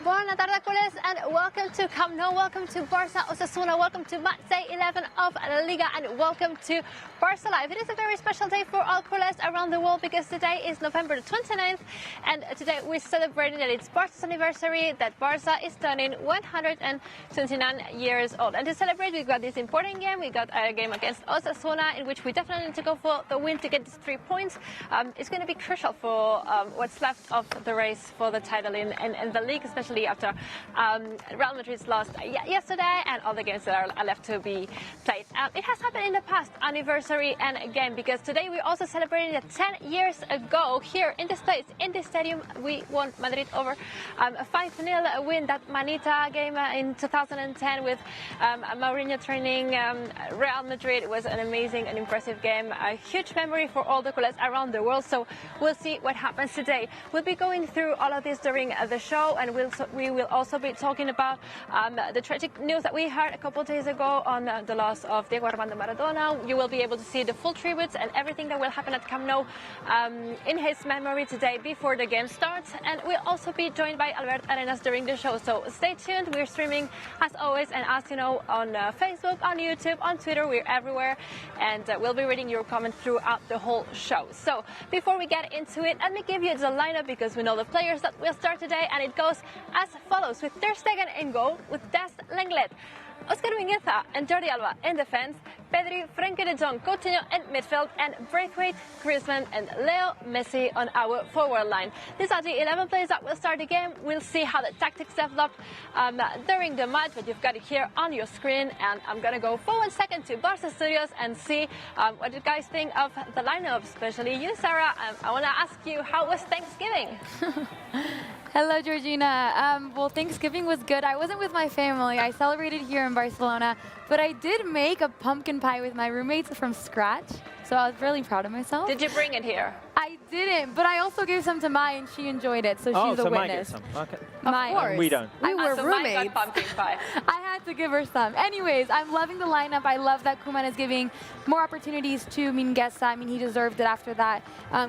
Buenas tardes, culés, and welcome to Camp Nou, welcome to Barça Osasuna, welcome to match day 11 of La Liga, and welcome to Barça Live. It is a very special day for all culés around the world because today is November the 29th, and today we're celebrating that it's Barça's anniversary, that Barça is turning 129 years old. And to celebrate, we've got this important game. We got a game against Osasuna, in which we definitely need to go for the win to get these 3 points. It's going to be crucial for what's left of the race for the title in the league, especially after Real Madrid's lost yesterday and all the games that are left to be played. It has happened in the past, anniversary and again, because today we're also celebrating that 10 years ago here in the States, in this stadium, we won Madrid over a 5-0 win, that Manita game in 2010 with Mourinho training Real Madrid. It was an amazing and impressive game, a huge memory for all the culés around the world, so we'll see what happens today. We'll be going through all of this during the show, and we will also be talking about the tragic news that we heard a couple of days ago on the loss of Diego Armando Maradona. You will be able to see the full tributes and everything that will happen at Camp Nou in his memory today before the game starts. And we'll also be joined by Albert Arenas during the show, so stay tuned. We're streaming as always, and as you know, on Facebook, on YouTube, on Twitter, we're everywhere, and we'll be reading your comments throughout the whole show. So before we get into it, let me give you the lineup because we know the players that will start today, and it goes as follows: with Ter Stegen in goal, with Dest Lenglet, Oscar Mingueza and Jordi Alba in defense, Pedri, Frenkie de Jong, Coutinho in midfield, and Braithwaite, Griezmann and Leo Messi on our forward line. These are the 11 players that will start the game. We'll see how the tactics develop during the match, but you've got it here on your screen, and I'm going to go for 1 second to Barça Studios and see what you guys think of the lineup, especially you, Sarah. I want to ask you, how was Thanksgiving? Hello, Georgina. Well, Thanksgiving was good. I wasn't with my family. I celebrated here in Barcelona, but I did make a pumpkin pie with my roommates from scratch, so I was really proud of myself. Did you bring it here? I didn't, but I also gave some to Mai, and she enjoyed it, so she's a witness. Some. Okay. Mai. Of course. And we don't. We were roommates. Pumpkin pie. I had to give her some. Anyways, I'm loving the lineup. I love that Koeman is giving more opportunities to Mingueza. I mean, he deserved it after that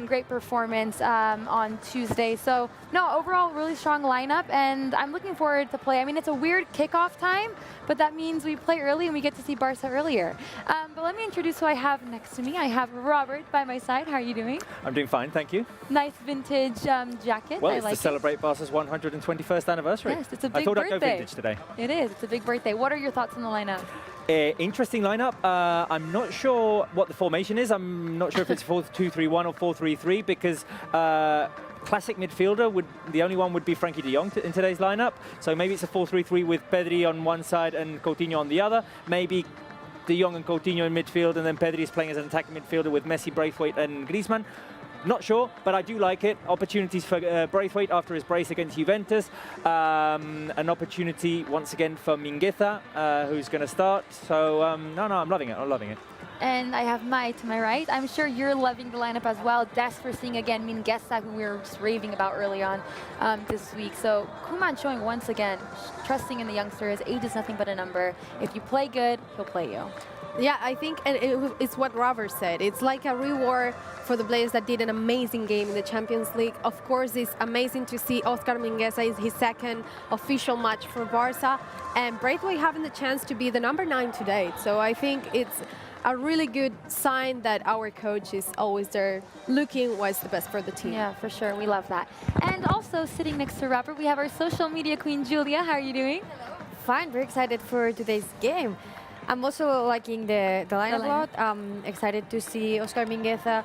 great performance on Tuesday. So, no, overall, really strong lineup, and I'm looking forward to play. I mean, it's a weird kickoff time, but that means we play early and we get to see Barça earlier. But let me introduce who I have next to me. I have Robert by my side. How are you doing? I'm doing fine, thank you. Nice vintage jacket. Well, I it's like to celebrate Barca's 121st anniversary. Yes, it's a big birthday. I thought I'd go vintage today. It is. It's a big birthday. What are your thoughts on the lineup? Interesting lineup. I'm not sure what the formation is. I'm not sure if it's 4-2-3-1 or 4-3-3 because classic midfielder the only one would be Frenkie de Jong in today's lineup. So maybe it's a 4-3-3 with Pedri on one side and Coutinho on the other. Maybe de Jong and Coutinho in midfield, and then Pedri is playing as an attacking midfielder with Messi, Braithwaite and Griezmann. Not sure, but I do like it. Opportunities for Braithwaite after his brace against Juventus. An opportunity once again for Mingueza, who's going to start. So, no, I'm loving it. I'm loving it. And I have Mai to my right. I'm sure you're loving the lineup as well. Des for seeing again Mingueza, who we were just raving about early on this week. So Koeman showing once again, trusting in the youngsters. Age is nothing but a number. If you play good, he'll play you. Yeah, I think it's what Robert said. It's like a reward for the players that did an amazing game in the Champions League. Of course, it's amazing to see Oscar Mingueza is his second official match for Barça, and Braithwaite having the chance to be the number 9 today. So I think it's a really good sign that our coach is always there looking what's the best for the team. Yeah, for sure. We love that. And also sitting next to Robert, we have our social media queen, Julia. How are you doing? Fine. Very excited for today's game. I'm also liking the line a lot. I'm excited to see Oscar Mingueza,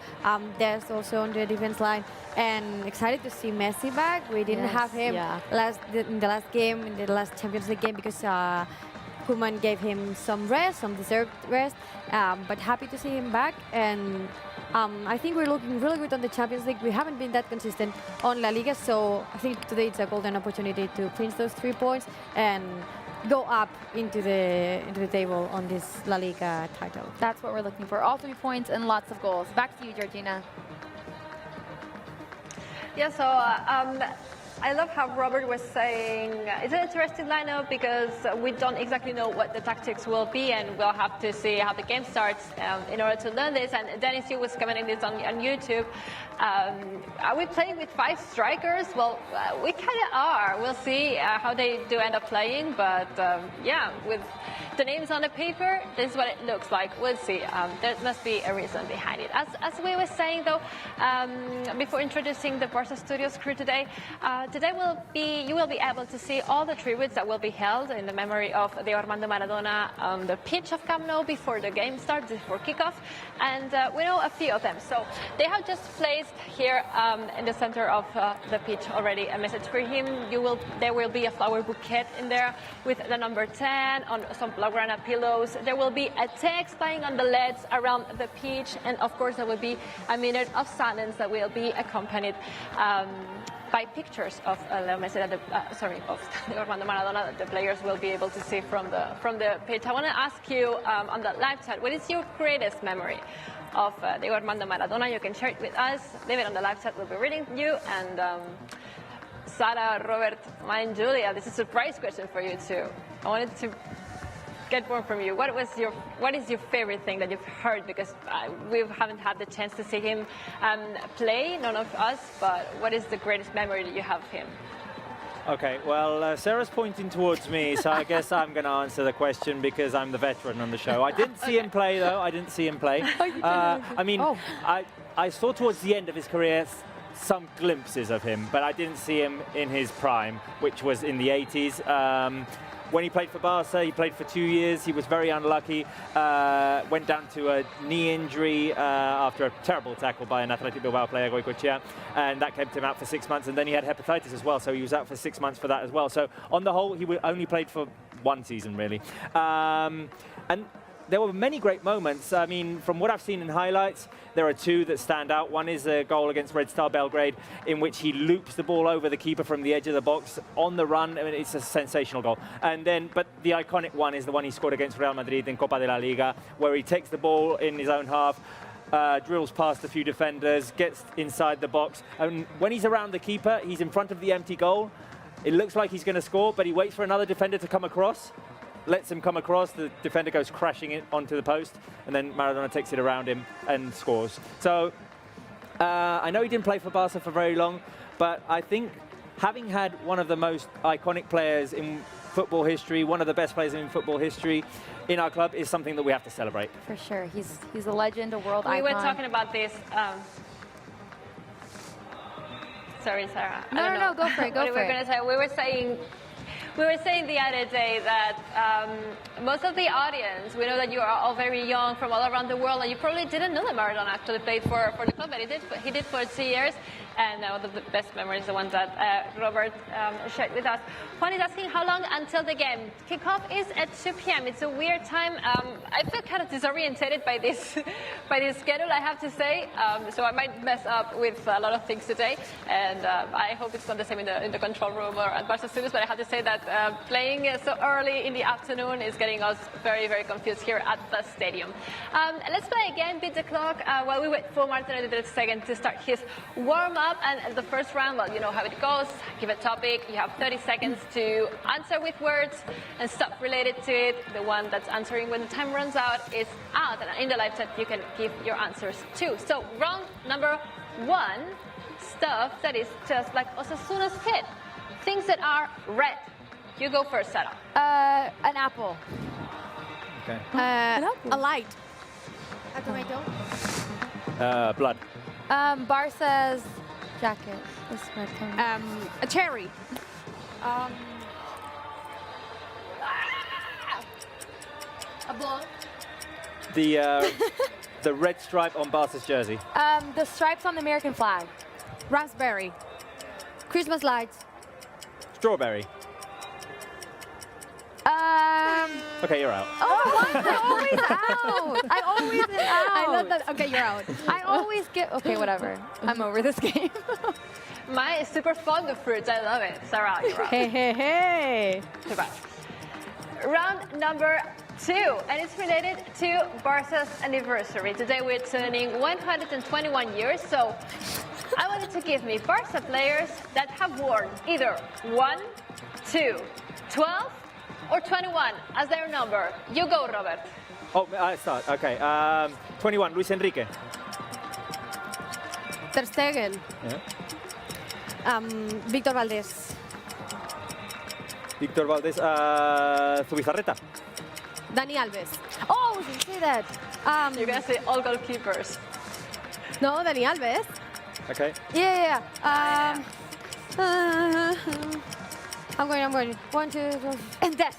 Des also on the defense line, and excited to see Messi back. We didn't have him in the last game, in the last Champions League game, because Koeman gave him some rest, some deserved rest, but happy to see him back. And I think we're looking really good on the Champions League. We haven't been that consistent on La Liga, so I think today it's a golden opportunity to clinch those 3 points and go up into the table on this La Liga title. That's what we're looking for. All 3 points and lots of goals. Back to you, Georgina. Yeah, so I love how Robert was saying it's an interesting lineup because we don't exactly know what the tactics will be, and we'll have to see how the game starts in order to learn this. And Dennis, you was commenting this on YouTube. Are we playing with 5 strikers? Well, we kind of are. We'll see how they do end up playing, but yeah, with the names on the paper, this is what it looks like. We'll see. There must be a reason behind it. As we were saying though, before introducing the Barça Studios crew today, you will be able to see all the tributes that will be held in the memory of the Armando Maradona on the pitch of Camp Nou before the game starts, before kickoff, and we know a few of them. So they have just placed here in the center of the pitch already a message for him. There will be a flower bouquet in there with the number 10 on some Blaugrana pillows. There will be a text playing on the LEDs around the pitch, and of course there will be a minute of silence that will be accompanied by pictures of Leo Messi, of Armando Maradona, that the players will be able to see from the pitch. I want to ask you on the live chat, what is your greatest memory of the Armando Maradona? You can share it with us. Leave it on the live chat. We'll be reading you. And Sarah, Robert, mine, Julia, this is a surprise question for you too. I wanted to get more from you. What is your favorite thing that you've heard? Because we haven't had the chance to see him play, none of us, but what is the greatest memory that you have of him? Okay, well, Sarah's pointing towards me, so I guess I'm going to answer the question because I'm the veteran on the show. I didn't see him play, though. I didn't see him play. I mean, I saw towards the end of his career some glimpses of him, but I didn't see him in his prime, which was in the 80s. When he played for Barça, he played for 2 years. He was very unlucky. Went down to a knee injury after a terrible tackle by an Athletic Bilbao player, Goicoechea, and that kept him out for 6 months. And then he had hepatitis as well, so he was out for 6 months for that as well. So on the whole, he only played for 1 season, really. And there were many great moments. I mean, from what I've seen in highlights, there are 2 that stand out. One is a goal against Red Star Belgrade, in which he loops the ball over the keeper from the edge of the box on the run. I mean, it's a sensational goal. And then, but the iconic one is the one he scored against Real Madrid in Copa de la Liga, where he takes the ball in his own half, drills past a few defenders, gets inside the box. And when he's around the keeper, he's in front of the empty goal. It looks like he's going to score, but he waits for another defender to come across, lets him come across, the defender goes crashing it onto the post, and then Maradona takes it around him and scores. So I know he didn't play for Barca for very long, but I think having had one of the most iconic players in football history, one of the best players in football history in our club is something that we have to celebrate. For sure. He's a legend, a world icon. We were talking about this. Sorry, Sarah. No, go for it. Go for it. We were going to say. We were saying the other day that most of the audience, we know that you are all very young from all around the world, and you probably didn't know that Maradona actually played for the club, but he did for 2 years. And one of the best memories, the one that Robert shared with us. Juan is asking how long until the game. Kickoff is at 2 p.m. It's a weird time. I feel kind of disorientated by this schedule, I have to say. So I might mess up with a lot of things today. And I hope it's not the same in the control room or at Barça Studios. But I have to say that playing so early in the afternoon is getting us very, very confused here at the stadium. Let's play again, beat the clock, while we wait for Martin de Stegen to start his warm-up. And the first round, well, you know how it goes. Give a topic. You have 30 seconds to answer with words and stuff related to it. The one that's answering when the time runs out is out. And in the live chat, you can give your answers too. So round number 1, stuff that is just like Osasuna's kit. Things that are red. You go first, Sarah. An apple. Okay. A light. A tomato. Blood. Barca's jacket. This red tone. A cherry. A ball. The red stripe on Barca's jersey. The stripes on the American flag. Raspberry. Christmas lights. Strawberry. Okay, you're out. Oh, I'm always out. I always am out. I love that. Okay, you're out. I always get. Okay, whatever. I'm over this game. Mine is super fond of fruits. I love it. Sarah, you're out. Hey. Too bad. Round number 2, and it's related to Barca's anniversary. Today we're turning 121 years, so I wanted to give me Barca players that have worn either 1, 2, 12, or 21 as their number. You go, Robert. Oh, I start. Okay. 21, Luis Enrique. Ter Stegen. Yeah. Víctor Valdés. Víctor Valdés. Zubizarreta. Dani Alves. Oh, you say that. You're going to say all goalkeepers. No, Dani Alves. Okay. Yeah. I'm going. 1, 2, 3. And Dest.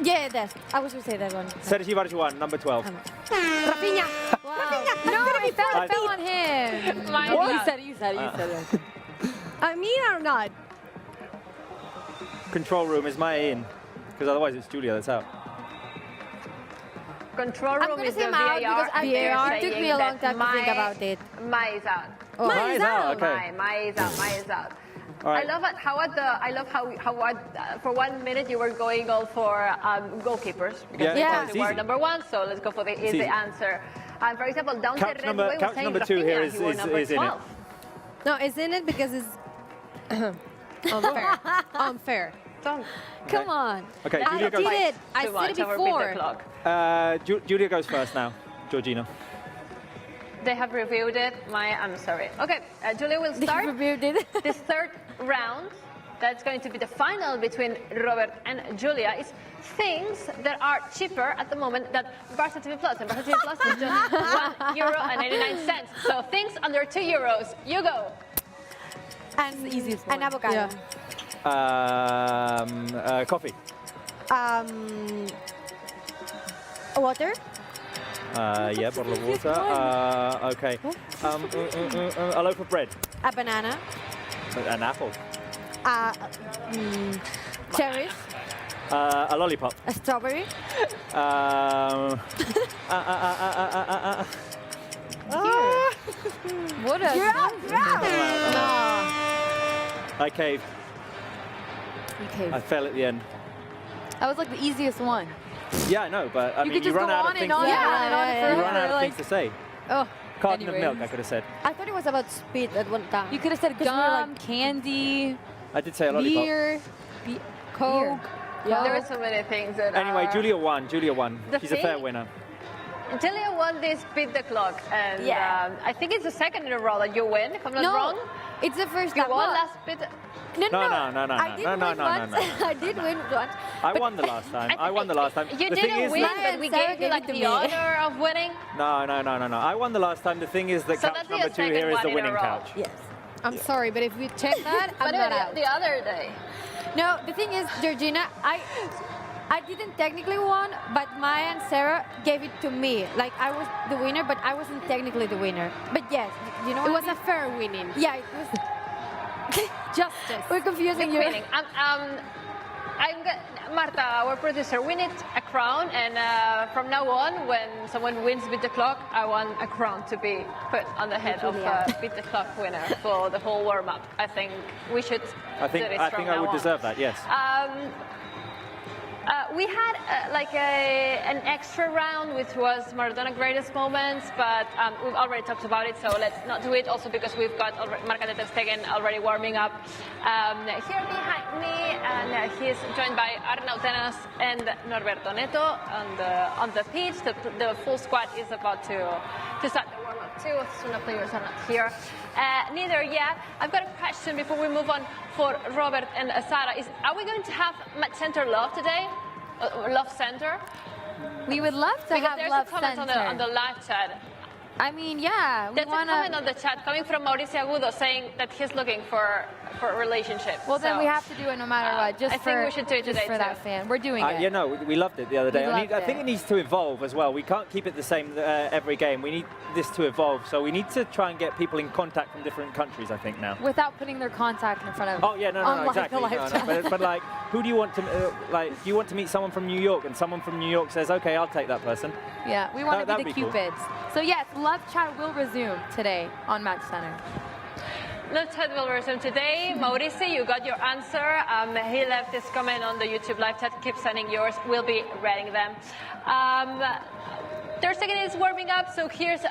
Yeah, Dest. I was going to say that one. Sergi Barjuan, number 12. Rafinha. Wow. No, I fell on him. What? You said it. I mean or not? Control room, is Maya in? Because otherwise it's Julia that's out. Control I'm room going to is say the him out VAR. because VAR it took me a long time to think about it. Mai is out. Oh, Maya's out. Okay. Mai is out. Mai is out. All right. I love how for 1 minute you were going all for goalkeepers because Yeah, they were easy. number 1. So let's go for the easy easy. answer. And for example, down Couch the number- red couch saying number 2 Rafinha, here he wore number is in it. 12. No, it's in it because it's unfair. Unfair. Don't. Come on. Okay, That's Julia not goes. quite did it. I too said much. it I will beat the before. clock. Julia goes first now. Georgina. They have reviewed it. I'm sorry. Okay, Julia will start. Reviewed it. This third round, that's going to be the final between Robert and Julia, is things that are cheaper at the moment than Barça TV Plus. And Barça TV Plus is just €1.99. So things under €2. You go. And the easiest an one. avocado. Coffee. Water. Yeah, bottle of water. Okay. A loaf of bread. A banana. An apple. Cherries. A lollipop. A strawberry. What a... I caved. Okay. I fell at the end. That was like the easiest one. Yeah, I know, but I You mean, could you just run go out on of things. and on to, and on yeah, forever. you run out of like, things to say. oh, Carton of anyways. milk, I could have said. I thought it was about speed at one time. You could have said 'Cause we were gum, like- candy, I did say a lollipop. beer, Coke. Yeah. There are so many things that Anyway, are... Julia won. Julia won. The She's a fair thing- winner. Julia won this Beat the Clock. And Yeah. I think it's the second in a row that you win, if I'm not wrong. It's the first You time. won No. last Beat No, no, I did no, no, win no, no, once. no, no. I did win once. I won the last time. I won the last time. You The thing didn't is win, that- but we Sarah gave you gave like it to the me. honor of winning. No. I won the last time. The thing is that So couch that's number your 2 here second is one the in a winning row. couch. Yes. I'm sorry, but if we check that, I'm But not out. the other day. No, the thing is, Georgina, I didn't technically win, but Maya and Sarah gave it to me. Like I was the winner, but I wasn't technically the winner. But yes, you know It what was a fair winning. yeah, it was. Justice. We're confusing You're you. winning. Marta, our producer, we need a crown, and from now on, when someone wins Beat the Clock, I want a crown to be put on the head of Beat the Clock winner for the whole warm-up. I think we should I think do this I from think I now would on. deserve that. Yes. We had an extra round, which was Maradona greatest moments, but we've already talked about it, so let's not do it. Also because we've got Marca Ter Stegen already warming up here behind me, and he's joined by Arnau Tenas and Norberto Neto on the pitch. The full squad is about to start the warm up too. Osasuna players are not here. Neither yet. I've got a question before we move on for Robert and Sara. Are we going to have Match Center Love today? Love Center? We would love to Because have there's Love a comment Center. on the live chat. I mean, yeah, we There's a want comment to. on the chat coming from Mauricio Agudo saying that he's looking for a relationship. Well, then So, we have to do it no matter what. Just I think for, we should do it just today for that too. fan. We're doing it. Yeah, no, we loved it the other day. We I loved think it. it needs to evolve as well. We can't keep it the same every game. We need this to evolve. So we need to try and get people in contact from different countries, I think, now. Without putting their contact in front of. Oh, yeah, no, unlike exactly. a live No, chat. but like, who do you want to, do you want to meet someone from New York and someone from New York says, okay, I'll take that person? Yeah, we want to That'd be the be cool. Cupids. So yes, Love Chat will resume today on Match Center. Untitled version today. Mauricio, you got your answer. He left this comment on the YouTube live chat. Keep sending yours. We'll be reading them. Ter Stegen is warming up, so here's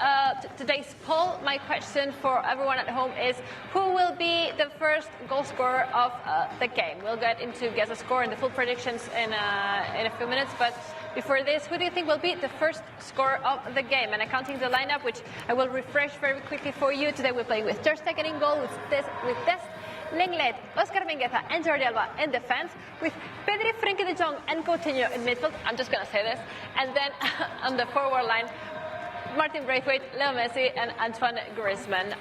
today's poll. My question for everyone at home is, who will be the first goal scorer of the game? We'll get into guess the score and the full predictions in a few minutes, but before this, who do you think will be the first scorer of the game? And accounting the lineup, which I will refresh very quickly for you. Today we're playing with Ter Stegen in goal, with Dest, Lenglet, Oscar Mingueza and Jordi Alba in defense, with Pedri, Frenkie de Jong and Coutinho in midfield. I'm just going to say this. And then on the forward line, Martin Braithwaite, Leo Messi and Antoine Griezmann.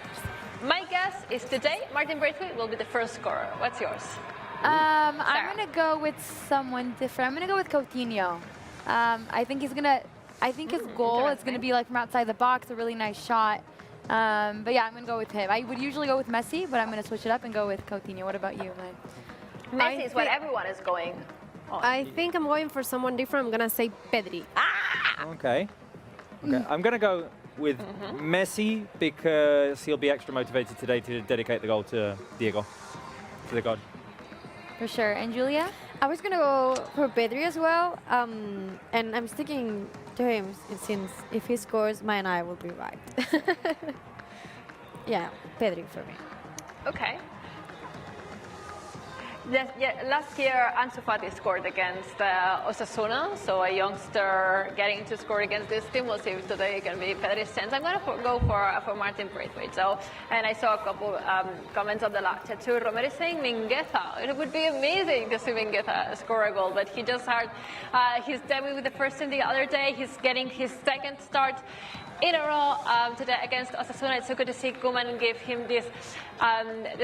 My guess is today Martin Braithwaite will be the first scorer. What's yours? I'm going to go with someone different. I'm going to go with Coutinho. I think he's going to, his goal is going to be like from outside the box, a really nice shot. But yeah, I'm going to go with him. I would usually go with Messi, but I'm going to switch it up and go with Coutinho. What about you, May? Messi is what everyone is going on. I think I'm going for someone different. I'm going to say Pedri. Okay. I'm going to go with Messi because he'll be extra motivated today to dedicate the goal to Diego, to the god. For sure. And Julia? I was going to go for Pedri as well, and I'm sticking to him since if he scores, my and I will be right. Yeah, Pedri for me. Okay. Yes, yeah, last year Ansu Fati scored against Osasuna, so a youngster getting to score against this team. We'll see if today it can be Pedri's chance. I'm going to go for Martin Braithwaite. So, and I saw a couple comments on the live chat too. Romero is saying Mingueza. It would be amazing to see Mingueza score a goal, but he just had his debut with the first team the other day. He's getting his second start in a row today against Osasuna. It's so good to see Koeman give him this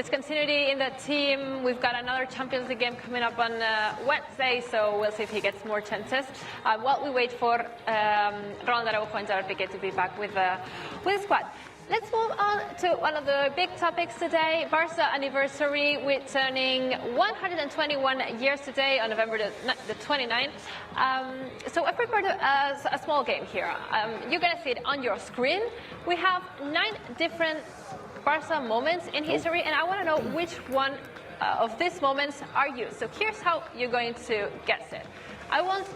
continuity in the team. We've got another Champions League game coming up on Wednesday, so we'll see if he gets more chances. While we wait for Ronald Araujo and Gerard Piqué to be back with the squad. Let's move on to one of the big topics today, Barça anniversary. We're turning 121 years today on November the 29th. So I prepared a small game here. You're going to see it on your screen. We have 9 different Barça moments in history, and I want to know which one of these moments are you. So here's how you're going to guess it. I want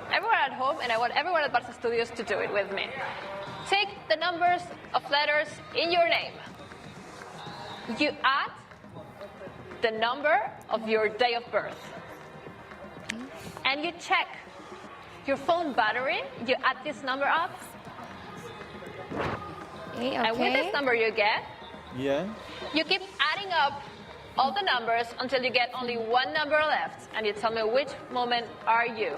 everyone at home and I want everyone at Barça Studios to do it with me. Take the numbers of letters in your name. You add the number of your day of birth. And you check your phone battery. You add this number up. Okay. And with this number you get, you keep adding up all the numbers until you get only one number left. And you tell me which moment are you.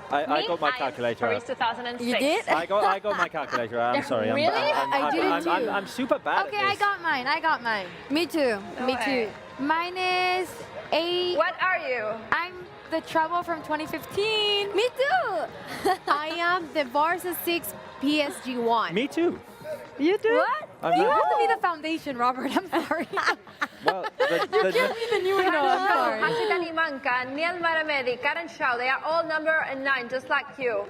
I got my calculator. Paris 2006. You did? I got my calculator. I'm sorry. Really? I did too. I'm super bad Okay, at this. I got mine. Me too. Me too. Mine is 8. What are you? I'm the Trouble from 2015. Me too. I am the Barça 6 PSG 1. Me too. You do? What? You have to be the foundation, Robert. I'm sorry. Well, You can't be the new one. I'm sorry. Hashidani Manka, Neil Maramedi, Karen Shaw, they are all number 9, just like you.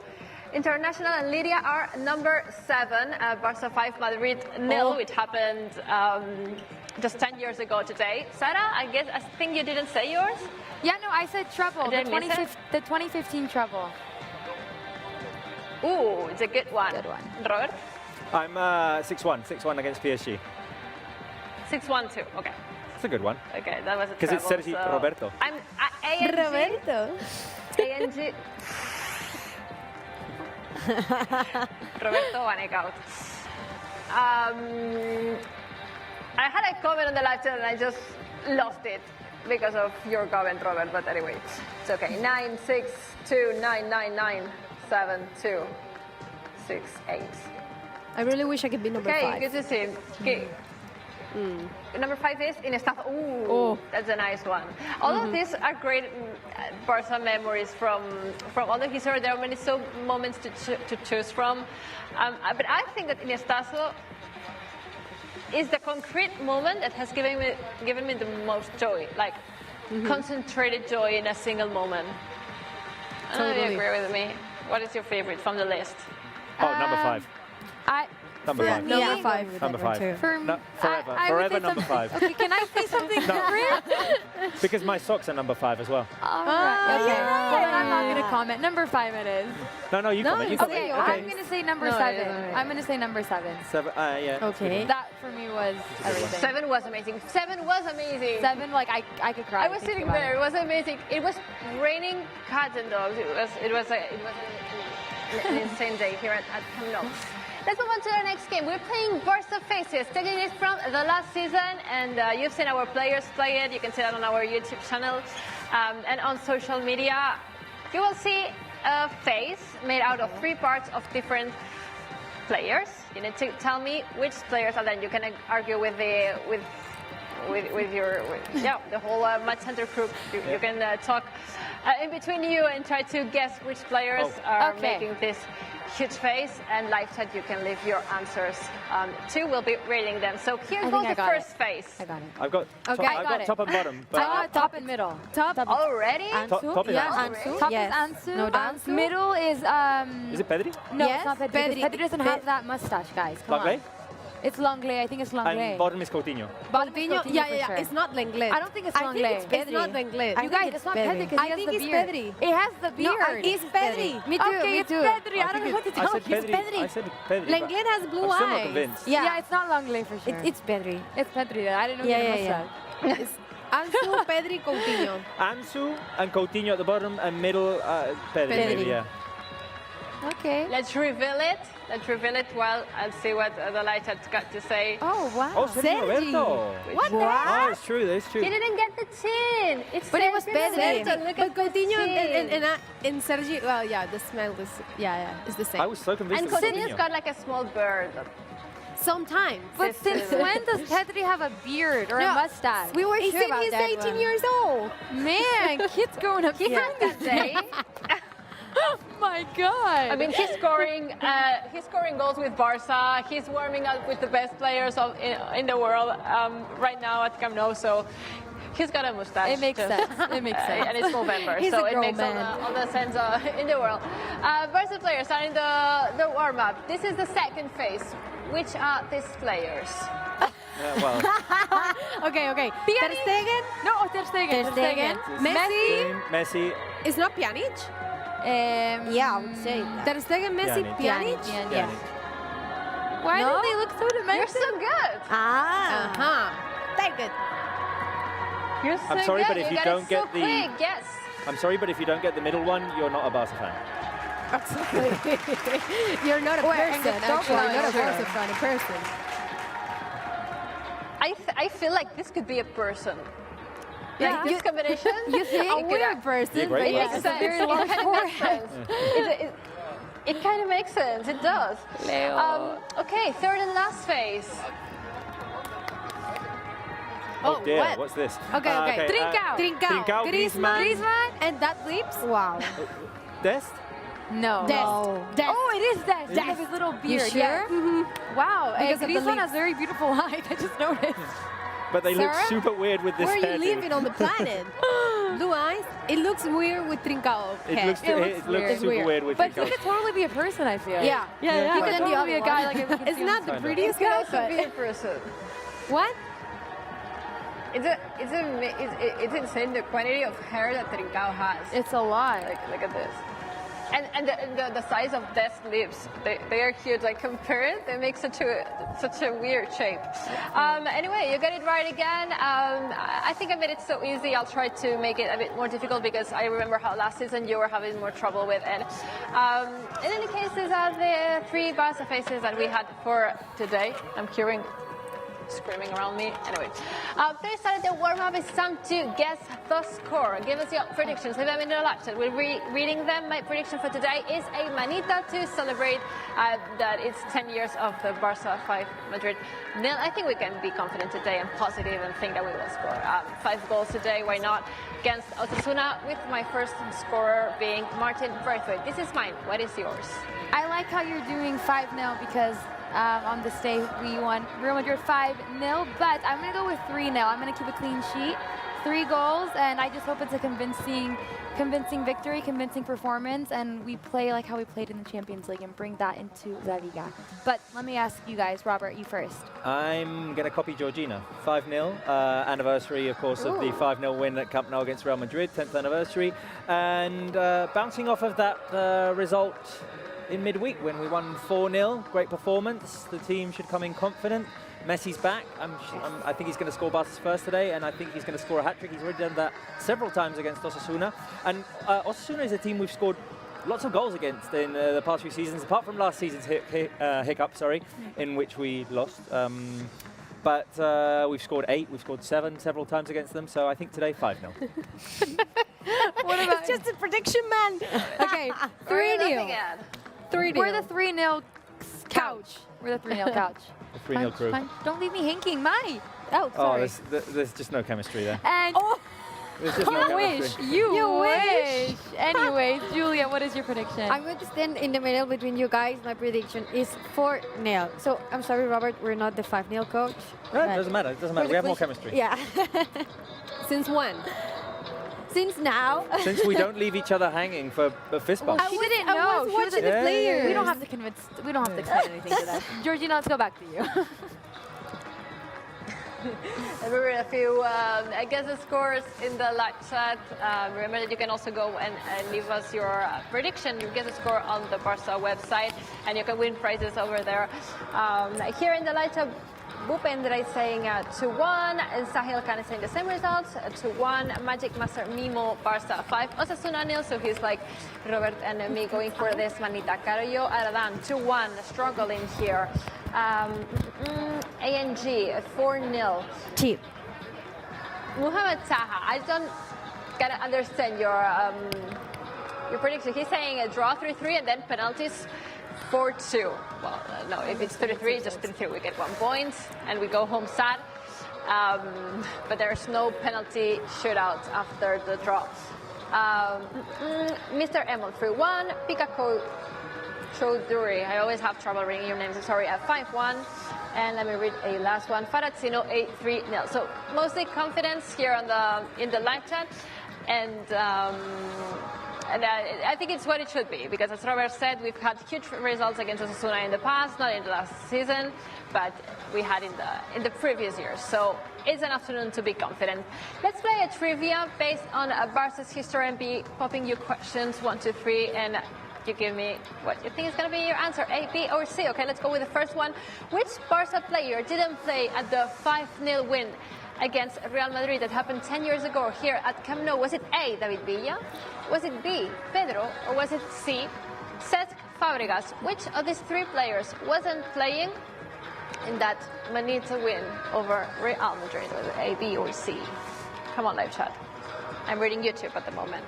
International and Lydia are number 7, Barça 5, Madrid 0, which happened just 10 years ago today. Sarah, I think you didn't say yours? Yeah, no, I said Trouble. Did I miss it? The 2015 Trouble. Ooh, it's a good one. Good one. Robert? I'm 6-1 against PSG. 6-1 too. Okay. It's a good one. Okay, that was a Because it's treble, Sergi so Roberto. I'm ANG. Roberto. ANG. Roberto Vanegaut. I had a comment on the live chat and I just lost it because of your comment, Robert. But anyway, it's okay. 9, 6, 2, 9, 9, 9, 7, 2, 6, 8. I really wish I could be number 5. Okay, good to see. Okay. Number 5 is in estado. Ooh, that's a nice one. All of these are great Barça memories from all the history. There are many moments to choose from. But I think that in estado is the concrete moment that has given me the most joy, like concentrated joy in a single moment. I don't know if you agree with me. What is your favorite from the list? Oh, number 5. Number For 5. me- Number Yeah. 5. Number 5. For No, forever. I would Forever say number something- 5. Okay, can I say something different? Because my socks are number 5 as well. All right. Okay. yeah. Well, then I'm not going to comment. Number 5 it is. No, you comment. You Okay, comment. I'm going to say number No, 7. yeah. I'm going to say number 7. 7. Yeah. Okay. That for me was everything. 7 was amazing. 7 was amazing. 7, like I could cry. I was thinking sitting about there. it. It was amazing. It was raining cats and dogs. It was an insane day here at Camp Nou. Let's move on to our next game. We're playing Barça Faces, taking it from the last season, and you've seen our players play it. You can see that on our YouTube channel and on social media. You will see a face made out of 3 parts of different players. You need to tell me which players are then. You can argue with the whole match center group. You can talk in between you and try to guess which players are Okay. making this huge face, and live chat you can leave your answers too. We'll be reading them. So here I goes think I the got first face. I got it. I've got, Okay, I've got got it. top and bottom. I got top and middle. Top. Already? Top is yeah, Ansu. Ansu. Top Yes. is Ansu. No doubt. Middle is Is it Pedri? no, Yes, it's not Pedri. Pedri. because Pedri doesn't have that mustache, guys. Come Langley? on. It's Langley. I think it's Langley. And bottom is Coutinho. Bottom is Coutinho, Coutinho yeah, for yeah, sure. it's not Lenglet. I don't think it's I think Langley. it's not Lenglet. I You think guys, it's it's not Pedri. Pedri because I he has think the it's beard. Pedri. It has the beard. No, it's Pedri. Me too. Okay, me it's too. Pedri. I don't know what to I tell said you. Pedri. Pedri. I said Pedri. Lenglet has blue I'm still not eyes. convinced. Yeah, it's not Langley for sure. It's Pedri. It's Pedri. I didn't know Yeah, he had a yeah, mustache. It's Ansu, Pedri, Coutinho. Ansu and Coutinho at the bottom, and middle Pedri. Pedri. Maybe, yeah. Okay. Let's reveal it. Let's reveal it well and see what the light has got to say. Oh, wow. Oh, Sergio Roberto. What the Oh, it's true. It's true. He didn't get the tin. It's But it was Sergio Pedri. Roberto. Look But at the Coutinho tin. and Sergi, well, yeah, the smell is, it's the same. I was so convinced And it was Coutinho's Coutinho. got like a small bird. Sometimes. But This since is- when does Pedri have a beard or a No, mustache? We were He sure said about he's that 18 one. years old. Man, kid's growing up He had that day. Oh my god. I mean, he's scoring goals with Barça. He's warming up with the best players in the world right now at Camp Nou. So he's got a mustache. it makes just- sense. It makes sense. And it's November, He's so a it grown makes man. all the sense in the world. Barca players starting the warm-up. This is the second phase. Which are these players? Well, Okay. Ter Pjanic? Stegen No, Ter Stegen. Ter Stegen. Messi. Messi. is not Pjanic. Yeah, I would say that. Ter Stegen, Messi, Pjanic. Pjanic. Yeah. Why No? do they look so You're demented? so good. Ah. Very good. You're so I'm sorry, good. but if you got don't it get so the- quick. Yes. I'm sorry, but if you don't get the middle one, you're not a Barca fan. You're not a Wait, and person, the top actually. one, You're not a sure. Barca fan, a person. I feel like this could be a person. Yeah. Like this combination. You think? it A could weird person. Yeah, great but It Yeah, makes it's sense. very It large kind of makes sense. It kind of makes sense. It does. Leo. Okay, third and last phase. Oh dear, what? what's this? Okay. Trincao. Trincao. Griezmann. Griezmann? And that lips? Wow. Dest? No. Dest. No. Dest. Oh, it is that. Because of his little beard. sure? Yeah. Wow. Because of the Griezmann lips. has very beautiful eyes. I just noticed. But they look Sarah? super weird with this Where are hairdo. you living on the planet? Blue eyes? It looks weird with Trincao. It looks, It looks weird. super weird with But he Trincao. could totally be a person, I feel. Yeah. Yeah. He could Then the totally other be a one. guy like if we could It's see not him. the Kinda. prettiest It could guy, also be a but... person. What? It's insane the quantity of hair that Trincao has. It's a lot. Like, look at this. And the size of Dest's lips, they are huge. Like compare it, they make such a weird shape. Anyway, you got it right again. I think I made it so easy. I'll try to make it a bit more difficult because I remember how last season you were having more trouble with it. In any case, these are the 3 Barca faces that we had for today. I'm hearing screaming around me. Anyway, they started the warm-up. It's time to guess the score. Give us your predictions. Leave them in the live chat. We're reading them. My prediction for today is a manita to celebrate that it's 10 years of the Barca 5 Madrid nil. I think we can be confident today and positive and think that we will score 5 goals today. Why not? Against Osasuna, with my first scorer being Martin Braithwaite. This is mine. What is yours? I like how you're doing 5-0 because on this day we won Real Madrid 5-0, but I'm going to go with 3-0. I'm going to keep a clean sheet. 3 goals, and I just hope it's a convincing victory, convincing performance, and we play like how we played in the Champions League and bring that into La Liga. But let me ask you guys, Robert, you first. I'm going to copy Georgina. 5-0, anniversary, of course, of the 5-0 win at Camp Nou against Real Madrid, 10th anniversary. And bouncing off of that result in midweek when we won 4-0, great performance. The team should come in confident. Messi's back. I think he's going to score Barca's first today, and I think he's going to score a hat-trick. He's already done that several times against Osasuna. And Osasuna is a team we've scored lots of goals against in the past few seasons, apart from last season's hiccup, in which we lost. But we've scored 8, we've scored 7 several times against them, so I think today 5-0. What about it's just a prediction, man. Okay, 3-0. 3-0. We're the 3-0 couch. We're the 3-0 couch. The 3-0 crew. Fine. Don't leave me hanging, Mai. Oh, sorry. There's just no chemistry there. And There's just no chemistry. You wish. Anyways, Julia, what is your prediction? I'm going to stand in the middle between you guys. My prediction is 4-0. So I'm sorry, Robert, we're not the 5-0 coach. No, it doesn't matter. It doesn't matter. We have more chemistry. Yeah. Since when? Since now. Since we don't leave each other hanging for fist bumps. She didn't know. I was watching the players. We don't have to convince. We don't have to explain anything to that. Georgina, let's go back to you. Let me read a few guess the scores in the live chat. Remember that you can also go and leave us your prediction, your guess the score on the Barça website, and you can win prizes over there. Here in the live chat, Bupendra is saying 2-1, and Sahil Khan is saying the same results, 2-1, Magic Master Mimo, Barça 5, Osasuna 0, so he's like Robert and me going for this manita. Carollo Aradan, 2-1, struggling here. ANG, 4-0. Tip. Muhammad Taha, I don't kind of understand your prediction. He's saying a draw 3-3 and then penalties 4-2. Well, no, if it's 3-3, just 3-3. We get 1 point and we go home sad. But there's no penalty shootout after the draw. Mr. Emil 3-1. Pikachu Chaudhuri, I always have trouble reading your names, I'm sorry, at 5-1. And let me read a last one. Farazzino 8-3-0. So mostly confidence here on in the live chat. And I think it's what it should be, because as Robert said, we've had huge results against Osasuna in the past, not in the last season, but we had in the previous years. So it's an afternoon to be confident. Let's play a trivia based on Barca's history and be popping you questions 1, 2, 3, and you give me what you think is going to be your answer, A, B, or C. Okay, let's go with the first one. Which Barca player didn't play at the 5-0 win against Real Madrid that happened 10 years ago here at Camp Nou? Was it A, David Villa? Was it B, Pedro? Or was it C, Cesc Fabregas? Which of these 3 players wasn't playing in that Manita win over Real Madrid? Was it A, B, or C? Come on, live chat. I'm reading YouTube at the moment.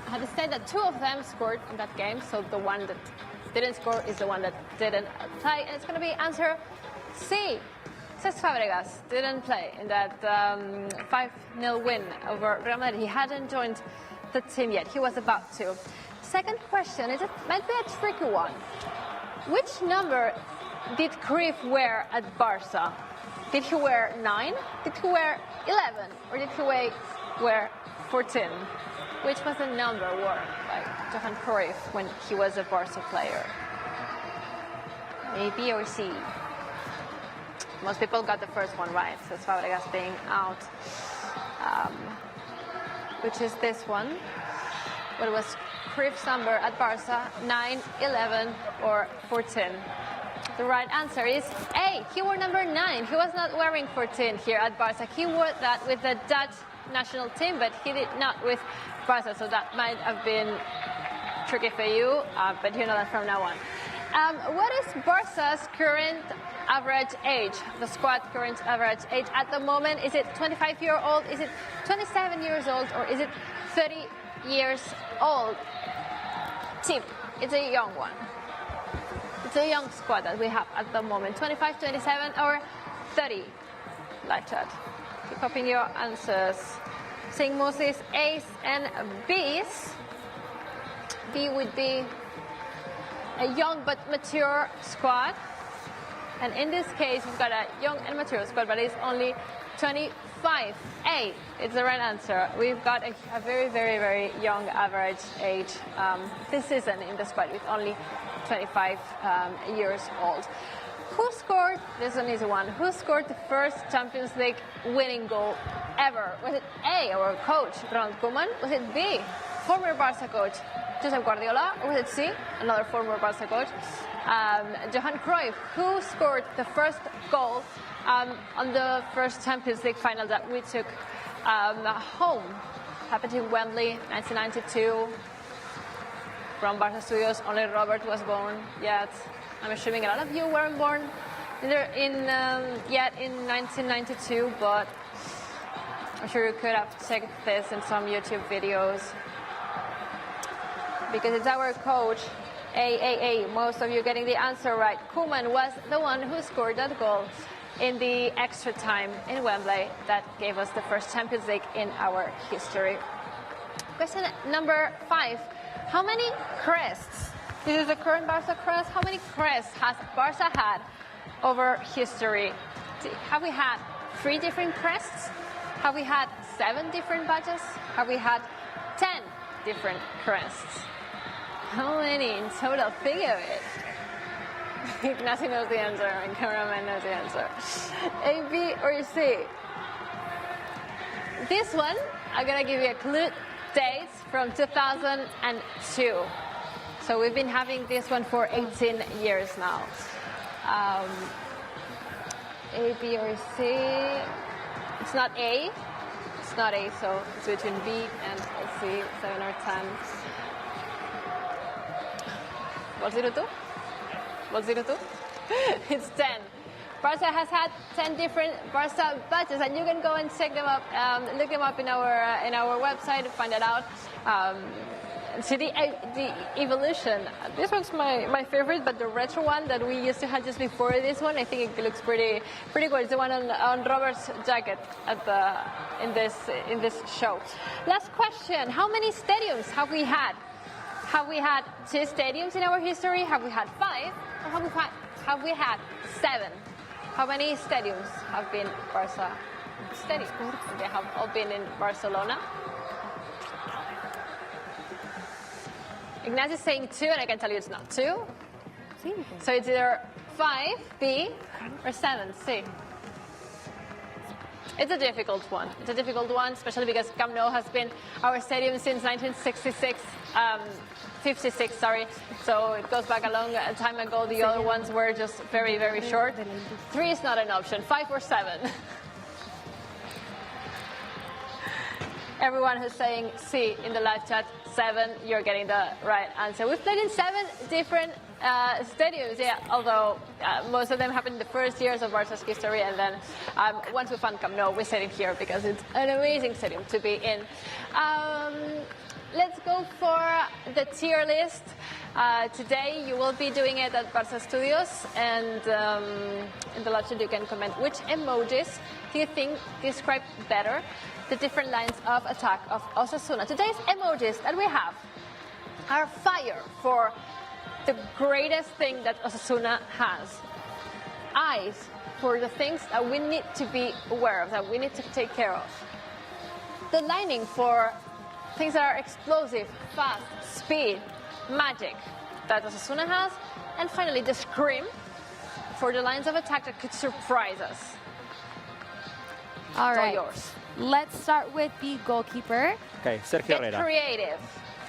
I had to say that 2 of them scored in that game, so the one that didn't score is the one that didn't play, and it's going to be answer C. Cesc Fabregas didn't play in that 5-0 win over Real Madrid. He hadn't joined the team yet. He was about to. Second question, it might be a tricky one. Which number did Cruyff wear at Barca? Did he wear 9? Did he wear 11? Or did he wear 14? Which was the number worn by Johan Cruyff when he was a Barca player? A, B, or C? Most people got the first one right, so Fabregas being out. Which is this one. What was Cruyff's number at Barca? 9, 11, or 14? The right answer is A. He wore number 9. He was not wearing 14 here at Barca. He wore that with the Dutch national team, but he did not with Barca, so that might have been tricky for you, but you know that from now on. What is Barca's current average age? The squad current average age at the moment? Is it 25-year-old? Is it 27 years old? Or is it 30 years old? Tip, it's a young one. It's a young squad that we have at the moment. 25, 27, or 30? Live chat. Keep popping your answers. Seeing mostly A's and B's. B would be a young but mature squad. And in this case, we've got a young and mature squad, but it's only 25. A, it's the right answer. We've got a very, very, very young average age this season in the squad with only 25 years old. Who scored, this is an easy one, who scored the first Champions League winning goal ever? Was it A, our coach, Ronald Koeman? Was it B, former Barça coach, Josep Guardiola? Or was it C, another former Barça coach, Johan Cruyff? Who scored the first goal on the first Champions League final that we took home? Happened in Wembley, 1992. From Barça Studios, only Robert was born yet. I'm assuming a lot of you weren't born yet in 1992, but I'm sure you could have checked this in some YouTube videos. Because it's our coach, most of you getting the answer right. Koeman was the one who scored that goal in the extra time in Wembley that gave us the first Champions League in our history. Question number 5. How many crests? This is the current Barça crest. How many crests has Barça had over history? Have we had 3 different crests? Have we had 7 different badges? Have we had 10 different crests? How many in total? Think of it. Ignacio knows the answer and cameraman knows the answer. A, B, or C? This one, I'm gonna give you a clue. Dates from 2002. So we've been having this one for 18 years now. A, B, or C? It's not A. It's not A, so it's between B and C, 7 or 10. What's it to? What's it to? It's 10. Barça has had 10 different Barça badges, and you can go and check them up, look them up in our website to find that out. See the evolution. This one's my favorite, but the retro one that we used to have just before this one, I think it looks pretty good. It's the one on Robert's jacket in this show. Last question: how many stadiums have we had? Have we had 2 stadiums in our history? Have we had 5? Or have we had 7? How many stadiums have been Barça stadiums? They have all been in Barcelona. Ignacio's saying 2, and I can tell you it's not 2. So it's either 5, B, or 7, C. It's a difficult one. It's a difficult one, especially because Camp Nou has been our stadium since 1956. 56, sorry. So it goes back a long time ago. The other ones were just very, very short. 3 is not an option. 5 or 7. Everyone who's saying C in the live chat, 7, you're getting the right answer. We've played in 7 different stadiums, yeah, although most of them happened in the first years of Barca's history, and then once we found Camp Nou, we stayed in here because it's an amazing stadium to be in. Let's go for the tier list. Today you will be doing it at Barça Studios, and in the live chat you can comment which emojis do you think describe better the different lines of attack of Osasuna. Today's emojis that we have are fire for the greatest thing that Osasuna has. Eyes for the things that we need to be aware of, that we need to take care of. The lining for things that are explosive, fast, speed, magic that Osasuna has. And finally, the scream for the lines of attack that could surprise us. All right. It's all yours. Let's start with the goalkeeper. Okay, Sergio Get Herrera. creative.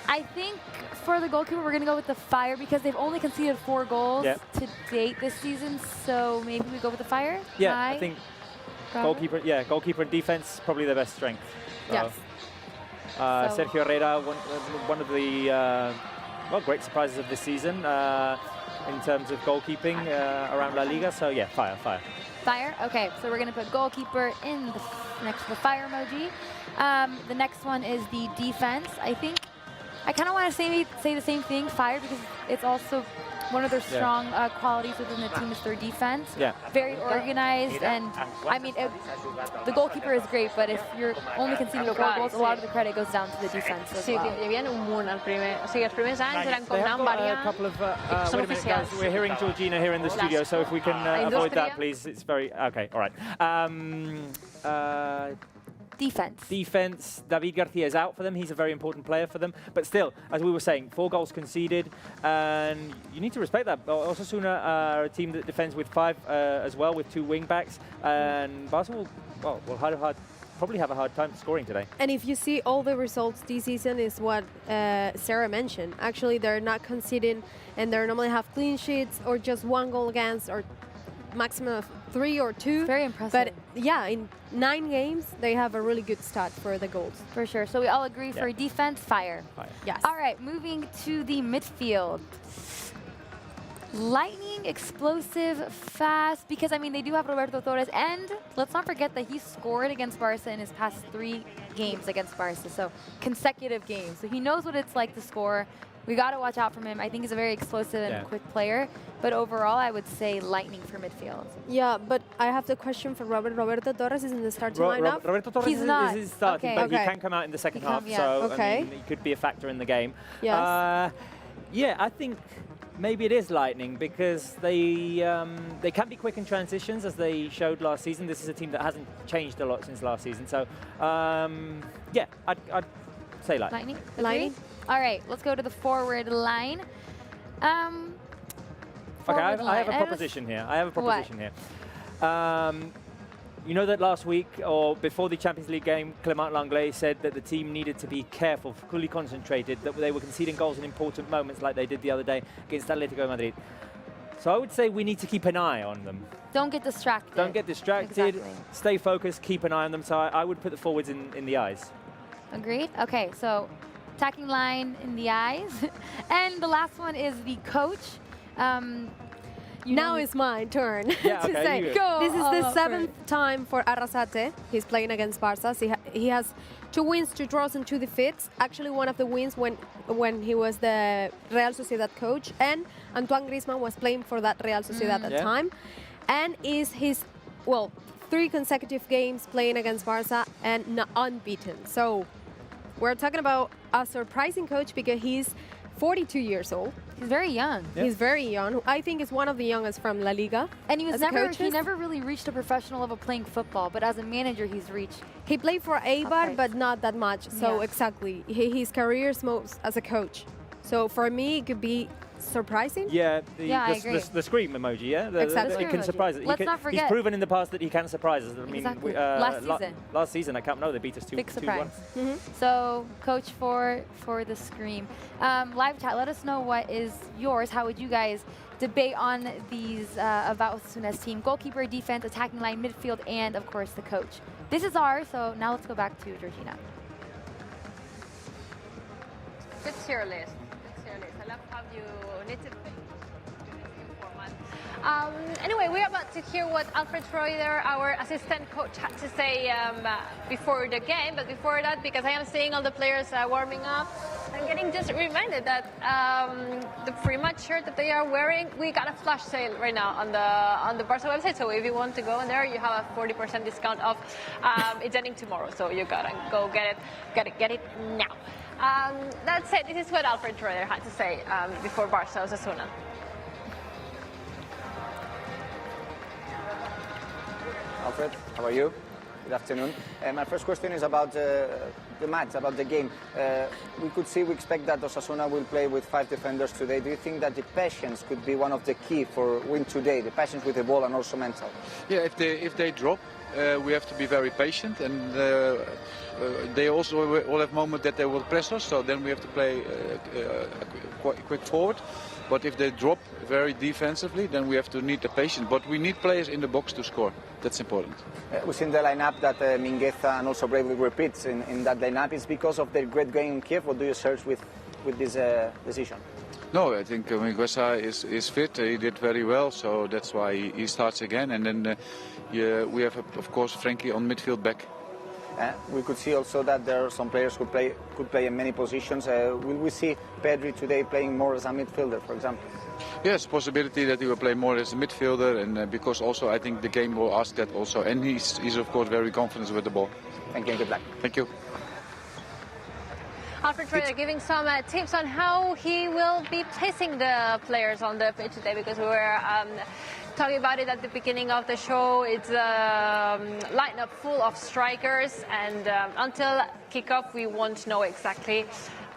I think for the goalkeeper, we're going to go with the Fire because they've only conceded 4 goals to date this season. So maybe we go with the Fire? Yeah, I think goalkeeper and defense, probably their best strength. So, Yes. Sergio Herrera, one of the great surprises of this season in terms of goalkeeping around La Liga. So yeah, Fire. Fire? Okay, so we're going to put goalkeeper in next to the Fire emoji. The next one is the defense. I think I kind of want to say the same thing, fire, because it's also one of their strong qualities within the team is their defense. Yeah. Very organized, and I mean, the goalkeeper is great, but if you're only conceding 4 goals, a lot of the credit goes down to the defense as Sí, well. hi havia un munt al primer... O sigui, els primers anys eren com They anar have amb got a variant. couple of... Són wait a minute, guys. oficials. We're hearing Georgina here in the studio, so if we can avoid that, Industria. please. It's very... Okay, all right. Defense. David Garcia is out for them. He's a very important player for them. But still, as we were saying, 4 goals conceded, and you need to respect that. Osasuna are a team that defends with 5 as well, with 2 wing backs, and Barca will probably have a hard time scoring today. And if you see all the results this season is what Sarah mentioned. Actually, they're not conceding, and they normally have clean sheets or just 1 goal against, or maximum of 3 or 2. Very impressive. But yeah, in 9 games, they have a really good start for the goals. For sure. So we all agree for defense, fire. Yes. All right, moving to the midfield. Lightning, explosive, fast, because, I mean, they do have Roberto Torres, and let's not forget that he scored against Barça in his past 3 games against Barça, so consecutive games. So he knows what it's like to score. We got to watch out from him. I think he's a very explosive and quick player, but overall, I would say Lightning for midfield. Yeah, but I have the question for Robert. Roberto Torres is in the starting lineup. Roberto Torres He's not. is starting, Okay. but he can come out in the second half, so I mean, he could be a factor in the game. Yes. Yeah, I think maybe it is Lightning because they can be quick in transitions, as they showed last season. This is a team that hasn't changed a lot since last season, so yeah, I'd say Lightning. Lightning? All right, let's go to the forward line. Okay, I have a proposition here. You know that last week, or before the Champions League game, Clément Lenglet said that the team needed to be careful, fully concentrated, that they were conceding goals in important moments like they did the other day against Atletico Madrid. So I would say we need to keep an eye on them. Don't get distracted. Don't get distracted. Exactly. Stay focused, keep an eye on them. So I would put the forwards in the eyes. Agreed? Okay, so attacking line in the eyes. And the last one is the coach. Now it's my turn Yeah, to okay, say. you go. This is the 7th time for Arrasate. He's playing against Barça. He has 2 wins, 2 draws, and 2 defeats. Actually, one of the wins when he was the Real Sociedad coach, and Antoine Griezmann was playing for that Real Sociedad at the time. And is his, 3 consecutive games playing against Barça and unbeaten. So we're talking about a surprising coach because he's 42 years old. He's very young. Yeah. He's very young. I think he's one of the youngest from La Liga. And he was as a he coaches. never really reached a professional level playing football, but as a manager, he's reached. He played for Eibar, Okay. but not that much. So Yeah. exactly, his career is most as a coach. So for me, it could be surprising. Yeah, I agree. the scream emoji, yeah? Exactly. It can Scream surprise emoji. us. Let's not forget. He's proven in the past that he can surprise us. I mean, Exactly. Last season. Last season at Camp Nou, they beat us 2-1. Big surprise. So, coach for the scream. Live chat, let us know what is yours. How would you guys debate on these about Osasuna's team? Goalkeeper, defense, attacking line, midfield, and of course the coach. This is ours, so now let's go back to Georgina. Good tier list. I love how you need to pick format. Anyway, we're about to hear what Alfred Schroeder, our assistant coach, had to say before the game. But before that, because I am seeing all the players warming up, I'm getting just reminded that the pre-match shirt that they are wearing, we got a flash sale right now on the Barça website. So if you want to go in there, you have a 40% discount off. It's ending tomorrow, so you gotta go get it now. That said, this is what Alfred Schroeder had to say before Barça Osasuna. Alfred, how are you? Good afternoon. My first question is about the match, about the game. We expect that Osasuna will play with 5 defenders today. Do you think that the patience could be one of the key for win today, the patience with the ball and also mental? Yeah, if they drop, we have to be very patient, and they also all have moments that they will press us, so then we have to play quick forward. But if they drop very defensively, then we have to need the patience. But we need players in the box to score. That's important. We've seen the lineup that Mingueza and also Bravely repeats in that lineup. Is because of their great game in Kiev. What do you search with this decision? No, I think Mingueza is fit. He did very well, so that's why he starts again. And then we have, of course, Frankie on midfield back. We could see also that there are some players who could play in many positions. Will we see Pedri today playing more as a midfielder, for example? Yes, possibility that he will play more as a midfielder, and because also I think the game will ask that also, and he's of course very confident with the ball. Thank you and good luck. Thank you. Alfred Schroeder giving some tips on how he will be placing the players on the pitch today, because we were talking about it at the beginning of the show. It's a lineup full of strikers, and until kickoff we won't know exactly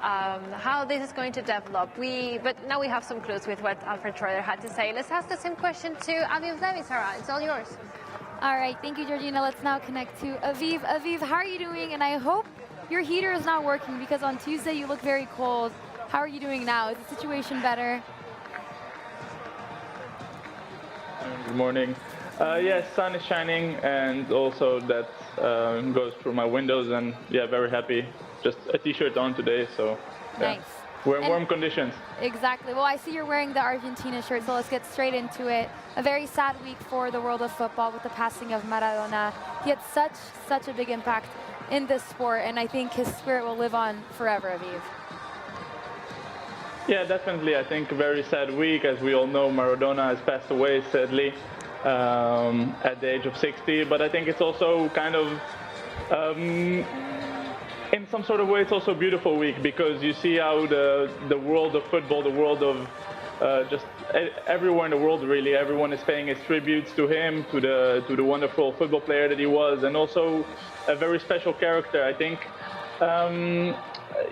how this is going to develop. But now we have some clues with what Alfred Schroeder had to say. Let's ask the same question to Aviv Levi. Sarah, it's all yours. All right, thank you, Georgina. Let's now connect to Aviv. Aviv, how are you doing? And I hope your heater is not working, because on Tuesday you look very cold. How are you doing now? Is the situation better? Good morning. Yes, sun is shining, and also that goes through my windows, and yeah, very happy. Just a t-shirt on today, so yeah. Nice. We're in warm conditions. Exactly. Well, I see you're wearing the Argentina shirt, so let's get straight into it. A very sad week for the world of football with the passing of Maradona. He had such a big impact in this sport, and I think his spirit will live on forever, Aviv. Yeah, definitely. I think a very sad week. As we all know, Maradona has passed away, sadly, at the age of 60. But I think it's also kind of, in some sort of way, it's also a beautiful week, because you see how the world of football, the world of just everywhere in the world, really, everyone is paying his tributes to him, to the wonderful football player that he was, and also a very special character. I think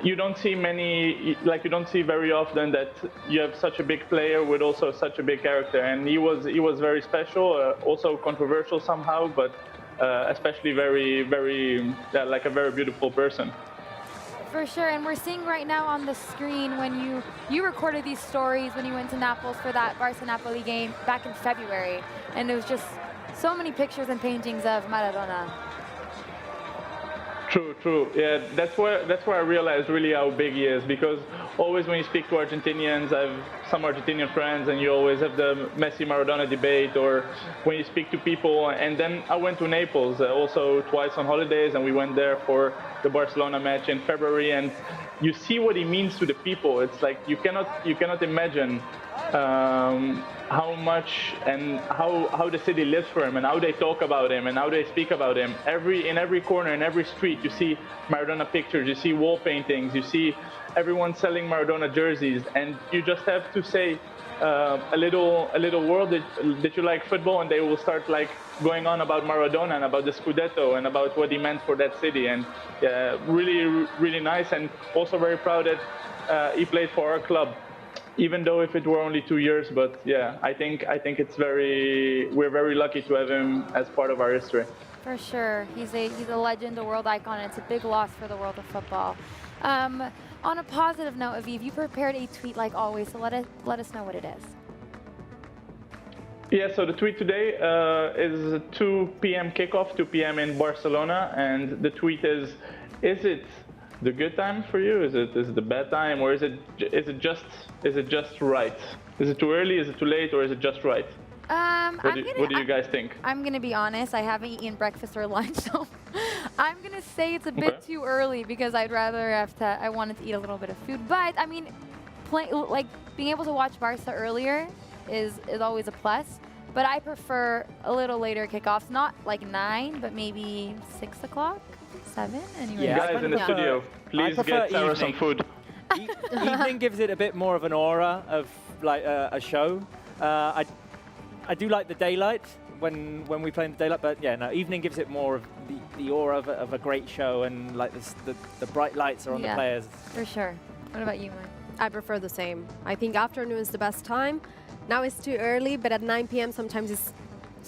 you don't see you don't see very often that you have such a big player with also such a big character, and he was very special, also controversial somehow, but especially very like a very beautiful person. For sure, and we're seeing right now on the screen when you recorded these stories when you went to Naples for that Barça-Napoli game back in February, and there was just so many pictures and paintings of Maradona. True. Yeah, that's where I realized really how big he is, because always when you speak to Argentinians, I have some Argentinian friends, and you always have the Messi-Maradona debate, or when you speak to people. And then I went to Naples also twice on holidays, and we went there for the Barcelona match in February, and you see what he means to the people. It's like you cannot imagine how much and how the city lives for him, and how they talk about him, and how they speak about him. In every corner, in every street, you see Maradona pictures, you see wall paintings, you see everyone selling Maradona jerseys, and you just have to say a little word that you like football, and they will start like going on about Maradona and about the Scudetto and about what he meant for that city. And really nice, and also very proud that he played for our club, even though if it were only 2 years. But yeah, I think we're very lucky to have him as part of our history. For sure, he's a legend, a world icon. It's a big loss for the world of football. On a positive note, Aviv, you prepared a tweet like always, so let us know what it is. Yeah, so the tweet today is a 2 p.m. kickoff, 2 p.m. in Barcelona, and the tweet is it the good time for you? Is it the bad time, or is it just right? Is it too early? Is it too late? Or is it just right? What do you guys think? I'm gonna be honest. I haven't eaten breakfast or lunch, so I'm gonna say it's a bit too early, because I'd rather I wanted to eat a little bit of food. But I mean, being able to watch Barca earlier is always a plus. But I prefer a little later kickoffs, not like 9, but maybe 6 o'clock, 7. Anyway. Yeah, guys in the studio, please get Sarah some food. Evening gives it a bit more of an aura of like a show. I do like the daylight when we play in the daylight, but yeah, no, evening gives it more of the aura of a great show, and like the bright lights are on the players. For sure. What about you, Mike? I prefer the same. I think afternoon is the best time. Now it's too early, but at 9 p.m. sometimes it's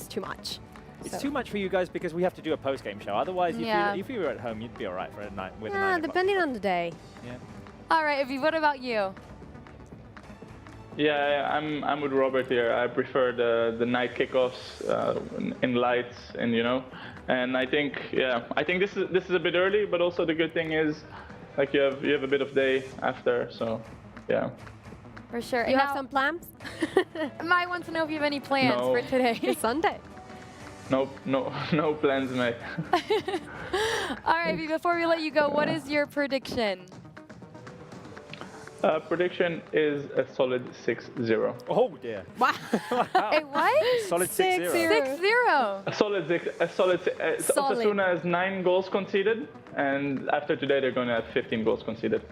too much. It's too much for you guys because we have to do a post-game show. Otherwise, if you were at home, you'd be all right for a night with a 9 o'clock. Depending on the day. Yeah. All right, Aviv, what about you? Yeah, I'm with Robert here. I prefer the night kickoffs in lights, and and I think this is a bit early, but also the good thing is like you have a bit of day after, so yeah. For sure. You have some plans? I want to know if you have any plans for today. It's Sunday. No plans, mate. All right, before we let you go, what is your prediction? Prediction is a solid 6-0. Oh dear. Wow. Hey, what? Solid 6-0. 6-0. A solid. Osasuna has 9 goals conceded, and after today they're going to have 15 goals conceded.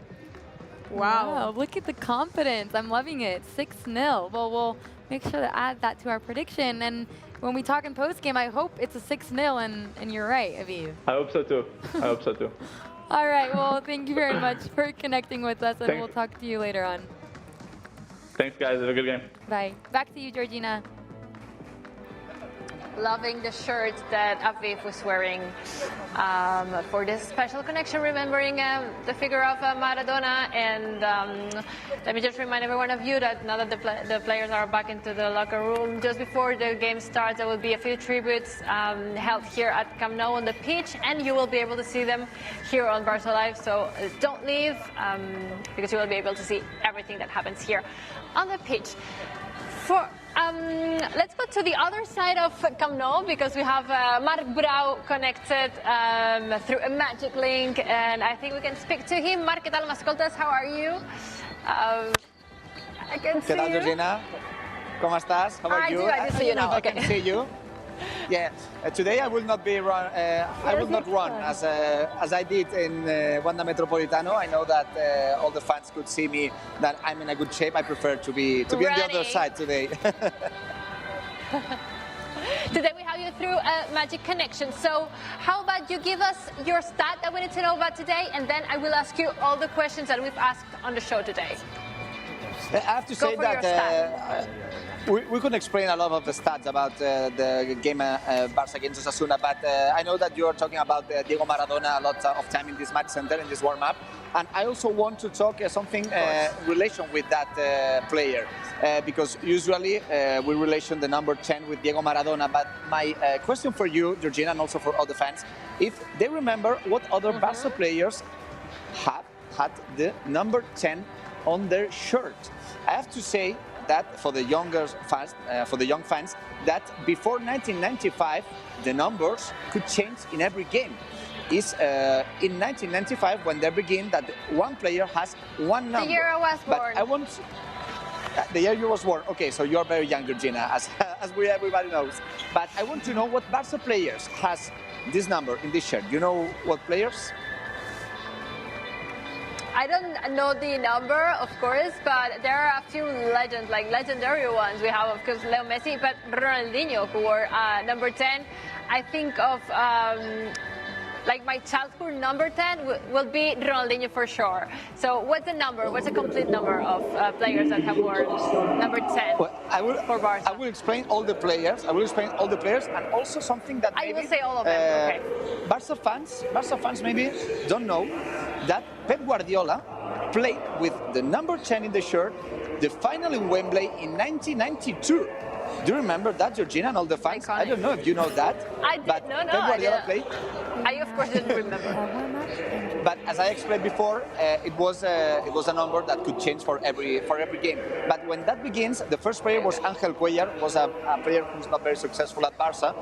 Wow, look at the confidence. I'm loving it. 6-0. Well, we'll make sure to add that to our prediction. And when we talk in post-game, I hope it's a 6-0, and you're right, Aviv. I hope so too. All right, well, thank you very much for connecting with us, and Thanks. we'll talk to you later on. Thanks, guys. Have a good game. Bye. Back to you, Georgina. Loving the shirt that Aviv was wearing for this special connection, remembering the figure of Maradona. And let me just remind every one of you that now that the players are back into the locker room, just before the game starts, there will be a few tributes held here at Camp Nou on the pitch, and you will be able to see them here on Barça Live. So don't leave, because you will be able to see everything that happens here on the pitch. Let's go to the other side of Camp Nou, because we have Marc Brau connected through a magic link, and I think we can speak to him. Marc, ¿qué tal? ¿Me escoltas? How are you? I can see ¿Qué tal, you. Georgina? ¿Cómo estás? How are you? I do see you now. I Okay. can see you. Yeah, today I will not be run. I will not run as I did in Wanda Metropolitano. I know that all the fans could see me that I'm in a good shape. I prefer to be on the other side today. Today we have you through a magic connection. So how about you give us your stat that we need to know about today, and then I will ask you all the questions that we've asked on the show today. I have to say that we couldn't explain a lot of the stats about the game Barça against Osasuna, but I know that you are talking about Diego Maradona a lot of time in this match center, in this warm-up. And I also want to talk something relation with that player, because usually we relation the number 10 with Diego Maradona. But my question for you, Georgina, and also for all the fans, if they remember what other Barça players had the number 10 on their shirt. I have to say that for the younger fans, that before 1995, the numbers could change in every game. Is in 1995 when they begin that one player has one number. The year I was born. But I want the year you was born. Okay, so you're very young, Georgina, as everybody knows. But I want to know what Barça players has this number in this shirt. You know what players? I don't know the number, of course, but there are a few legends, like legendary ones. We have, of course, Leo Messi, but Ronaldinho, who wore number 10. I think of like my childhood number 10 will be Ronaldinho for sure. So what's the number? What's the complete number of players that have worn number 10 well, for Barça? I will explain all the players. And also something that maybe I will say all of them. Okay. Barça fans maybe don't know that Pep Guardiola played with the number 10 in the shirt, the final in Wembley in 1992. Do you remember that, Georgina, and all the fans? Iconic. I don't know if you know that. But no, Pep Guardiola played. I of course didn't remember. But as I explained before, it was a number that could change for every game. But when that begins, the first player was Ángel Cuellar, was a player who's not very successful at Barça.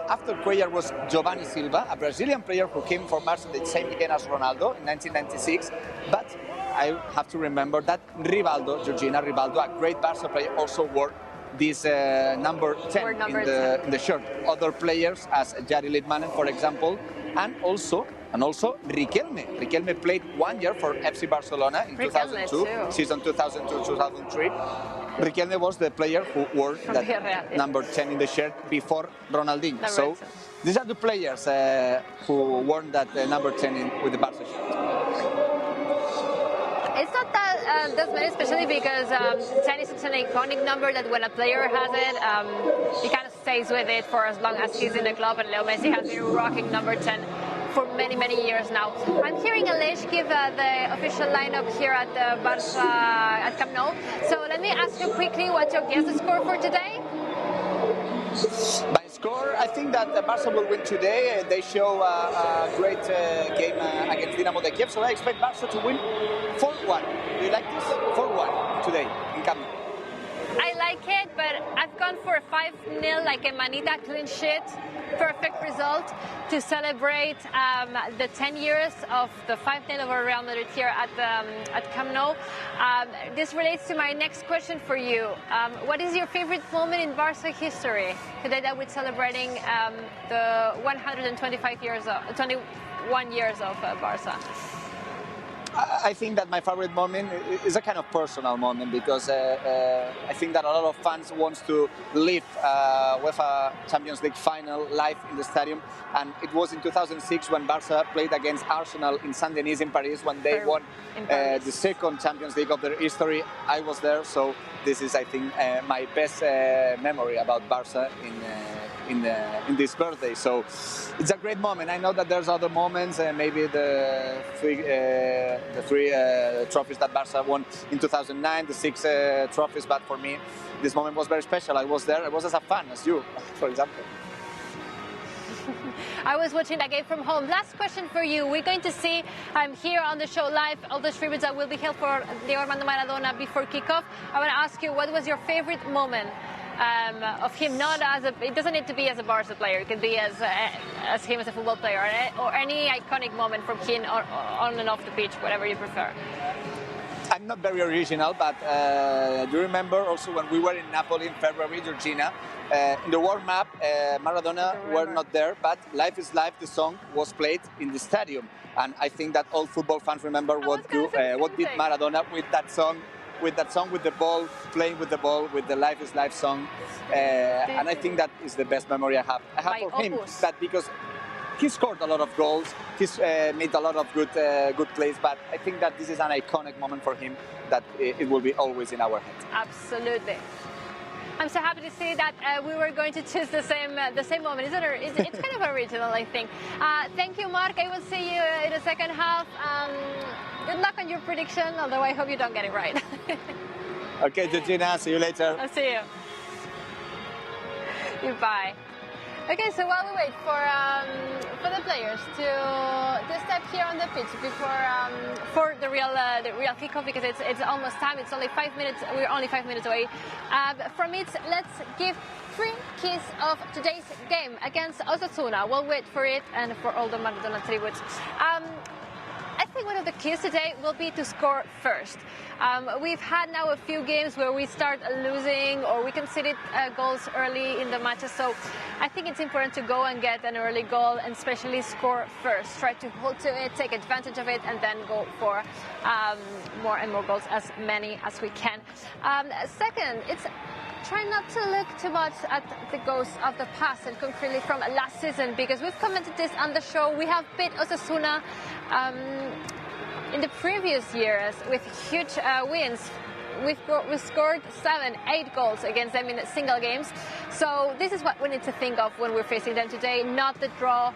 After Cuellar was Giovanni Silva, a Brazilian player who came from Barça the same year as Ronaldo in 1996. But I have to remember that Rivaldo, a great Barça player, also wore this number 10 in the shirt. Other players as Jari Litmanen, for example, and also Riquelme. Riquelme played 1 year for FC Barcelona in 2002, season 2002-2003. Riquelme was the player who wore that number 10 in the shirt before Ronaldinho. So these are the players who wore that number 10 with the Barca shirt. It's not that many, especially because 10 is such an iconic number that when a player has it, he kind of stays with it for as long as he's in the club, and Leo Messi has been rocking number 10 for many, many years now. I'm hearing Aleix give the official lineup here at the Barça at Camp Nou. So let me ask you quickly, what's your guess score for today? My score, I think that Barça will win today. They show a great game against Dinamo de Kiev, so I expect Barça to win 4-1. Do you like this? 4-1 today in Camp Nou. I like it, but I've gone for a 5-0, like a manita clean sheet, perfect result to celebrate the 10 years of the 5-0 over Real Madrid here at Camp Nou. This relates to my next question for you. What is your favorite moment in Barça history? Today that we're celebrating the 21 years of Barça. I think that my favorite moment is a kind of personal moment because I think that a lot of fans want to live UEFA Champions League final live in the stadium, and it was in 2006 when Barça played against Arsenal in Saint-Denis in Paris when they won the second Champions League of their history. I was there, so this is, I think, my best memory about Barça in this birthday. So it's a great moment. I know that there's other moments, maybe the three trophies that Barça won in 2009, the 6 trophies, but for me this moment was very special. I was there, I was as a fan as you, for example. I was watching that game from home. Last question for you. We're going to see here on the show live all the tributes that will be held for Diego Armando Maradona before kickoff. I want to ask you, what was your favorite moment of him? Not as it doesn't need to be as a Barca player. It could be as him as a football player, or any iconic moment from him on and off the pitch, whatever you prefer. I'm not very original, but do you remember also when we were in Napoli in February, Georgina, in the warm-up, Maradona were not there, but Life is Life, the song, was played in the stadium. And I think that all football fans remember what did Maradona with that song, with the ball, playing with the ball, with the Life is Life song. And I think that is the best memory I have for him, that because he scored a lot of goals, he's made a lot of good plays, but I think that this is an iconic moment for him that it will be always in our heads. Absolutely. I'm so happy to see that we were going to choose the same moment. It's kind of original, I think. Thank you, Mark. I will see you in the second half. Good luck on your prediction, although I hope you don't get it right. Okay, Georgina, see you later. I'll see you. Goodbye. Okay, so while we wait for the players to step here on the pitch for the real kickoff, because it's almost time. It's only 5 minutes. We're only 5 minutes away from it. Let's give 3 keys of today's game against Osasuna. We'll wait for it and for all the Maradona tributes. I think one of the keys today will be to score first. We've had now a few games where we start losing or we conceded goals early in the matches, so I think it's important to go and get an early goal and especially score first. Try to hold to it, take advantage of it, and then go for more and more goals, as many as we can. Second, it's try not to look too much at the goals of the past and concretely from last season, because we've commented this on the show. We have beat Osasuna in the previous years with huge wins. We've scored 7, 8 goals against them in single games. So this is what we need to think of when we're facing them today, not the draw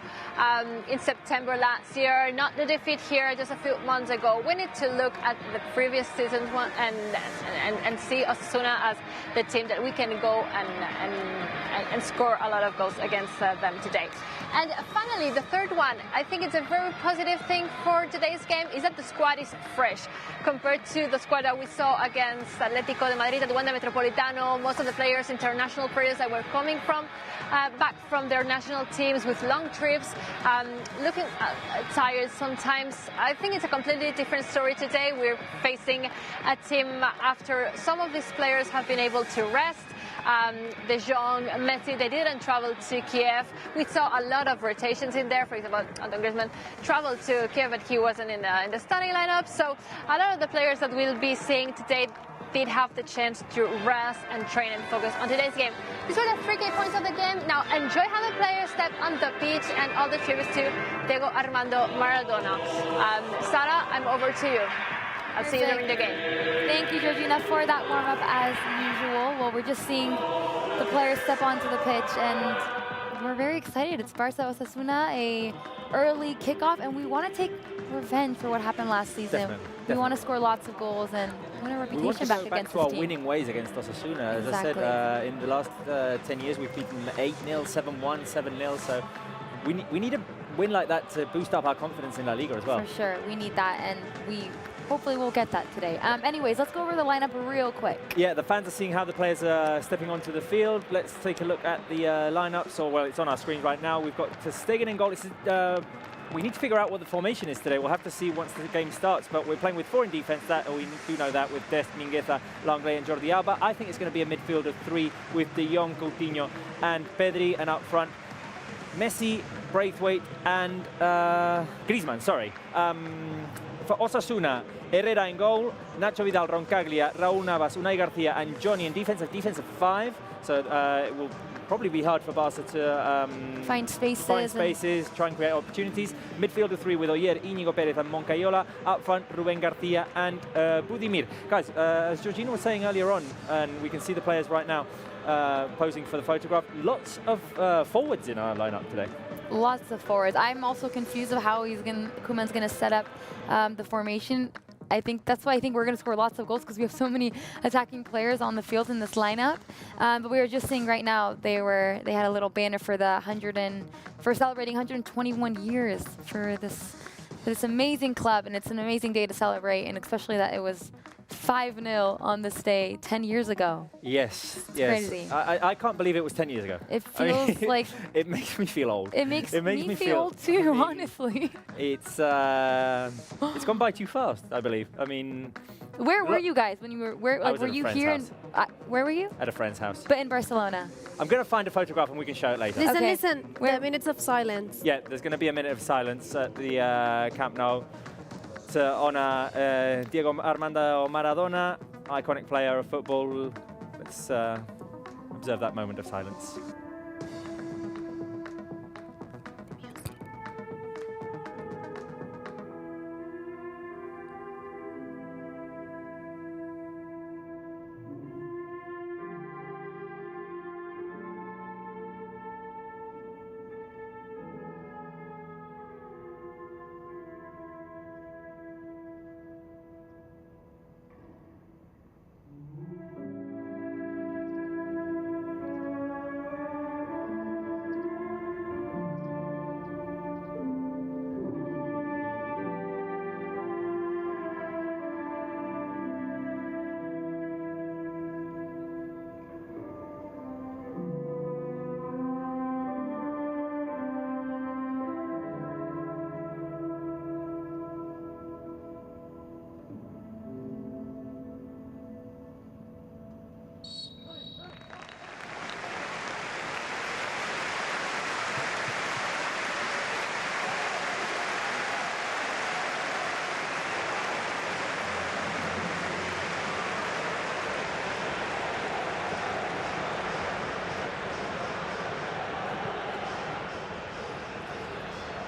in September last year, not the defeat here just a few months ago. We need to look at the previous seasons and see Osasuna as the team that we can go and score a lot of goals against them today. And finally, the third one, I think it's a very positive thing for today's game, is that the squad is fresh compared to the squad that we saw against Atlético de Madrid at the Wanda Metropolitano. Most of the players, international players that were coming from back from their national teams with long trips, looking tired sometimes. I think it's a completely different story today. We're facing a team after some of these players have been able to rest. De Jong, Messi, they didn't travel to Kiev. We saw a lot of rotations in there. For example, Anton Griezmann traveled to Kiev, but he wasn't in the starting lineup. So a lot of the players that we'll be seeing today did have the chance to rest and train and focus on today's game. These were the 3 key points of the game. Now enjoy how the players step on the pitch and all the tributes to Diego Armando Maradona. Sara, I'm over to you. I'll see you during the game. Thank you, Georgina, for that warm-up as usual. Well, we're just seeing the players step onto the pitch, and we're very excited. It's Barça Osasuna, a early kickoff, and we want to take revenge for what happened last season. We want to score lots of goals and win a reputation back against to our this team. winning ways against Osasuna. As I said, in the last 10 years, we've beaten 8-0, 7-1, 7-0. So we need a win like that to boost up our confidence in La Liga as well. For sure, we need that, and we hopefully we'll get that today. Anyways, let's go over the lineup real quick. Yeah, the fans are seeing how the players are stepping onto the field. Let's take a look at the lineups. Well, it's on our screen right now. We've got Ter Stegen in goal. We need to figure out what the formation is today. We'll have to see once the game starts, but we're playing with 4 in defense. We do know that with Dest, Mingueza, Langley and Jordi Alba. I think it's going to be a midfield of 3 with De Jong, Coutinho and Pedri, and up front Messi, Braithwaite and Griezmann, sorry. For Osasuna, Herrera in goal, Nacho Vidal, Roncaglia, Raúl Navas, Unai Garcia and Johnny in defense, a defense of 5. So it will probably be hard for Barca to find spaces, try and create opportunities. Midfield of 3 with Oyer, Íñigo Pérez and Moncayola. Up front, Ruben Garcia and Budimir. Guys, as Georgina was saying earlier on, and we can see the players right now posing for the photograph, lots of forwards in our lineup today. Lots of forwards. I'm also confused of how Koeman's going to set up the formation. I think that's why I think we're going to score lots of goals, because we have so many attacking players on the field in this lineup. But we were just seeing right now they had a little banner for for celebrating 121 years for this amazing club, and it's an amazing day to celebrate, and especially that it was 5-0 on this day 10 years ago. Yes, it's yes. Crazy. I can't believe it was 10 years ago. It feels like... It makes me feel old. It makes me feel old too, honestly. It's gone by too fast, I believe. I mean... Where were you guys when you were... were you here? Where were you? At a friend's house. But in Barcelona. I'm going to find a photograph and we can show it later. Listen, the minutes of silence. Yeah, there's going to be a minute of silence at the Camp Nou to honor Diego Armando Maradona, iconic player of football. Let's observe that moment of silence.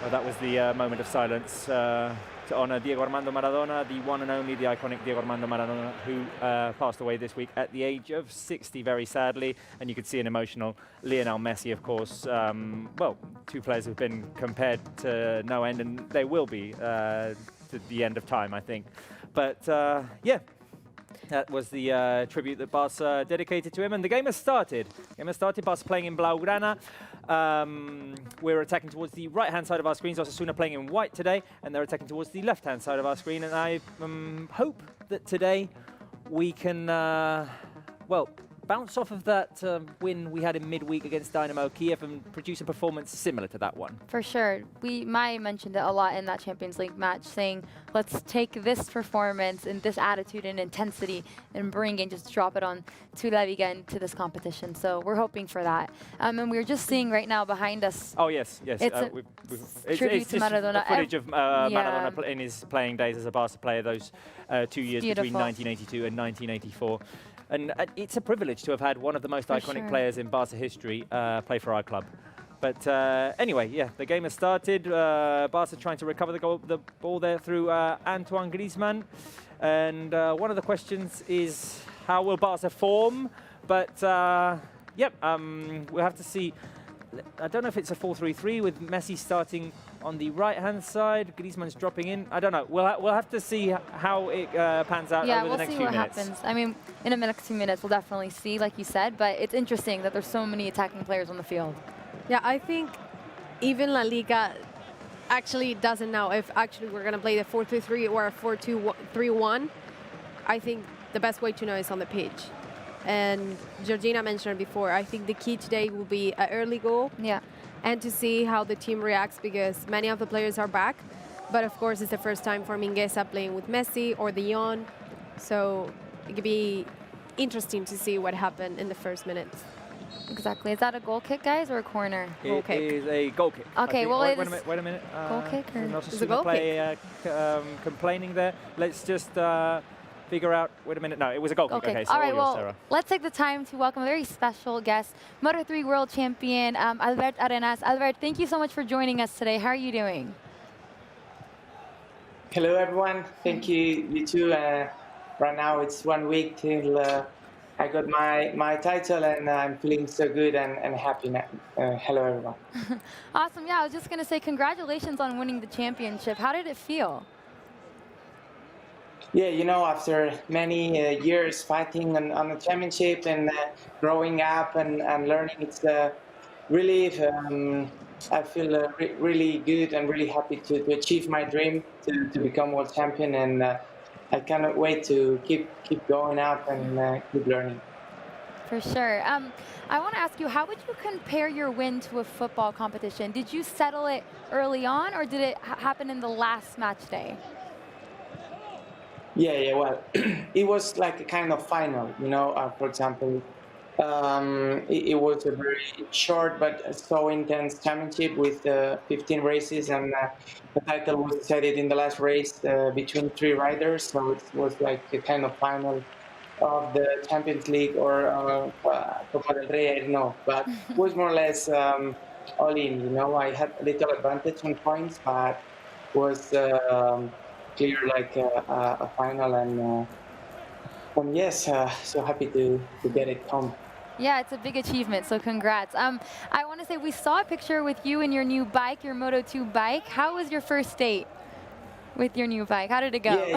Well, that was the moment of silence to honor Diego Armando Maradona, the one and only, the iconic Diego Armando Maradona, who passed away this week at the age of 60, very sadly. And you could see an emotional Lionel Messi, of course. Well, 2 players who've been compared to no end, and they will be to the end of time, I think. But yeah, that was the tribute that Barca dedicated to him. And the game has started. Barca playing in Blaugrana. We're attacking towards the right-hand side of our screens. Osasuna playing in white today, and they're attacking towards the left-hand side of our screen. And I hope that today we can, well, bounce off of that win we had in midweek against Dynamo Kiev and produce a performance similar to that one. For sure. Mai mentioned it a lot in that Champions League match, saying, let's take this performance and this attitude and intensity and bring and just drop it on to La Liga and to this competition. So we're hoping for that. And we're just seeing right now behind us. Oh, yes, yes. It's tribute to Maradona. Footage of Maradona in his playing days as a Barca player, those 2 years between 1982 and 1984. And it's a privilege to have had one of the most iconic players in Barca history play for our club. But anyway, yeah, the game has started. Barca trying to recover the ball there through Antoine Griezmann. And one of the questions is, how will Barca form? But, yep, we'll have to see. I don't know if it's a 4-3-3 with Messi starting on the right-hand side. Griezmann's dropping in. I don't know. We'll have to see how it pans out over the next few minutes. Yeah, we'll see what happens. I mean, in the next few minutes, we'll definitely see, like you said. But it's interesting that there's so many attacking players on the field. Yeah, I think even La Liga actually doesn't know if actually we're going to play the 4-2-3 or a 4-2-3-1. I think the best way to know is on the pitch. And Georgina mentioned before, I think the key today will be an early goal. Yeah. And to see how the team reacts, because many of the players are back. But of course, it's the first time for Mingueza playing with Messi or De Jong. So it could be interesting to see what happened in the first minutes. Exactly. Is that a goal kick, guys, or a corner? Goal kick. It is a goal kick. Okay, well, wait a minute. Goal kick or? It's a goal play, complaining there. Let's just figure out. Wait a minute. No, it was a goal kick. Okay, so all right, yours, well, Sarah. let's take the time to welcome a very special guest, Moto3 World Champion, Albert Arenas. Albert, thank you so much for joining us today. How are you doing? Hello, everyone. Thank you, you too. Right now, it's 1 week till I got my title, and I'm feeling so good and happy now. Hello, everyone. Awesome. Yeah, I was just going to say congratulations on winning the championship. How did it feel? Yeah, you know, after many years fighting on the championship and growing up and learning, it's really, I feel really good and really happy to achieve my dream to become world champion, and I cannot wait to keep going up and keep learning. For sure. I want to ask you, how would you compare your win to a football competition? Did you settle it early on, or did it happen in the last match day? Yeah, well, it was like a kind of final, you know, for example, it was a very short but so intense championship with 15 races, and the title was decided in the last race between 3 riders, so it was like a kind of final of the Champions League or Copa del Rey, I don't know, but it was more or less all in, you know. I had a little advantage on points, but was clear like a final, and yes, so happy to get it home. Yeah, it's a big achievement, so congrats. I want to say we saw a picture with you and your new bike, your Moto2 bike. How was your first date with your new bike? How did it go? Yeah.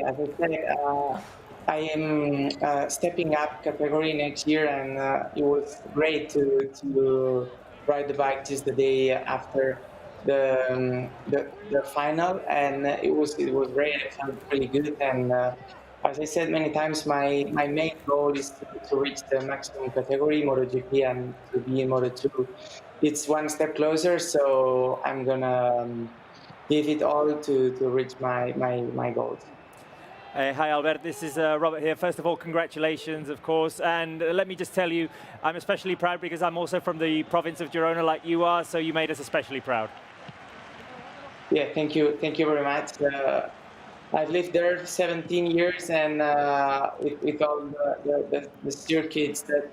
As I said, I am stepping up category next year, and it was great to ride the bike just the day after the final, and it was great. I felt really good, and as I said many times, my main goal is to reach the maximum category, MotoGP, and to be in Moto2. It's one step closer, so I'm gonna give it all to reach my goals. Hi, Albert. This is Robert here. First of all, congratulations, of course. And let me just tell you, I'm especially proud because I'm also from the province of Girona like you are, so you made us especially proud. Yeah, thank you very much. I've lived there 17 years, and with all the circuits that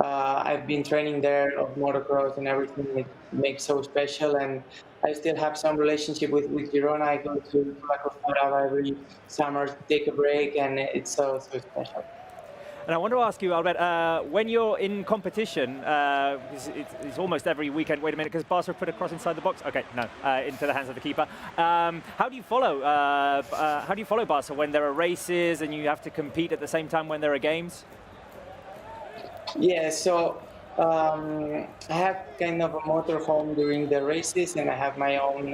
I've been training there of motocross and everything, it makes so special. And I still have some relationship with Girona. I go to La Costa every summer to take a break, and it's so special. And I want to ask you, Albert, when you're in competition, it's almost every weekend. Wait a minute, because Barça put a cross inside the box. Okay, no, into the hands of the keeper. How do you follow? How do you follow Barça when there are races and you have to compete at the same time when there are games? Yeah, so I have kind of a motorhome during the races, and I have my own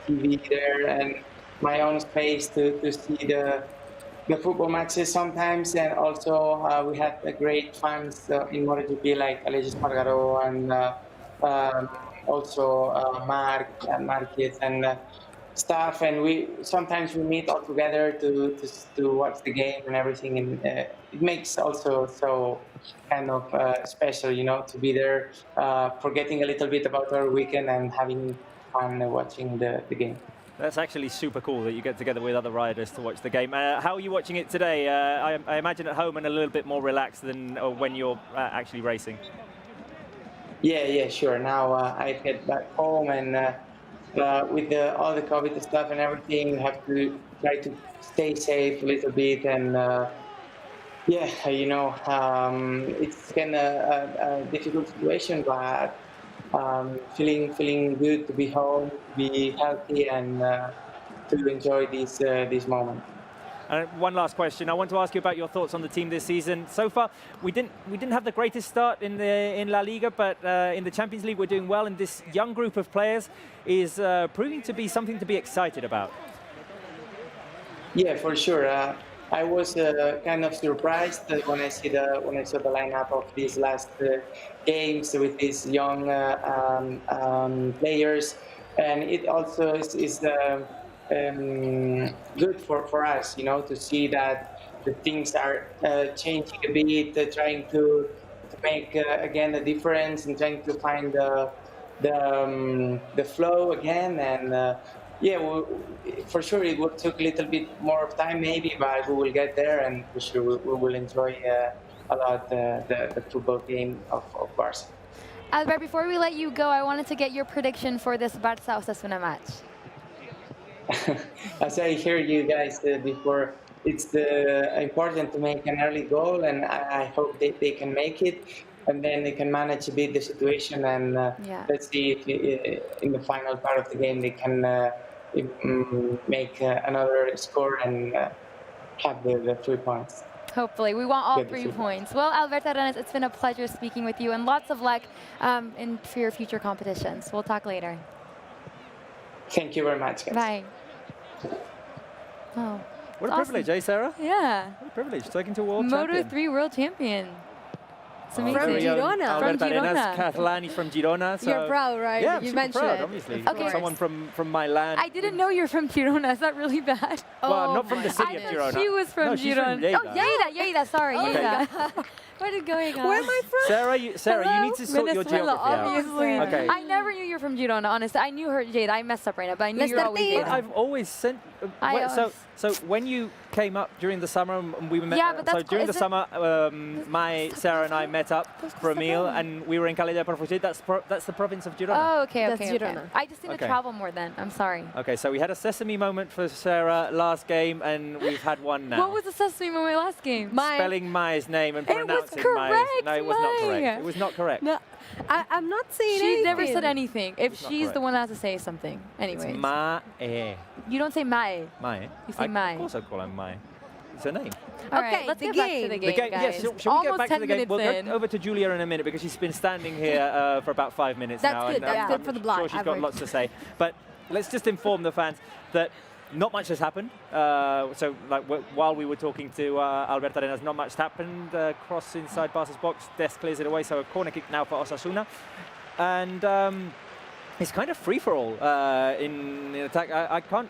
TV there and my own space to see the football matches sometimes, and also we had great fans in MotoGP like Aleix Espargaró and also Marc and Marquez and stuff, and we sometimes meet all together to watch the game and everything, and it makes also so kind of special, you know, to be there, forgetting a little bit about our weekend and having fun watching the game. That's actually super cool that you get together with other riders to watch the game. How are you watching it today? I imagine at home and a little bit more relaxed than when you're actually racing. Yeah, sure. Now I get back home, and with all the COVID stuff and everything, you have to try to stay safe a little bit. And yeah, you know, it's kind of a difficult situation, but feeling good to be home, to be healthy, and to enjoy this moment. One last question. I want to ask you about your thoughts on the team this season. So far, we didn't have the greatest start in La Liga, but in the Champions League we're doing well, and this young group of players is proving to be something to be excited about. Yeah, for sure. I was kind of surprised when I saw the lineup of these last games with these young players, and it also is good for us, you know, to see that the things are changing a bit, trying to make again the difference and trying to find the flow again. And yeah, for sure it would took a little bit more of time maybe, but we will get there, and for sure we will enjoy a lot the football game of Barça. Albert, before we let you go, I wanted to get your prediction for this Barça-Osasuna match. As I heard you guys before, it's important to make an early goal, and I hope they can make it, and then they can manage a bit the situation, and let's see if in the final part of the game they can make another score and have the 3 points. Hopefully. We want all 3 points. Well, Alberto Arenas, it's been a pleasure speaking with you, and lots of luck for your future competitions. We'll talk later. Thank you very much, guys. Bye. Oh, what a privilege, eh, Sarah? Yeah. What a privilege, talking to a world champion. Moto3 world champion. It's amazing. From Girona. Alberto From Girona. Arenas, Catalan, he's from Girona. So You're proud, right? yeah, you super mentioned proud, it. obviously. Okay. Someone from my land. I didn't know you're from Girona. Is that really bad? Well, I'm not Oh from the my city of I thought Girona. she was from No, she's Girona. from Lleida. Oh, Lleida, sorry, Okay. Lleida. What is going on? Where am I from? Sarah, you need to sort your Venezuela, geography out. obviously. Okay. I never knew you were from Girona, honestly. I knew her, Jade. I messed up right now, but I knew you were always But Lleida. I've always sent. So when you came up during the summer and we met, Yeah, but that's so during the is it- summer, Sarah and I met up for a meal, and we were in Calella de Palafrugell. That's the province of Girona. Oh, okay, That's okay. Girona. I just need to Okay. travel more then. I'm sorry. Okay, so we had a sesame moment for Sarah last game, and we've had one now. What was the sesame moment last game? Spelling Mai's name and It was pronouncing correct, Mai's. No, it was not Mai. correct. It was not correct. No, I'm not saying She anything. never said anything. If It's not she's correct. the one that has to say something. It's Anyways. Mae. You don't say Mae. Mae. You say Mai. Of course I call her Mai. It's her name. All right, Okay, let's the get back to game. the The game, game, guys. yes. Shall we Almost get back to 10 the game? minutes We'll in. go over to Julia in a minute because she's been standing here for about 5 minutes That's now. good, and that's good I'm for the blood sure she's got average. lots to say. But let's just inform the fans that not much has happened. So, like while we were talking to Alberto Arenas, not much happened. Cross inside Barca's box, Dest clears it away. So a corner kick now for Osasuna, and it's kind of free for all in attack. I can't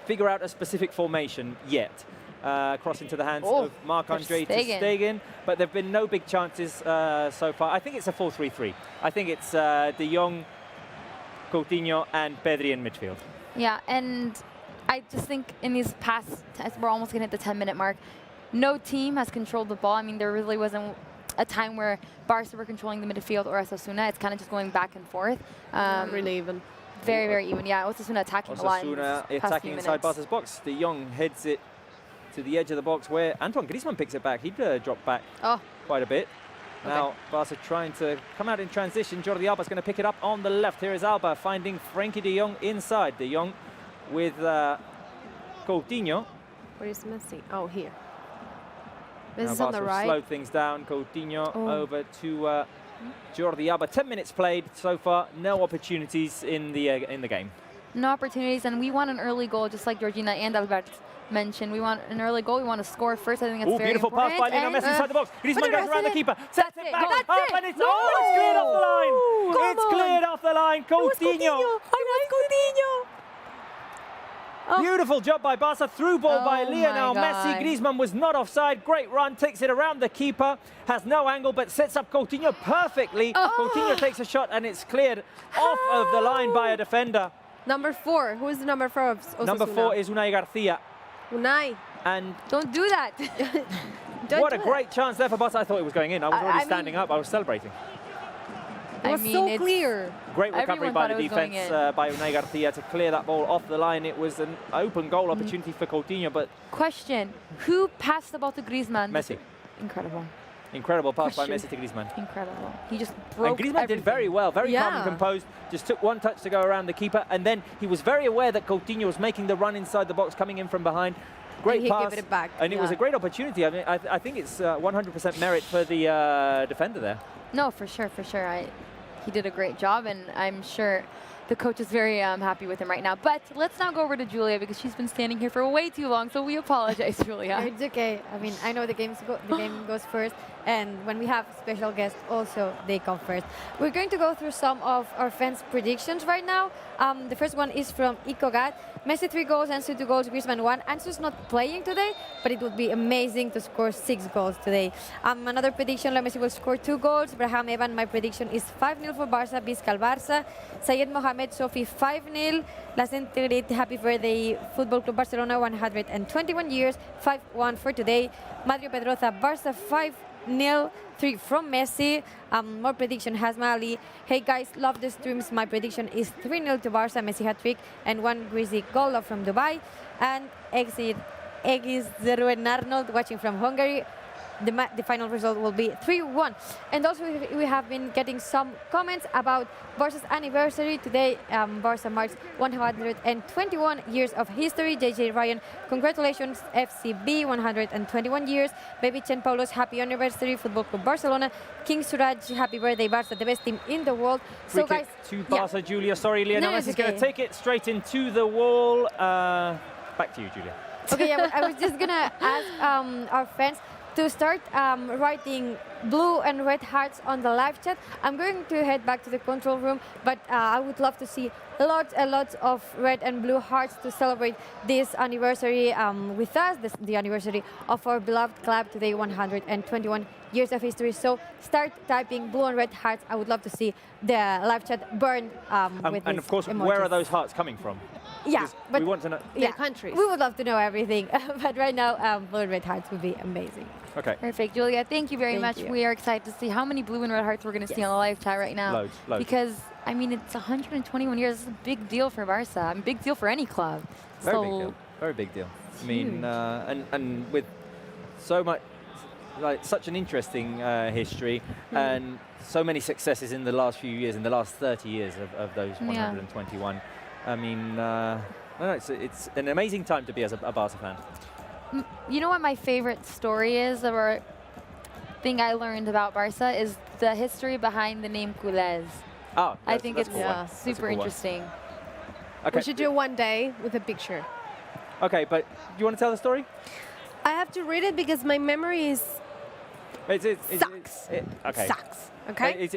figure out a specific formation yet. Cross into the hands of Marc-Andre ter Stegen, but there have been no big chances so far. I think it's a 4-3-3. I think it's De Jong, Coutinho, and Pedri in midfield. Yeah, and I just think in these past, we're almost going to hit the 10-minute mark, no team has controlled the ball. I mean, there really wasn't a time where Barca were controlling the midfield or Osasuna. It's kind of just going back and forth. Really even. Very, very even. Yeah, Osasuna attacking a lot in these Osasuna past attacking few inside minutes. Barca's box. De Jong heads it to the edge of the box where Antoine Griezmann picks it back. He'd dropped back quite a bit. Now Barca trying to come out in transition. Jordi Alba's going to pick it up on the left. Here is Alba finding Frenkie de Jong inside. De Jong with Coutinho. Where is Messi? Oh, here. Now Messi is on Barca the will right. slow things down. Coutinho over to Jordi Alba. 10 minutes played so far. No opportunities in the game. No opportunities, and we want an early goal, just like Georgina and Albert mentioned. We want an early goal. We want to score first. I think that's very Beautiful important. pass by Lionel And, Messi inside the box. Griezmann goes around the keeper. Sets it back That's up, it. and it's cleared off the line. It's cleared off the line. Coutinho. Beautiful job by Barca. Through ball by Lionel Messi. Griezmann was not offside. Great run. Takes it around the keeper. Has no angle, but sets up Coutinho perfectly. Coutinho takes a shot, and it's cleared off of the line by a defender. Number 4. Who is the number 4 of Osasuna? Number 4 is Unai Garcia. Unai. And don't do that. what a great chance there for Barca. I thought it was going in. I was already standing up. I was celebrating. It was so clear. Great recovery by the defense by Unai Garcia to clear that ball off the line. It was an open goal opportunity for Coutinho, but... Question, who passed the ball to Griezmann? Messi. Incredible. Incredible pass by Messi to Griezmann. Incredible. He just broke And Griezmann did very well, very calm and composed. Just took one touch to go around the keeper, and then he was very aware that Coutinho was making the run inside the box, coming in from behind. great he pass. gave it back. And it was a great opportunity. I mean, I think it's 100% merit for the defender there. No, for sure, for sure. He did a great job, and I'm sure the coach is very happy with him right now. But let's now go over to Julia because she's been standing here for way too long, so we apologize, Julia. It's okay. I mean, I know the game goes first, and when we have special guests, also they come first. We're going to go through some of our fans' predictions right now. The first one is from Ikogat. Messi 3 goals, Ansu 2 goals, Griezmann 1. Ansu's not playing today, but it would be amazing to score 6 goals today. Another prediction, Leo Messi will score 2 goals. Braham Evan, my prediction is 5-0 for Barça, Vizca Barça. Sayed Mohamed Sofi 5-0. La Centralite, happy birthday, Football Club Barcelona, 121 years, 5-1 for today. Madrio Pedroza, Barça 5-0, 3 from Messi. More prediction, Hasma Ali. Hey guys, love the streams. My prediction is 3-0 to Barça, Messi hat-trick, and 1 greasy goal from Dubai. And Egis Zeruen Arnold, watching from Hungary. The final result will be 3-1. And also we have been getting some comments about Barca's anniversary. Today, Barca marks 121 years of history. JJ Ryan, congratulations, FCB, 121 years. Baby Chen Paulos, happy anniversary, Football Club Barcelona. King Suraj, happy birthday, Barca, the best team in the world. So guys, to Barca, Julia. Sorry, Lionel Messi is going to take it straight into the wall. Back to you, Julia. Okay, I was just going to ask our fans to start writing blue and red hearts on the live chat. I'm going to head back to the control room, but I would love to see lots and lots of red and blue hearts to celebrate this anniversary with us, the anniversary of our beloved club today, 121 years of history. So start typing blue and red hearts. I would love to see the live chat burn with and of course, emojis. where are those hearts coming from? Yeah, but we want to know. Yeah, countries. We would love to know everything, but right now, blue and red hearts would be amazing. Okay. Perfect, Julia. Thank you very much. you. We are excited to see how many blue and red hearts we're going to see on the live chat right now. Loads. Because, I mean, it's 121 years. It's a big deal for Barca. I mean, big deal for any club. Very big deal. Very big deal. I mean, and with so much, like such an interesting history and so many successes in the last few years, in the last 30 years of those 121. I mean, no, it's an amazing time to be as a Barca fan. You know what my favorite story is, or thing I learned about Barca, is the history behind the name Culés. Oh, I think it's cool super interesting. Okay. We should do one day with a picture. Okay, but do you want to tell the story? I have to read it because my memory is sucks. Okay. Sucks. Okay.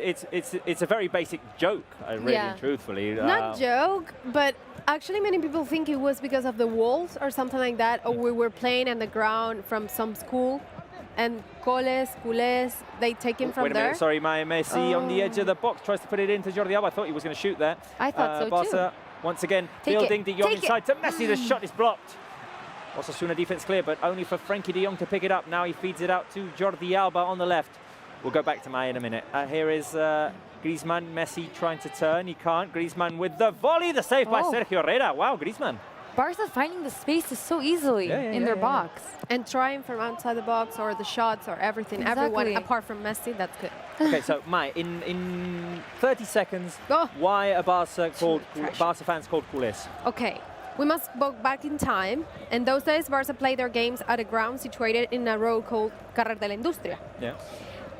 It's a very basic joke, really and truthfully. Not joke, but actually many people think it was because of the walls or something like that, or we were playing on the ground from some school, and culés, they take him from Wait a there. minute, sorry, Messi on the edge of the box tries to put it into Jordi Alba. I thought he was going to shoot there. I thought so Barca, once again, building De Jong inside to Messi. The shot is blocked. Osasuna defense clear, but only for Frankie de Jong to pick it up. Now he feeds it out to Jordi Alba on the left. We'll go back to Maya in a minute. Here is Griezmann, Messi trying to turn. He can't. Griezmann with the volley. The save by Sergio Herrera. Wow, Griezmann. Barca finding the spaces so easily in their box. And trying from outside the box or the shots or everything. Everyone apart from Messi, that's good. Okay, so Maya, in 30 seconds, why are Barca fans called culés? Okay. We must go back in time. In those days, Barca played their games at a ground situated in a road called Carrer de la Indústria. Yeah.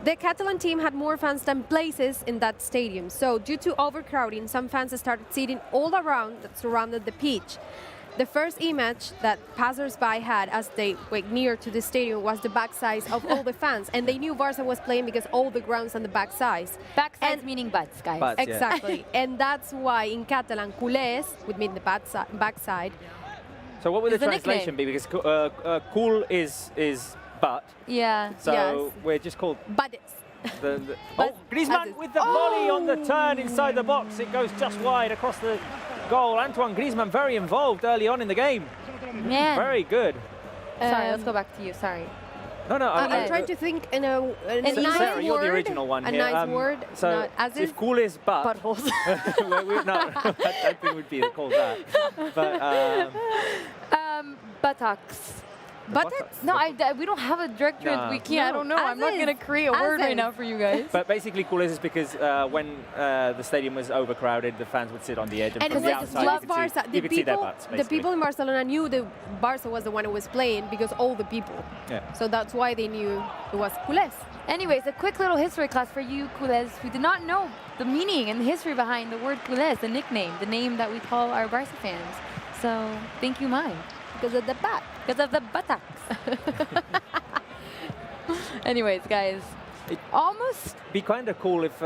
The Catalan team had more fans than places in that stadium. So due to overcrowding, some fans started sitting all around that surrounded the pitch. The first image that passers-by had as they went near to the stadium was the backside of all the fans. And they knew Barca was playing because all the ground's on the backsides. Backsides meaning butts, guys. Butts, exactly. And that's why in Catalan, culés would mean the backside. So what would the translation be? Because cool is butt. Yeah. So we're just called Buddies. Griezmann with the volley on the turn inside the box. It goes just wide across the goal. Antoine Griezmann very involved early on in the game. Man. Very good. Sorry, let's go back to you. Sorry. No, I'm trying to think in a nice Sarah, word. you're the original one a here. nice word. So if cool is butt. Buttholes. No, I don't think we'd be called that. But buttocks. Buttocks? No, we don't have a direct trans. We can't. I don't know. As I'm not is. going to create a As word right is. now for you guys. But basically, Culés is because when the stadium was overcrowded, the fans would sit on the edge, and And from it the was outside, love you could Barca. see, you could see their butts, The basically. people in Barcelona knew that Barça was the one who was playing because all the people. Yeah. So that's why they knew it was culés. Anyways, a quick little history class for you, culés, who did not know the meaning and the history behind the word culés, the nickname, the name that we call our Barca fans. So, thank you, mine. Because of the bat. Because of the buttocks. Anyways, guys, almost. Be kind of cool if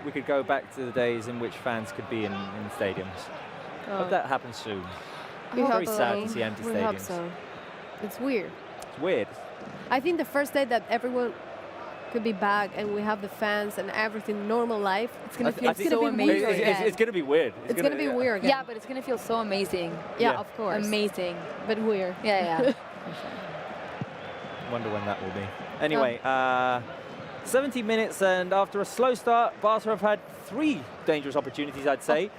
we could go back to the days in which fans could be in stadiums. But that happens soon. We It's very hope sad so. to see empty We stadiums. hope so. It's weird. It's weird. I think the first day that everyone could be back and we have the fans and everything normal life, it's gonna feel so amazing. It's going to be weird. It's gonna be weird again. Yeah, but it's going to feel so amazing. Yeah, Yeah. of course. Amazing. But weird. Yeah, yeah. Wonder when that will be. Anyway, 70 minutes, and after a slow start, Barca have had 3 dangerous opportunities, I'd say.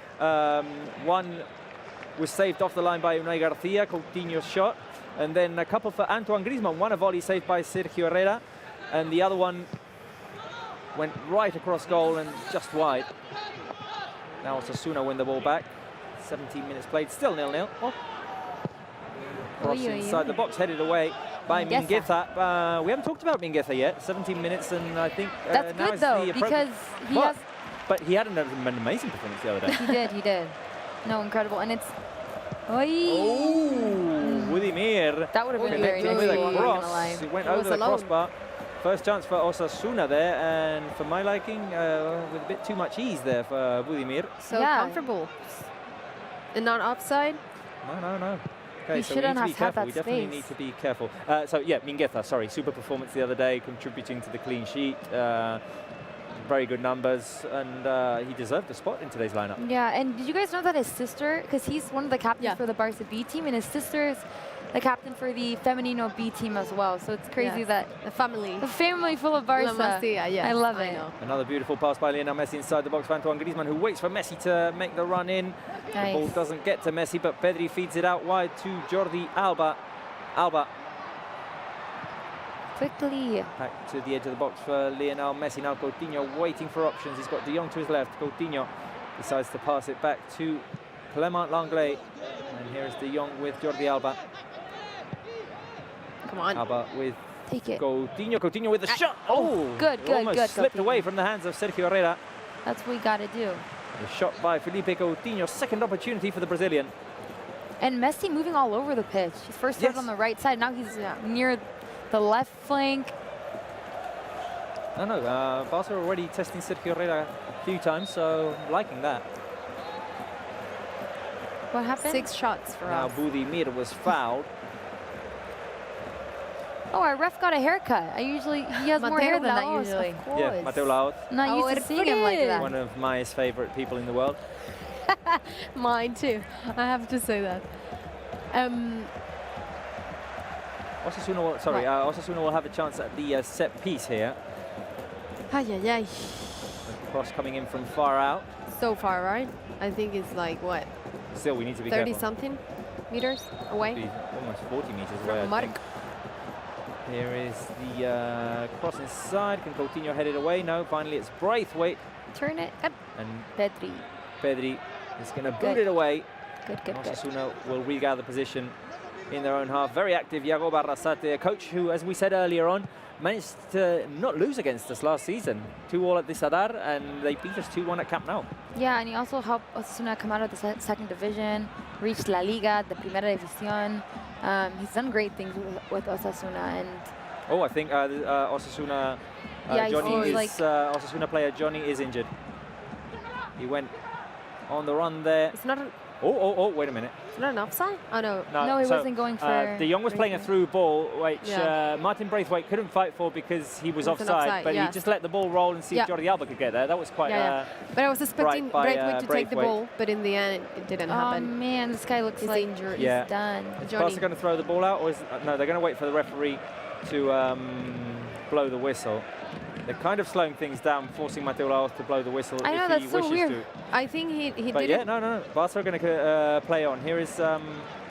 One was saved off the line by Unai Garcia, Coutinho's shot, and then a couple for Antoine Griezmann, one a volley saved by Sergio Herrera, and the other one went right across goal and just wide. Now Osasuna win the ball back. 17 minutes played, still 0-0. Cross inside the box, headed away by Mingueza. We haven't talked about Mingueza yet. 17 minutes, and I think That's now good is though, the because he but, has. But he had an amazing performance the other day. He did. No, incredible, and it's. Oi. Oh, Budimir. That would have been very Connecting nice. with I'm a not gonna cross. lie. It went It was over the alone. crossbar. First chance for Osasuna there, and for my liking, with a bit too much ease there for Budimir. So Yeah. comfortable. And not offside. No. Okay, He so we shouldn't need to be have had careful. that We definitely space. need to be careful. So yeah, Mingueza, sorry, super performance the other day, contributing to the clean sheet. Very good numbers, and he deserved the spot in today's lineup. Yeah, and did you guys know that his sister, because he's one of the captains for the Barca B team, and his sister's the captain for the Femenino B team as well. So it's crazy that The family. a family full of Barca. La Masia, yes, I love I it. know. Another beautiful pass by Lionel Messi inside the box for Antoine Griezmann, who waits for Messi to make the run in. Nice. The ball doesn't get to Messi, but Pedri feeds it out wide to Jordi Alba. Alba Quickly. back to the edge of the box for Lionel Messi. Now Coutinho waiting for options. He's got De Jong to his left. Coutinho decides to pass it back to Clement Langlais. And here is De Jong with Jordi Alba. Come on. Alba with Take it. Coutinho with the shot. Oh, good, it good, almost good, slipped Coutinho. away from the hands of Sergio Herrera. That's what we got to do. The shot by Felipe Coutinho. Second opportunity for the Brazilian. And Messi moving all over the pitch. He first started Yes. on the right side. Now he's near the left flank. No, Barca are already testing Sergio Herrera a few times, so liking that. What happened? 6 shots for Now us. Budimir was fouled. Oh, our ref got a haircut. He has more hair than that Laos, usually. Of course. Yeah, Mateo Laoz, Not used to seeing him like that. one of my favorite people in the world. Mine too. I have to say that. Osasuna will have a chance at the set piece here. Ay, ay, ay. The cross coming in from far out. So far, right? I think it's like, what, Still, we need to be 30 careful. something meters away? Be almost 40 meters away, I Mark. think. Here is the cross inside. Can Coutinho head it away? No, finally it's Braithwaite. Turn it up. And Pedri. Pedri is going to boot Good. it away. Good, good, good. Osasuna will regather position in their own half. Very active, Iago Barrasate, a coach who, as we said earlier on, managed to not lose against us last season. 2-2 at the Sadar, and they beat us 2-1 at Camp Nou. Yeah, and he also helped Osasuna come out of the second division, reach La Liga, the Primera División. He's done great things with Osasuna, and Oh, I think Osasuna, Yeah, Johnny he's is, like- Osasuna player Johnny is injured. He went on the run there. It's not, Oh, wait a minute. it's not an offside? Oh, no. No, he wasn't going for De Jong was playing a Braithwaite. through ball, which Yeah. Martin Braithwaite couldn't fight for because he was It was an offside, offside, but he yes. just let the ball roll and see if Yeah. Jordi Alba could get there. That was quite... Yeah, but I was expecting by, Braithwaite to take the Braithwaite. ball, but in the end, it didn't Oh happen. man, this guy looks He's like injured. Yeah. he's done. Is Johnny. Barca going to throw the ball out, or is, no? They're going to wait for the referee to blow the whistle. They're kind of slowing things down, forcing Mateo Laoz to blow the whistle I know, if he that's so wishes weird. to. I think he But did yeah, it. no. Barca are going to play on. Here is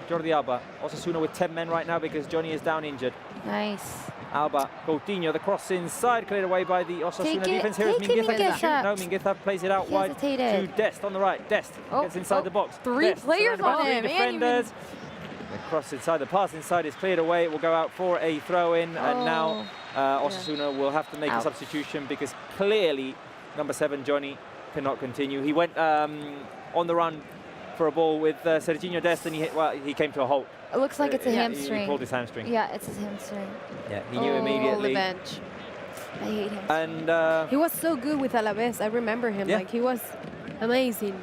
Jordi Alba. Osasuna with 10 men right now because Johnny is down injured. Nice. Alba, Coutinho, the cross inside, cleared away by the Osasuna defense. Here is take it, Mingueza to shoot. Mingueza. No, Mingueza plays it out He wide to hesitated. Dest on the right. Dest gets inside the box. Three Dest players surrounded by on three him, and defenders. The cross inside, the pass inside is cleared away. It will go out for a throw-in, and now Osasuna will have to make a substitution because clearly number 7, Johnny, cannot continue. He went on the run for a ball with Serginho Dest, and he came to a halt. It looks like it's a He hamstring. pulled his hamstring. Yeah, it's his hamstring. Yeah, he knew immediately. Revenge. I hate him. And He was so good with Alaves. I remember him. Yeah. Like he was amazing.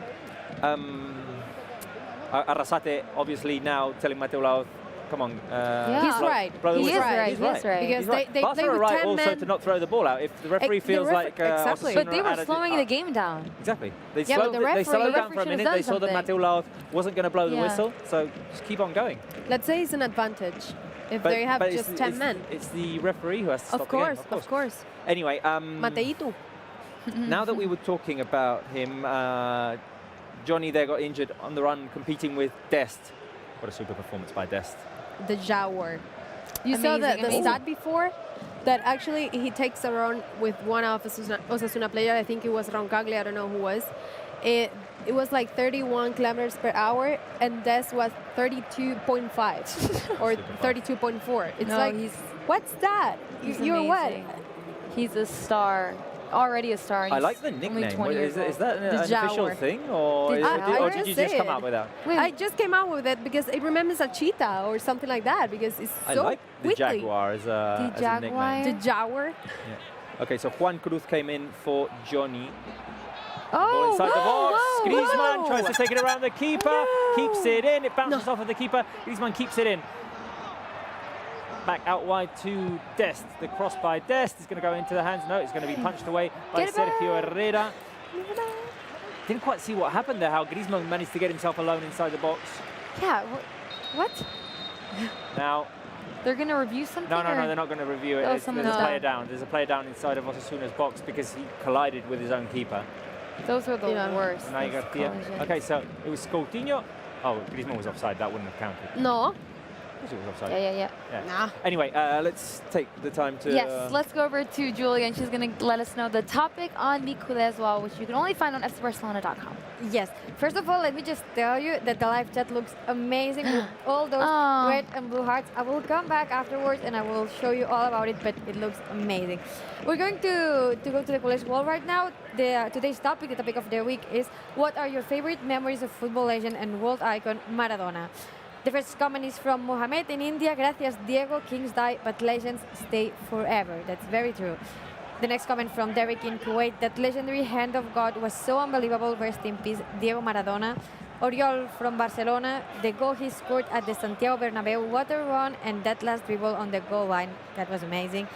Arrasate obviously now telling Mateu Laoz, come on. He's right. blow the He's whistle. right. He's He is right. Because He's right. they Barca play are with right 10 also men. to not throw the ball out. If the referee The feels like exactly. Osasuna But they were added- slowing the game down. Exactly. They Yeah, but slowed, the they referee- slowed the down for a referee minute. should've They saw that done Mateu Laoz wasn't going to blow the whistle, so just keep on going. Let's say it's an advantage if they have it's- just 10 it's, men. It's the referee who has to stop Of the game. course, of course. Anyway, Mateito. now that we were talking about him, Johnny there got injured on the run, competing with Dest. What a super performance by Dest. The Jaguar. You saw the Amazing. stat before that actually he takes a run with one of Osasuna player. I think it was Roncaglia. I don't know who was. It was like 31 kilometers per hour, and Des was 32.5 or 32.4. It's No, like, he's- what's that? He's You're what? amazing. He's a star. Already a star. and I he's like the only nickname. 20 years Is that an official Jaguar. thing, or, Did- or I did you just just come said. up with that? I just came out with it because it remembers a cheetah or something like that because it's I so like the quickly. Jaguar as a Jaguar. nickname. The Jaguar. Okay, so Juan Cruz came in for Johnny. Ball Oh, inside the box. whoa, Griezmann whoa. tries to take it around the keeper. Keeps it in. It bounces off of the keeper. Griezmann keeps it in. Back out wide to Dest. The cross by Dest is going to go into the hands. No, it's going to be punched away by Get it back. Sergio Herrera. Didn't quite see what happened there, how Griezmann managed to get himself alone inside the box. Yeah. What? Now, They're gonna review something? no, or- they're not going to review it. Oh, There's someone's a down. player down. There's a player down inside of Osasuna's box because he collided with his own keeper. Those are the worst. Now you those got Garcia. collisions. Okay, so it was Coutinho. Oh, Griezmann was offside. That wouldn't have counted. No. Of course it was offside. Yeah. Nah. Anyway, let's take the time to. Yes, let's go over to Julia, and she's going to let us know the topic on the culé as well, which you can only find on fcbarcelona.com. Yes. First of all, let me just tell you that the live chat looks amazing with all those Aw. red and blue hearts. I will come back afterwards and I will show you all about it, but it looks amazing. We're going to go to the college wall right now. Today's topic, the topic of the week, is what are your favorite memories of football legend and world icon Maradona? The first comment is from Mohamed in India. Gracias, Diego. Kings die, but legends stay forever. That's very true. The next comment from Derek in Kuwait. That legendary hand of God was so unbelievable. Rest in peace, Diego Maradona. Oriol from Barcelona. The goal he scored at the Santiago Bernabeu water run and that last dribble on the goal line. That was amazing.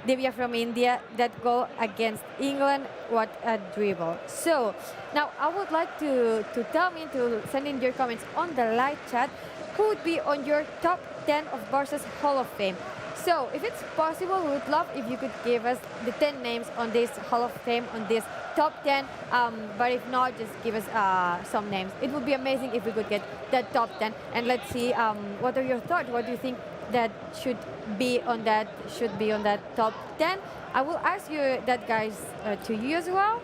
Divya from India, that goal against England, what a dribble. So, now I would like to tell me, to send in your comments on the live chat, who would be on your top 10 of Barca's Hall of Fame. So, if it's possible, we would love if you could give us the 10 names on this Hall of Fame, on this top 10, but if not, just give us some names. It would be amazing if we could get that top 10, and let's see, what are your thoughts? What do you think that should be on that top 10? I will ask you that, guys, to you as well.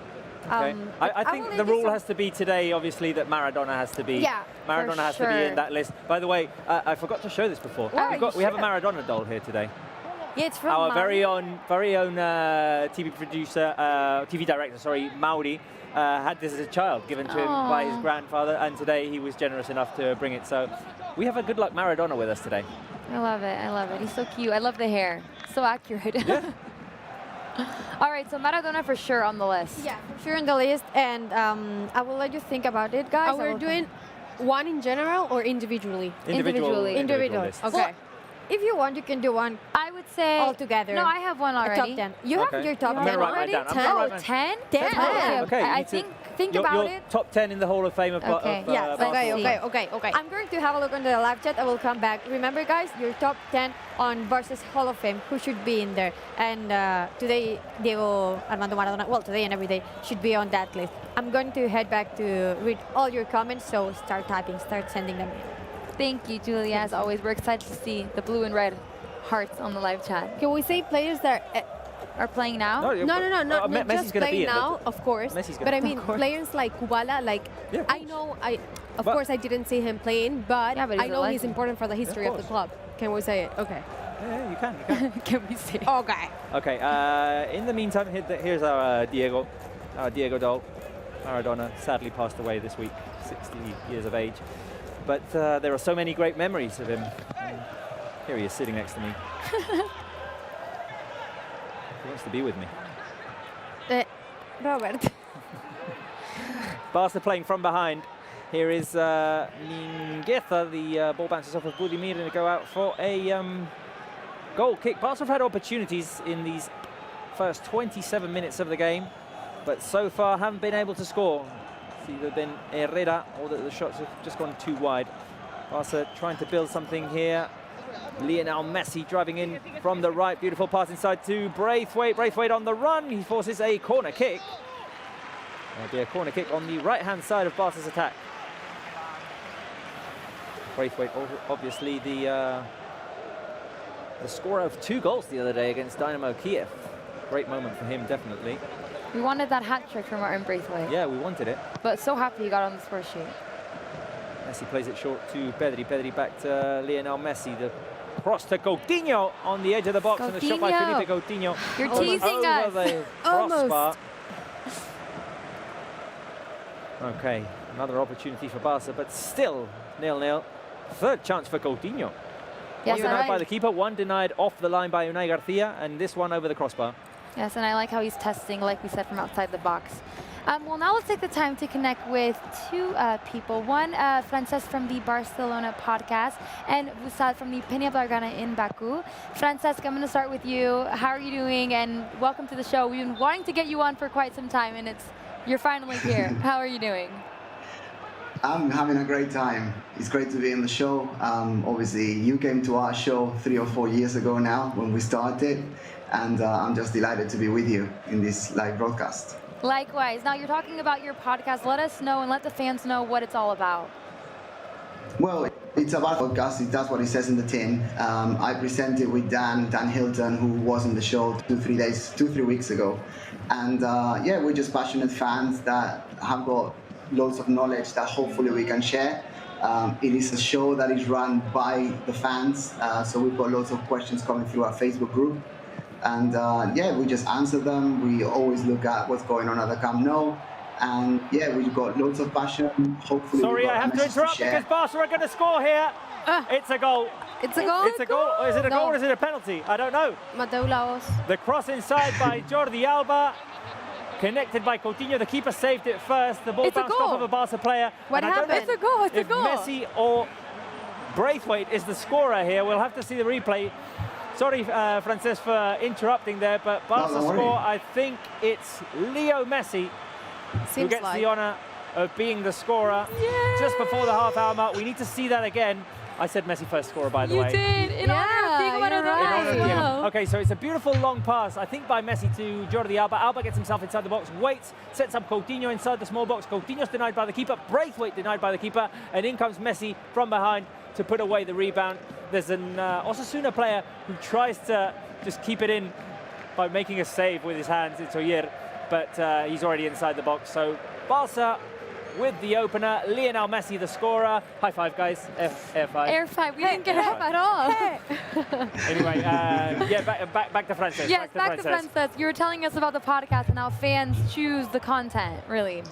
Okay. I will think leave the you rule some- has to be today, obviously, that Maradona has to be. Yeah, Maradona for has to be sure. in that list. By the way, I forgot to show this before. Oh, We have a you Maradona doll here today. Yeah, it's from Our Maui. very own TV producer, TV director, sorry, Mauri, had this as a child, given to him by his Aw. grandfather, and today he was generous enough to bring it. So we have a good luck Maradona with us today. I love it. I love it. He's so cute. I love the hair. So accurate. All right, so Maradona for sure on the list. Yeah, for sure on the list, and I will let you think about it, guys. Are we doing one in general or individually? Individually. Individual. list. Okay. Well, if you want, you can do one I would say all together. No, I have one A already. top 10. You have Okay. your top You I'm 10 gonna write mine already? down. I'm 10? gonna Oh, write mine. 10? 10. Okay. Okay, you I need to- think Your about it. top 10 in the Hall of Fame of, Okay. of Yeah, Barcelona. Okay. I'm going to have a look on the live chat. I will come back. Remember, guys, your top 10 on Barca's Hall of Fame. Who should be in there? And today, Diego Armando Maradona, well, today and every day, should be on that list. I'm going to head back to read all your comments, so start typing, start sending them in. Thank you, Julia. As always, we're excited to see the blue and red hearts on the live chat. Can we say players that are playing now? No, not Messi's just gonna be playing in, now, of course. But I mean, players like Kubala, like, yeah, of course I didn't see him playing, but but I know he's important for the history of the club. Can we say it? Okay. Yeah, you can. Can we say it? Okay. Okay, in the meantime, here's our Diego Doll. Maradona sadly passed away this week, 60 years of age. But there are so many great memories of him. Here he is sitting next to me. He wants to be with me. Robert. Barca playing from behind. Here is Mingueza. The ball bounces off of Budimir and go out for a goal kick. Barca have had opportunities in these first 27 minutes of the game, but so far haven't been able to score. It's either been Herrera or the shots have just gone too wide. Barca trying to build something here. Lionel Messi driving in from the right. Beautiful pass inside to Braithwaite. Braithwaite on the run. He forces a corner kick. There'll be a corner kick on the right-hand side of Barca's attack. Braithwaite, obviously the scorer of 2 goals the other day against Dynamo Kiev. Great moment for him, definitely. We wanted that hat trick from Martin Braithwaite. Yeah, we wanted it. But so happy he got on the score sheet. Messi plays it short to Pedri. Pedri back to Lionel Messi. The cross to Coutinho on the edge of the box, and the shot by Felipe Coutinho. You're teasing us. The crossbar. Okay, another opportunity for Barca, but still 0-0. Third chance for Coutinho. Yes, one denied by the keeper, one denied off the line by Unai Garcia, and this one over the crossbar. Yes, and I like how he's testing, like we said, from outside the box. Well, now let's take the time to connect with 2 people. One, Frances from the Barcelona podcast, and Vusal from the Peña Blaugrana in Baku. Francesc, I'm going to start with you. How are you doing? And welcome to the show. We've been wanting to get you on for quite some time, and you're finally here. How are you doing? I'm having a great time. It's great to be on the show. Obviously, you came to our show 3 or 4 years ago now when we started, and I'm just delighted to be with you in this live broadcast. Likewise. Now, you're talking about your podcast. Let us know and let the fans know what it's all about. Well, it's about podcast. That's what it says in the tin. I presented with Dan Hilton, who was on the show 2-3 weeks ago. And yeah, we're just passionate fans that have got loads of knowledge that hopefully we can share. It is a show that is run by the fans. So we've got loads of questions coming through our Facebook group. And yeah, we just answer them. We always look at what's going on at the Camp Nou. And yeah, we've got loads of passion. Hopefully, sorry, I have to interrupt because Barca are going to score here. It's a goal. It's a goal? It's a goal. Is it a goal or is it a penalty? I don't know. Mateu Laos. The cross inside by Jordi Alba. Connected by Coutinho. The keeper saved it first. The ball bounced off of a Barca player. What happened? It's a goal. It's a goal. If Messi or Braithwaite is the scorer here, we'll have to see the replay. Sorry, Frances, for interrupting there, but Barca score, I think it's Leo Messi who gets the honour of being the scorer just before the half-hour mark. We need to see that again. I said Messi first scorer, by the way. You did, in honor of Diego Maradona. Okay, so it's a beautiful long pass, I think, by Messi to Jordi Alba. Alba gets himself inside the box, waits, sets up Coutinho inside the small box. Coutinho's denied by the keeper, Braithwaite denied by the keeper, and in comes Messi from behind to put away the rebound. There's an Osasuna player who tries to just keep it in by making a save with his hands. It's Oyer, but he's already inside the box. So Barca with the opener, Lionel Messi the scorer. High five, guys. Air five. Air five. We didn't get up at all. Anyway, yeah, back to Frances. Yes, back to Frances. You were telling us about the podcast and how fans choose the content, really.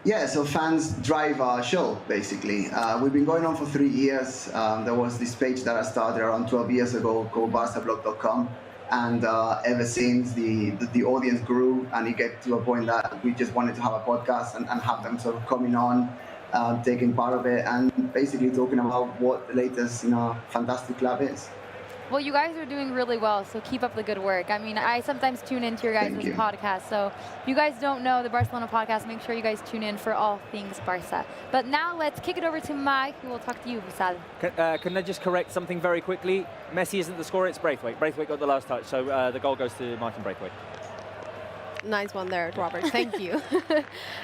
Yeah, so fans drive our show, basically. We've been going on for 3 years. There was this page that I started around 12 years ago called barcablog.com. And ever since, the audience grew, and it get to a point that we just wanted to have a podcast and have them sort of coming on, taking part of it, and basically talking about what the latest in our fantastic club is. Well, you guys are doing really well, so keep up the good work. I mean, I sometimes tune into your guys' podcast, so if you guys don't know the Barcelona podcast, make sure you guys tune in for all things Barca. But now let's kick it over to Mike, who will talk to you, Vusal. Can I just correct something very quickly? Messi isn't the scorer, it's Braithwaite. Braithwaite got the last touch, so the goal goes to Martin Braithwaite. Nice one there, Robert. Thank you.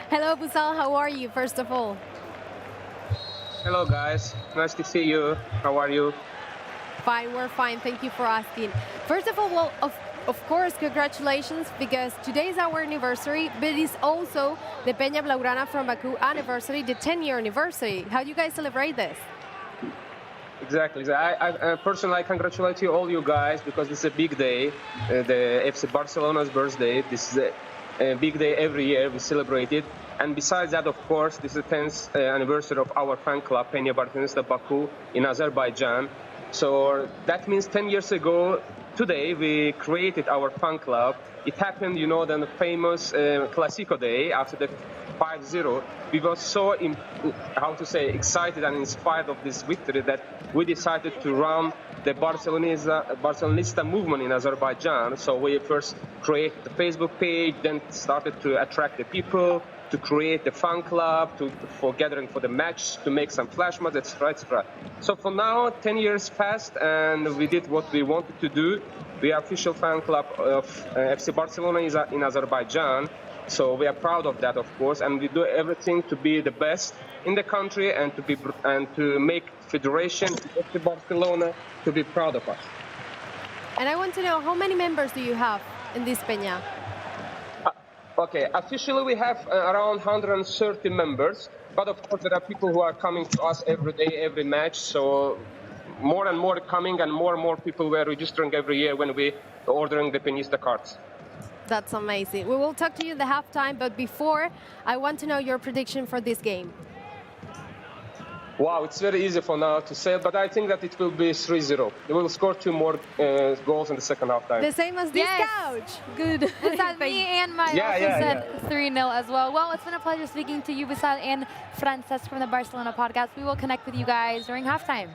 Hello, Vusal. How are you, first of all? Hello, guys. Nice to see you. How are you? Fine, we're fine. Thank you for asking. First of all, well, of course, congratulations, because today is our anniversary, but it's also the Peña Blaugrana from Baku anniversary, the 10-year anniversary. How do you guys celebrate this? Exactly. I personally congratulate you, all you guys, because this is a big day, the FC Barcelona's birthday. This is a big day every year. We celebrate it. And besides that, of course, this is the 10th anniversary of our fan club, Peña Barcelona Baku in Azerbaijan. So that means 10 years ago, today, we created our fan club. It happened, you know, the famous Clasico day after the 5-0. We were so, excited and inspired of this victory that we decided to run the Barcelonista movement in Azerbaijan. So we first created the Facebook page, then started to attract the people, to create the fan club, for gathering for the match, to make some flash mobs, etc., etc. So for now, 10 years passed, and we did what we wanted to do. We are official fan club of FC Barcelona in Azerbaijan. So we are proud of that, of course, and we do everything to be the best in the country and to make Federation FC Barcelona to be proud of us. And I want to know, how many members do you have in this Peña? Okay, officially we have around 130 members, but of course there are people who are coming to us every day, every match, so more and more coming and more people were registering every year when we ordering the Peñista cards. That's amazing. We will talk to you in the halftime, but before, I want to know your prediction for this game. Wow, it's very easy for now to say, but I think that it will be 3-0. We will score 2 more goals in the second half time. The same as this couch. Good. Wissam, me and Maya also said 3-0 as well. Well, it's been a pleasure speaking to you, Wissam, and Frances from the Barcelona podcast. We will connect with you guys during halftime.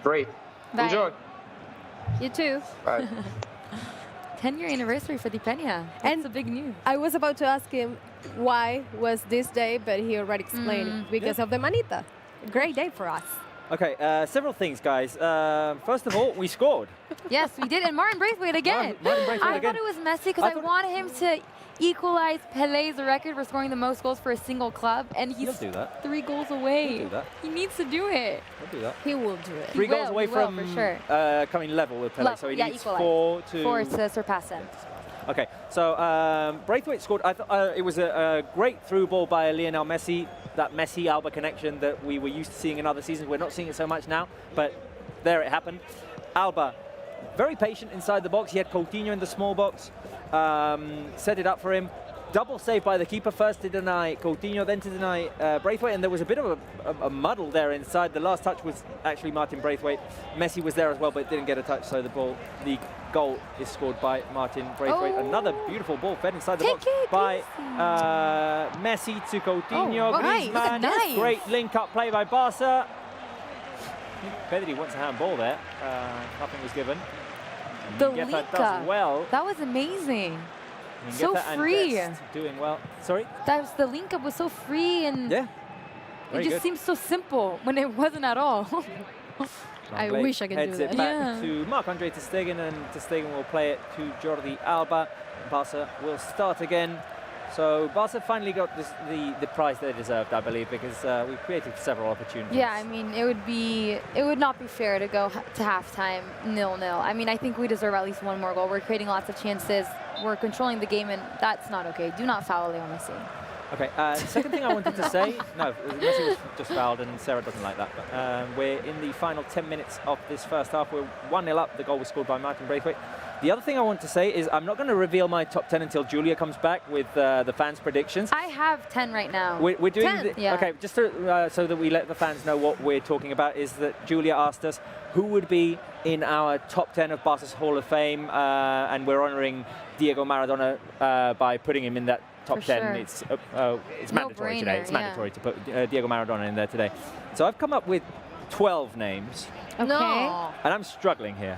Great. Bye. Enjoy. You too. Bye. 10-year anniversary for the Peña. That's a big news. I was about to ask him why was this day, but he already explained it. Because of the manita. Great day for us. Okay, several things, guys. First of all, we scored. Yes, we did. And Martin Braithwaite again. I thought it was messy because I wanted him to equalize Pelé's record for scoring the most goals for a single club. And he's 3 goals away. He'll do that. He needs to do it. He'll do that. He will do it. 3 goals away from for sure. coming level with Pelé. So he needs equalize. 4 to surpass him. Okay, so Braithwaite scored. I thought it was a great through ball by Lionel Messi. That Messi-Alba connection that we were used to seeing in other seasons. We're not seeing it so much now, but there it happened. Alba, very patient inside the box. He had Coutinho in the small box, set it up for him. Double save by the keeper, first to deny Coutinho, then to deny Braithwaite, and there was a bit of a muddle there inside. The last touch was actually Martin Braithwaite. Messi was there as well, but didn't get a touch, so the goal is scored by Martin Braithwaite. Another beautiful ball fed inside the box by Messi to Coutinho. Griezmann. Nice. Great link-up play by Barça. Pedri wants a handball there. Nothing was given. The Mingueza does well. That was amazing. Mingueza So free. Doing well. Sorry? The link-up was so free and it just seems so simple when it wasn't at all. I wish I could do heads that. it back to Marc-Andre ter Stegen, and ter Stegen will play it to Jordi Alba. Barca will start again. So Barca finally got the prize they deserved, I believe, because we created several opportunities. Yeah, I mean, it would not be fair to go to halftime 0-0. I mean, I think we deserve at least 1 more goal. We're creating lots of chances. We're controlling the game, and that's not okay. Do not foul Leo Messi. Okay, second thing I wanted to say, no, Messi was just fouled, and Sarah doesn't like that. But we're in the final 10 minutes of this first half. We're 1-0 up. The goal was scored by Martin Braithwaite. The other thing I want to say is I'm not going to reveal my top 10 until Julia comes back with the fans' predictions. I have 10 right now. We're doing 10? Yeah. Okay, just to, so that we let the fans know what we're talking about, is that Julia asked us who would be in our top 10 of Barca's Hall of Fame, and we're honouring Diego Maradona by putting him in that top 10. Sure. It's mandatory today. It's mandatory to put Diego Maradona in there today. So I've come up with 12 names. Okay. No. And I'm struggling here.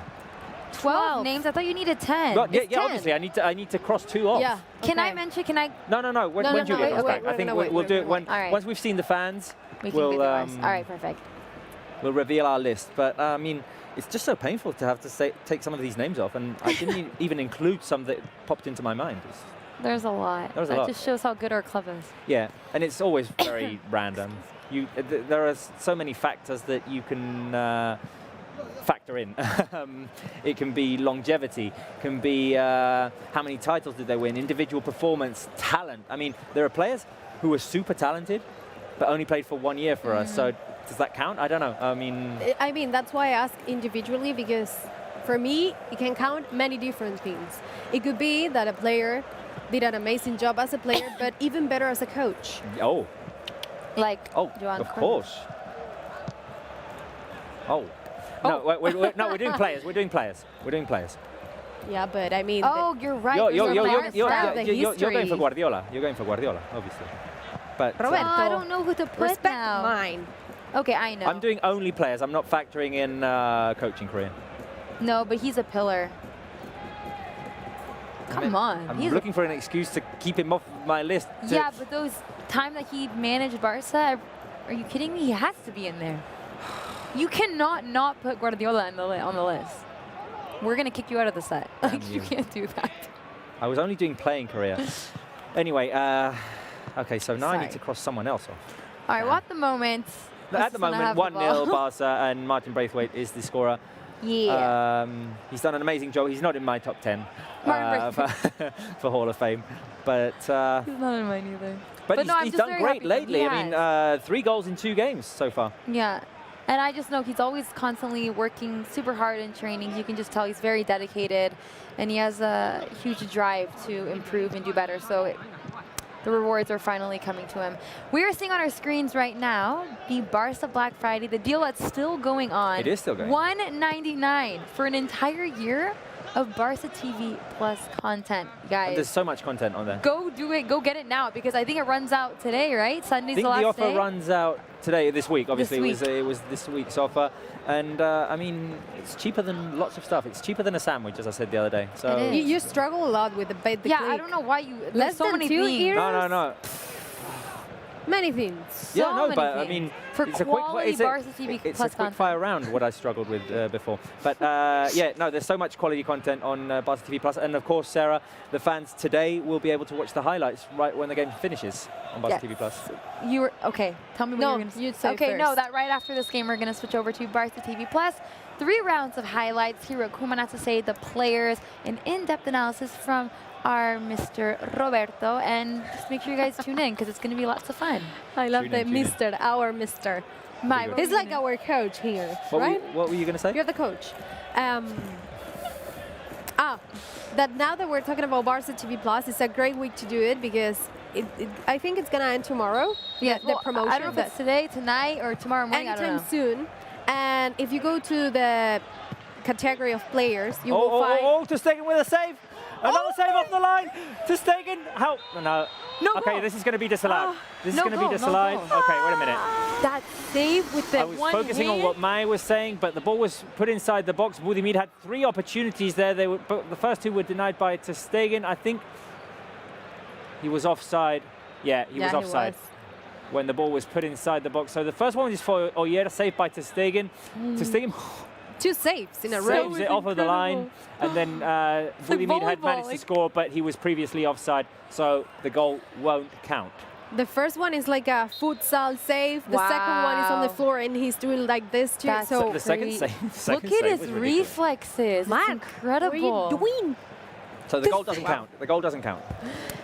12 names? I thought you needed 10. Well, yeah, 10. obviously. I need to cross 2 off. Yeah. Can I mention? Can I? No. When Julia comes back, I think we'll do it when once we've seen the fans. We'll do the rest. All right, perfect. We'll reveal our list. But I mean, it's just so painful to have to take some of these names off, and I didn't even include some that popped into my mind. There's a lot. There's a lot. That just shows how good our club is. Yeah, and it's always very random. there are so many factors that you can factor in. It can be longevity, it can be how many titles did they win, individual performance, talent. I mean, there are players who are super talented, but only played for 1 year for us. So does that count? I don't know. I mean, that's why I ask individually, because for me, it can count many different things. It could be that a player did an amazing job as a player, but even better as a coach. Oh. Like, of course. Oh. No, we're doing players. We're doing players. We're doing players. Yeah, but I mean... Oh, you're right. You're going for Guardiola. You're going for Guardiola, obviously. But Roberto, I don't know who to put respect now. mine. Okay, I know. I'm doing only players. I'm not factoring in coaching career. No, but he's a pillar. Come on. I'm looking for an excuse to keep him off my list. Yeah, but those time that he managed Barça, are you kidding me? He has to be in there. You cannot not put Guardiola on the list. We're going to kick you out of the set. Like, you can't do that. I was only doing playing career. Anyway, okay, so now I need to cross someone else off. All right, well, at the moment, 1-0 Barça, and Martin Braithwaite is the scorer. Yeah. He's done an amazing job. He's not in my top 10 for Hall of Fame. But he's not in mine either. But he's done great lately. I mean, 3 goals in 2 games so far. Yeah. And I just know he's always constantly working super hard in training. You can just tell he's very dedicated, and he has a huge drive to improve and do better. So the rewards are finally coming to him. We are seeing on our screens right now the Barça Black Friday, the deal that's still going on. It is still going. $199 for an entire year of Barça TV Plus content, guys. And there's so much content on there. Go do it. Go get it now, because I think it runs out today, right? Sunday's the last day. I think the offer runs out today, this week. Obviously, it was this week's offer. And I mean, it's cheaper than lots of stuff. It's cheaper than a sandwich, as I said the other day. So you struggle a lot with the bait. Yeah, I don't know why you. There's so many 2 things. years? No. Many things. So many but things. I mean, for quality Barça TV it's Plus a quick fire round what I struggled with before. But yeah, no, there's so much quality content on Barça TV Plus, and of course, Sarah, the fans today will be able to watch the highlights right when the game finishes on Barça TV Plus. You were okay. Tell me what you're going to you'd say Okay, first. no, that right after this game, we're going to switch over to Barça TV Plus. 3 rounds of highlights. Here at Koeman has to say the players, an in-depth analysis from our Mr. Roberto, and just make sure you guys tune in, because it's going to be lots of fun. I love the Mr., our Mr. He's like our coach here, right? What were you going to say? You're the coach. That now that we're talking about Barça TV Plus, it's a great week to do it, because I think it's going to end tomorrow. Yeah, the promotion. I don't know if it's today, tonight, or tomorrow morning. Anytime soon. And if you go to the category of players, you will find... Oh, Ter Stegen with a save. Another save off the line. Ter Stegen, help. No. Okay, goal. This is going to be disallowed. This is No going to be goal, no disallowed. goal. Okay, wait a minute. That save with the I was one focusing on what Mai was saying, but the ball was put inside the box. Budimir had 3 opportunities there. But the first 2 were denied by Ter Stegen. I think he was offside. Yeah, he was offside when the ball was put inside the box. So the first one is for Oyer, saved by Ter Stegen. Ter Stegen 2 saves in a row. Saves it off of the line, and then Budimir had managed to score, but he was previously offside, so the goal won't count. The first one is like a futsal save. The second one is on the floor, and he's doing like this too. That's so the second save. Look at his reflexes. Mark, it's incredible. What are you doing? So the goal doesn't count. The goal doesn't count.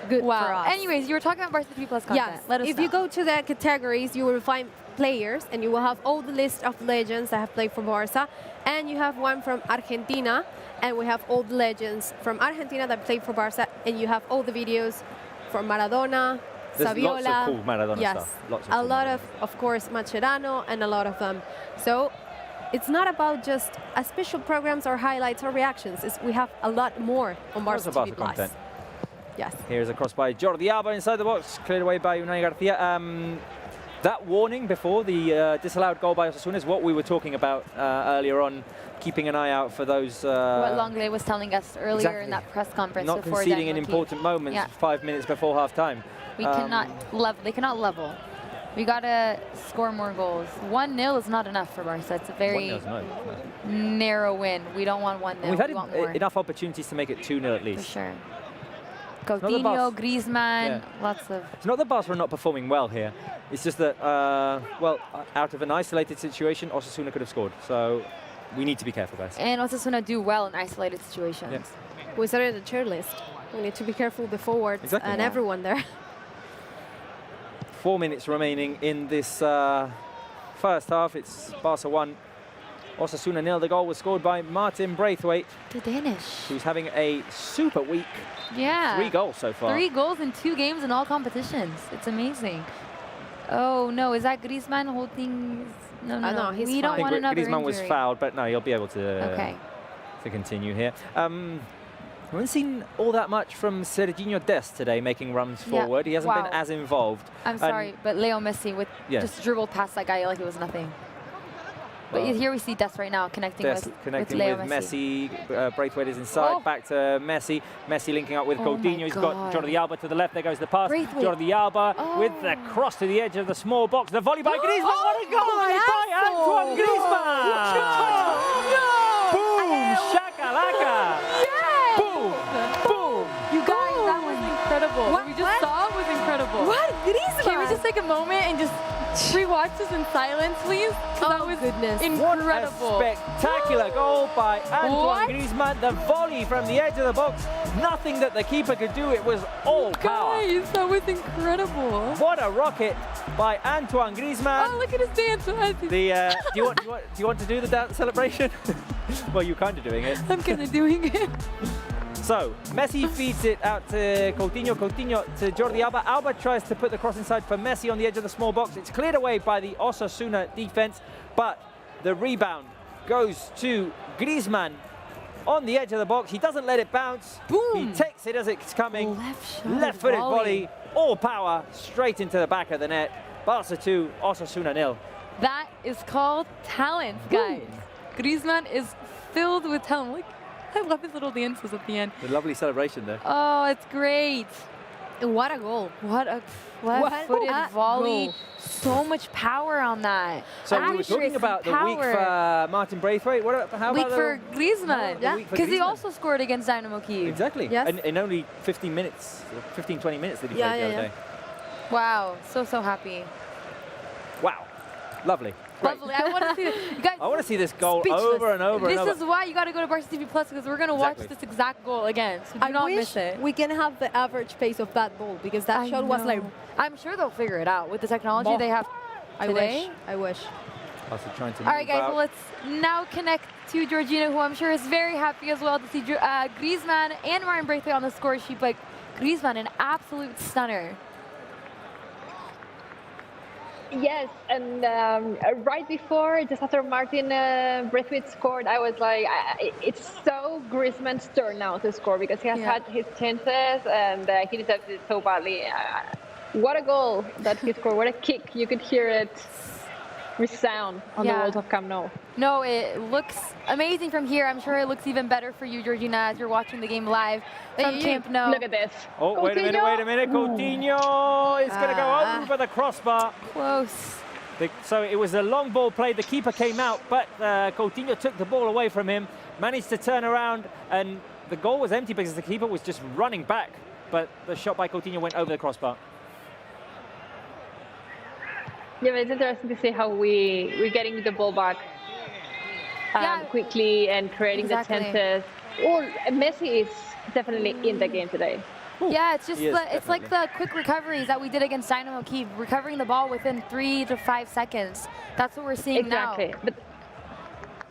Good for Wow. us. Anyways, you were talking about Barça TV Plus content. Yes. Let us if know. you go to the categories, you will find players, and you will have all the list of legends that have played for Barça. And you have one from Argentina, and we have all the legends from Argentina that played for Barça, and you have all the videos from Maradona, There's Saviola. lots of cool Maradona yes. stuff. Lots of a cool lot Maradona. of course, Mascherano, and a lot of them. So it's not about just a special programs or highlights or reactions. We have a lot more on Barça TV Plus. Content. Yes. Here's a cross by Jordi Alba inside the box, cleared away by Unai Garcia. That warning before the disallowed goal by Osasuna is what we were talking about earlier on, keeping an eye out for those... what Longley was telling us earlier in that press conference. Not before conceding in Denmark important moments 5 minutes before half-time. We cannot they cannot level. We got to score more goals. 1-0 is not enough for Barça. It's a very narrow win. We don't want 1-0. We've had we want more. enough opportunities to make it 2-0 at least. For sure. Coutinho, Griezmann, lots of... It's not that Barca are not performing well here. It's just that, well, out of an isolated situation, Osasuna could have scored. So we need to be careful, guys. And Osasuna do well in isolated situations. Yes. We started the tier list. We need to be careful with the forwards and everyone there. 4 minutes remaining in this first half. It's Barca 1, Osasuna 0. The goal was scored by Martin Braithwaite. The Danish. Who's having a super week. Yeah. 3 goals so far. 3 goals in 2 games in all competitions. It's amazing. Oh, no. Is that Griezmann holding... No, no, he's we don't want another Griezmann was injury. fouled, but no, he'll be able to, to continue here. We haven't seen all that much from Serginho Dest today, making runs forward. He hasn't been as involved. I'm sorry, but Leo Messi with just dribbled past that guy like it was nothing. But here we see Dest right now connecting with Leo Messi. Braithwaite is inside, back to Messi. Messi linking up with Coutinho. He's got Jordi Alba to the left. There goes the pass. Jordi Alba with the cross to the edge of the small box. The volley by Griezmann. What a goal by Antoine Griezmann! Boom! Shakalaka! Boom! Boom! You guys, that was incredible. What we just saw was incredible. What? Griezmann? Can we just take a moment and just rewatch this in silence, please? That was incredible. What a spectacular goal by Antoine Griezmann. The volley from the edge of the box. Nothing that the keeper could do. It was all power. Guys, that was incredible. What a rocket by Antoine Griezmann. Oh, look at his dance. The do you want to do the dance celebration? Well, you're kind of doing it. I'm kind of doing it. So, Messi feeds it out to Coutinho. Coutinho to Jordi Alba. Alba tries to put the cross inside for Messi on the edge of the small box. It's cleared away by the Osasuna defense, but the rebound goes to Griezmann on the edge of the box. He doesn't let it bounce. Boom! He takes it as it's coming. Left-footed volley. All power straight into the back of the net. Barca 2, Osasuna 0. That is called talent, guys. Griezmann is filled with talent. Like, I love his little dances at the end. The lovely celebration there. Oh, it's great. And what a goal. What a left-footed volley. So much power on that. So we were talking about the week for Martin Braithwaite. How week about for Griezmann? Yeah, because he also scored against Dynamo Kyiv. Exactly. Yes. And in only 15 minutes, 15, 20 minutes did he play the other day. Wow. So happy. Wow. Lovely. Great. Lovely. I want to see this. Guys, I want to see this goal over and over and over. This is why you got to go to Barca TV Plus, because we're going to watch this exact goal again. So do not miss it. We can have the average pace of that ball, because that shot was like... I'm sure they'll figure it out with the technology they have today. I wish. Also trying to All right, guys, well, let's now connect to Georgina, who I'm sure is very happy as well to see Griezmann and Martin Braithwaite on the score sheet, but Griezmann, an absolute stunner. Yes, and right before, just after Martin Braithwaite scored, I was like, it's so Griezmann's turn now to score, because he has had his chances and he deserves it so badly. What a goal that he scored, what a kick. You could hear it resound on the walls of Camp Nou. No, it looks amazing from here. I'm sure it looks even better for you, Georgina, as you're watching the game live from Camp Nou. Look at this. Oh, Coutinho. wait a minute. Coutinho is going to go over the crossbar. Close. So it was a long ball play. The keeper came out, but Coutinho took the ball away from him, managed to turn around, and the goal was empty because the keeper was just running back. But the shot by Coutinho went over the crossbar. Yeah, but it's interesting to see how we're getting the ball back quickly and creating the chances. Oh, Messi is definitely in the game today. Yeah, it's just it's like the quick recoveries that we did against Dynamo Kyiv, recovering the ball within 3 to 5 seconds. That's what we're seeing now.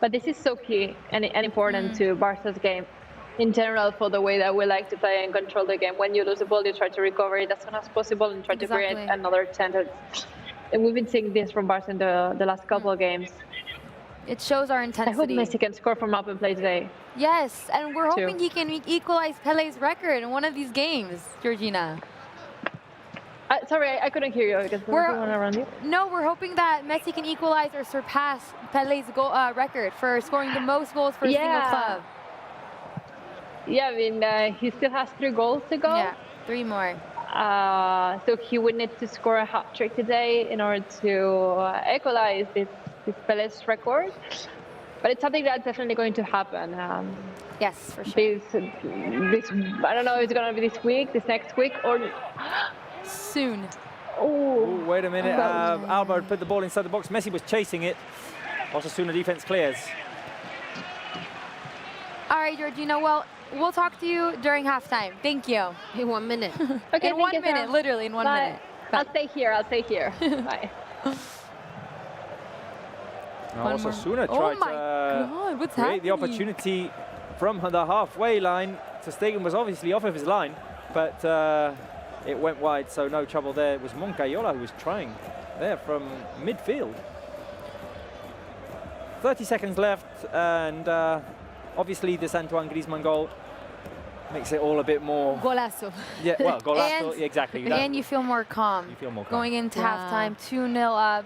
But this is so key and important to Barca's game in general, for the way that we like to play and control the game. When you lose the ball, you try to recover it as soon as possible and try to create another chance. And we've been seeing this from Barca in the last couple of games. It shows our intensity. I hope Messi can score from open play today. Yes, and we're hoping he can equalize Pele's record in one of these games, Georgina. Sorry, I couldn't hear you because there's someone around you. No, we're hoping that Messi can equalize or surpass Pele's goal, record for scoring the most goals for a single club. Yeah, I mean, he still has 3 goals to go. Yeah, 3 more. So he would need to score a hat-trick today in order to equalize this Pele's record. But it's something that's definitely going to happen. Yes, for sure. This, I don't know if it's going to be this week, this next week, or soon. Oh, wait a minute. Alba put the ball inside the box. Messi was chasing it. Osasuna defense clears. All right, Georgina. Well, we'll talk to you during halftime. Thank you. In 1 minute. Okay, in 1 minute, literally in 1 minute. Bye. I'll stay here. Bye. Now Osasuna tried to create the opportunity from the halfway line. Ter Stegen was obviously off of his line, but it went wide, so no trouble there. It was Moncayola who was trying there from midfield. 30 seconds left, and obviously this Antoine Griezmann goal makes it all a bit more... Golazo. Yeah, well, golazo, exactly. And you feel more calm. You feel more calm. Going into halftime, 2-0 up.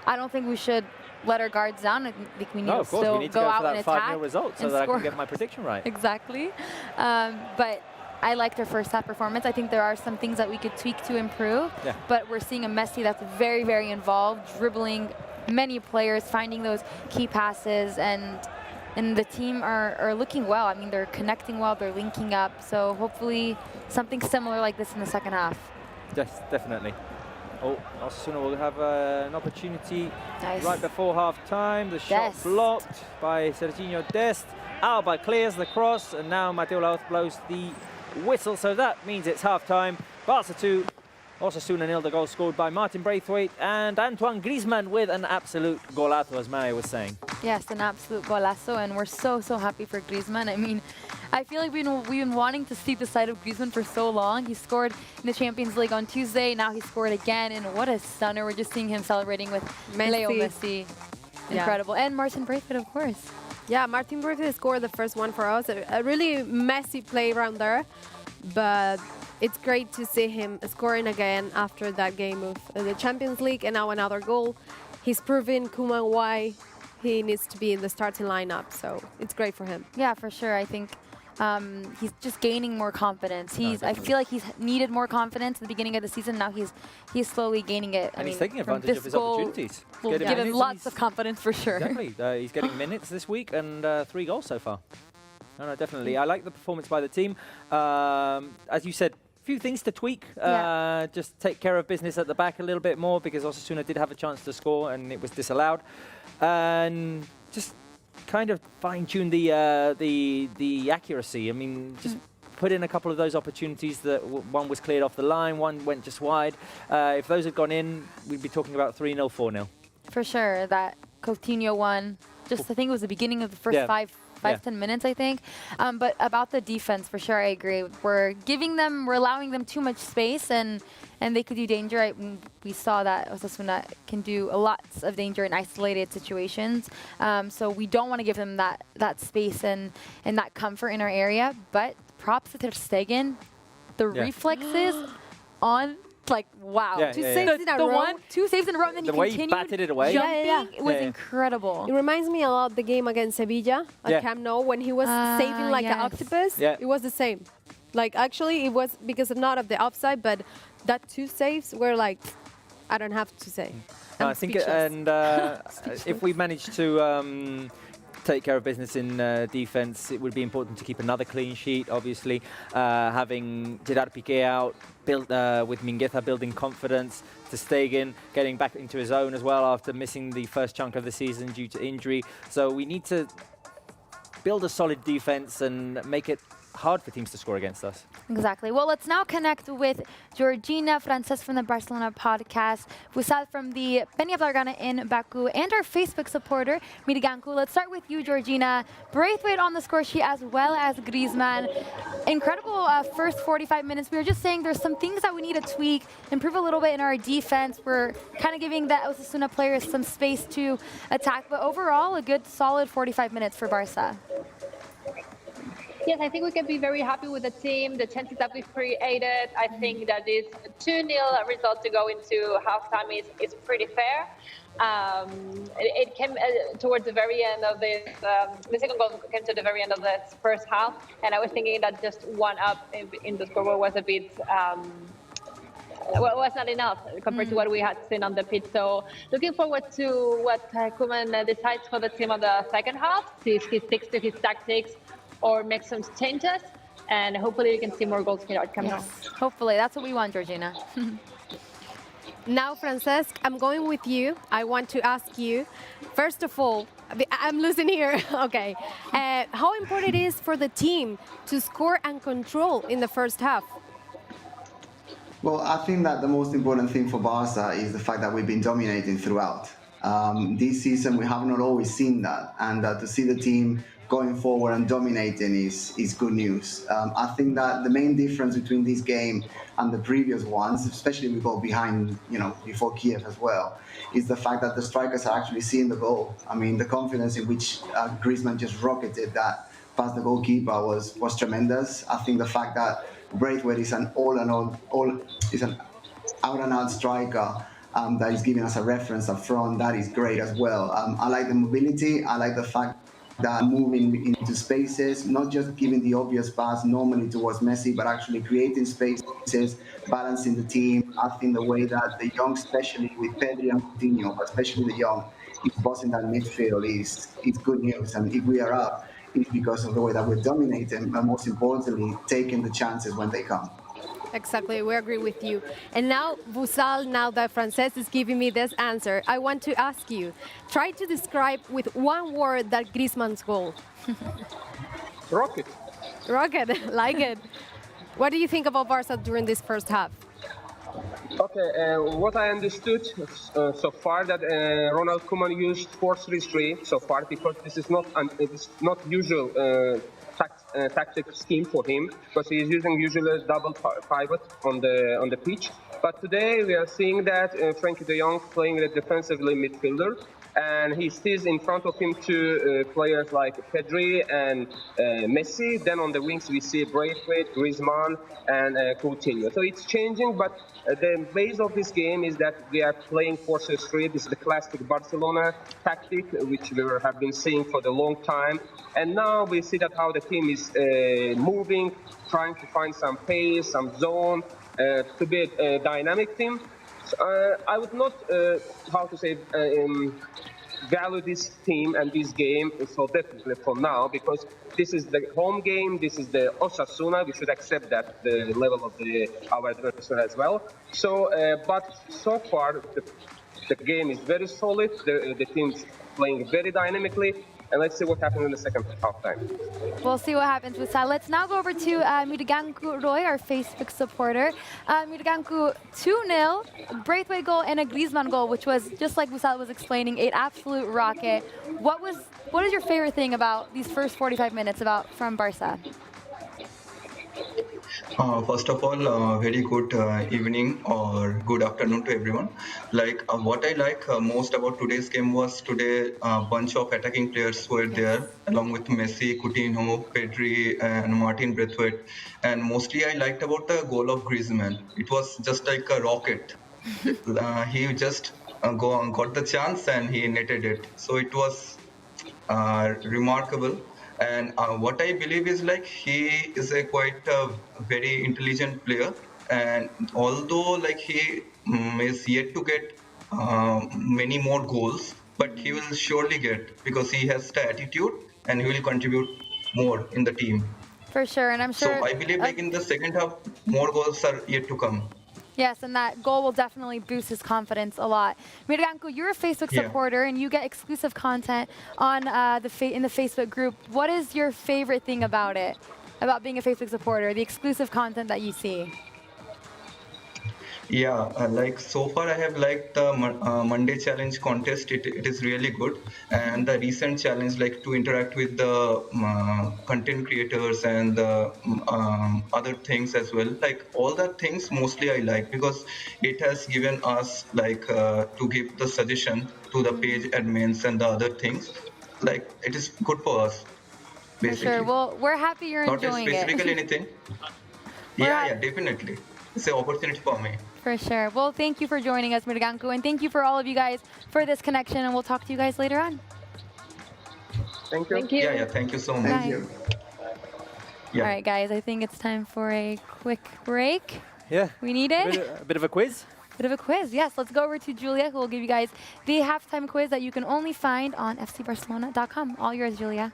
I don't think we should let our guards down. I think we need to still we need to go go out for that and 5-0 attack result so that I can get my prediction right. Exactly. But I like their first half performance. I think there are some things that we could tweak to improve. Yeah. But we're seeing a Messi that's very, very involved, dribbling many players, finding those key passes, and the team are looking well. I mean, they're connecting well, they're linking up. So hopefully something similar like this in the second half. Yes, definitely. Oh, Osasuna will have an opportunity right before half-time. The shot blocked by Serginho Dest. Alba clears the cross, and now Mateo Laoz blows the whistle. So that means it's half-time. Barça 2, Osasuna 0. The goal scored by Martin Braithwaite and Antoine Griezmann with an absolute golazo, as Maya was saying. Yes, an absolute golazo, and we're so happy for Griezmann. I mean, I feel like we've been wanting to see the side of Griezmann for so long. He scored in the Champions League on Tuesday. Now he scored again, and what a stunner. We're just seeing him celebrating with Leo Messi. Incredible. And Martin Braithwaite, of course. Yeah, Martin Braithwaite scored the first one for us. A really messy play around there, but it's great to see him scoring again after that game of the Champions League and now another goal. He's proven Koeman why he needs to be in the starting lineup, so it's great for him. Yeah, for sure. I think he's just gaining more confidence. I feel like he's needed more confidence at the beginning of the season. Now he's slowly gaining it. And he's taking advantage of his opportunities. Will give him lots of confidence for sure. Exactly. He's getting minutes this week and 3 goals so far. No, definitely. I like the performance by the team. As you said, few things to tweak. Just take care of business at the back a little bit more, because Osasuna did have a chance to score and it was disallowed. And just kind of fine-tune the accuracy. I mean, just put in a couple of those opportunities that one was cleared off the line, one went just wide. If those had gone in, we'd be talking about 3-0, 4-0. For sure. That Coutinho one, I think it was the beginning of the first 5-10 minutes, I think. But about the defense, for sure, I agree. We're allowing them too much space, and they could do danger. We saw that Osasuna can do lots of danger in isolated situations. So we don't want to give them that space and that comfort in our area. But props to Ter Stegen, the reflexes on. Like, wow. Two saves in a row. 2 saves in a row, and then the way he batted it away. Jumping, it was incredible. It reminds me a lot of the game against Sevilla at Camp Nou when he was saving like an octopus. It was the same. Like, actually, it was because not of the offside, but that 2 saves were like, I don't have to say. I think, if we manage to take care of business in defense, it would be important to keep another clean sheet, obviously. Having Gerard Piqué out, with Mingueza building confidence, Ter Stegen getting back into his own as well after missing the first chunk of the season due to injury. So we need to build a solid defense and make it hard for teams to score against us. Exactly. Well, let's now connect with Georgina, Frances from the Barcelona podcast, Wissat from the Peña Blaugrana in Baku, and our Facebook supporter, Miriganku. Let's start with you, Georgina. Braithwaite on the score sheet as well as Griezmann. Incredible first 45 minutes. We were just saying there's some things that we need to tweak, improve a little bit in our defense. We're kind of giving the Osasuna players some space to attack, but overall, a good, solid 45 minutes for Barça. Yes, I think we can be very happy with the team, the chances that we've created. I think that this 2-0 result to go into halftime is pretty fair. It came towards the very end of this, the second goal came to the very end of the first half, and I was thinking that just one up in the scoreboard was a bit was not enough compared to what we had seen on the pitch. So looking forward to what Koeman decides for the team on the second half, see if he sticks to his tactics or make some changes, and hopefully we can see more goals here at Camp Nou. Yes, hopefully. That's what we want, Georgina. Now, Francesc, I'm going with you. I want to ask you, first of all, I'm losing here. Okay. How important it is for the team to score and control in the first half? Well, I think that the most important thing for Barca is the fact that we've been dominating throughout. This season, we have not always seen that, and to see the team going forward and dominating is good news. I think that the main difference between this game and the previous ones, especially we go behind, before Kiev as well, is the fact that the strikers are actually seeing the goal. I mean, the confidence in which Griezmann just rocketed that past the goalkeeper was tremendous. I think the fact that Braithwaite is an out-and-out striker that is giving us a reference up front, that is great as well. I like the mobility. I like the fact that moving into spaces, not just giving the obvious pass normally towards Messi, but actually creating spaces, balancing the team. I think the way that the young, especially with Pedri and Coutinho, but especially the young, is bossing that midfield is good news. And if we are up, it's because of the way that we're dominating, but most importantly, taking the chances when they come. Exactly, we agree with you. And now, Busal, now that Francesc is giving me this answer, I want to ask you, try to describe with one word that Griezmann's goal. Rocket. Rocket, like it. What do you think about Barca during this first half? Okay, what I understood so far that Ronald Koeman used 4-3-3 so far, because this is not usual tactic scheme for him, because he is using usually a double pivot on the pitch. But today we are seeing that Frenkie de Jong playing the defensively midfielder, and he sees in front of him two players like Pedri and Messi. Then on the wings we see Braithwaite, Griezmann, and Coutinho. So it's changing, but the base of this game is that we are playing 4-3-3. This is the classic Barcelona tactic, which we have been seeing for the long time. And now we see that how the team is moving, trying to find some pace, some zone, to be a dynamic team. So, I would not, value this team and this game so definitely for now, because this is the home game, this is the Osasuna, we should accept that the level of our adversary as well. So, but so far the game is very solid, the team is playing very dynamically, and let's see what happens in the second half time. We'll see what happens with that. Let's now go over to Miriganku Roy, our Facebook supporter. Miriganku, 2-0, Braithwaite goal and a Griezmann goal, which was, just like Busal was explaining, an absolute rocket. What is your favorite thing about these first 45 minutes from Barca? First of all, very good evening or good afternoon to everyone. What I like most about today's game was today a bunch of attacking players were there, along with Messi, Coutinho, Pedri, and Martin Braithwaite. And mostly I liked about the goal of Griezmann. It was just like a rocket. He just got the chance and he netted it. So it was remarkable. And what I believe is he is a quite very intelligent player, and although he is yet to get many more goals, but he will surely get, because he has the attitude and he will contribute more in the team. For sure, and I'm sure. So I believe in the second half more goals are yet to come. Yes, and that goal will definitely boost his confidence a lot. Miriganku, you're a Facebook supporter, and you get exclusive content on in the Facebook group. What is your favorite thing about it, about being a Facebook supporter, the exclusive content that you see? Yeah, so far I have liked the Monday challenge contest. It is really good, and the recent challenge, to interact with the content creators and the other things as well. All the things mostly I like, because it has given us to give the suggestion to the page admins and the other things. It is good for us, basically. For sure. Well, we're happy you're enjoying it. Not specifically anything. Yeah, definitely. It's an opportunity for me. For sure. Well, thank you for joining us, Miriganku, and thank you for all of you guys for this connection, and we'll talk to you guys later on. Thank you. Thank you. Yeah, thank you so much. Thank you. Yeah. All right, guys, I think it's time for a quick break. Yeah. We need it. A bit of a quiz. Bit of a quiz, yes. Let's go over to Julia, who will give you guys the halftime quiz that you can only find on fcbarcelona.com. All yours, Julia.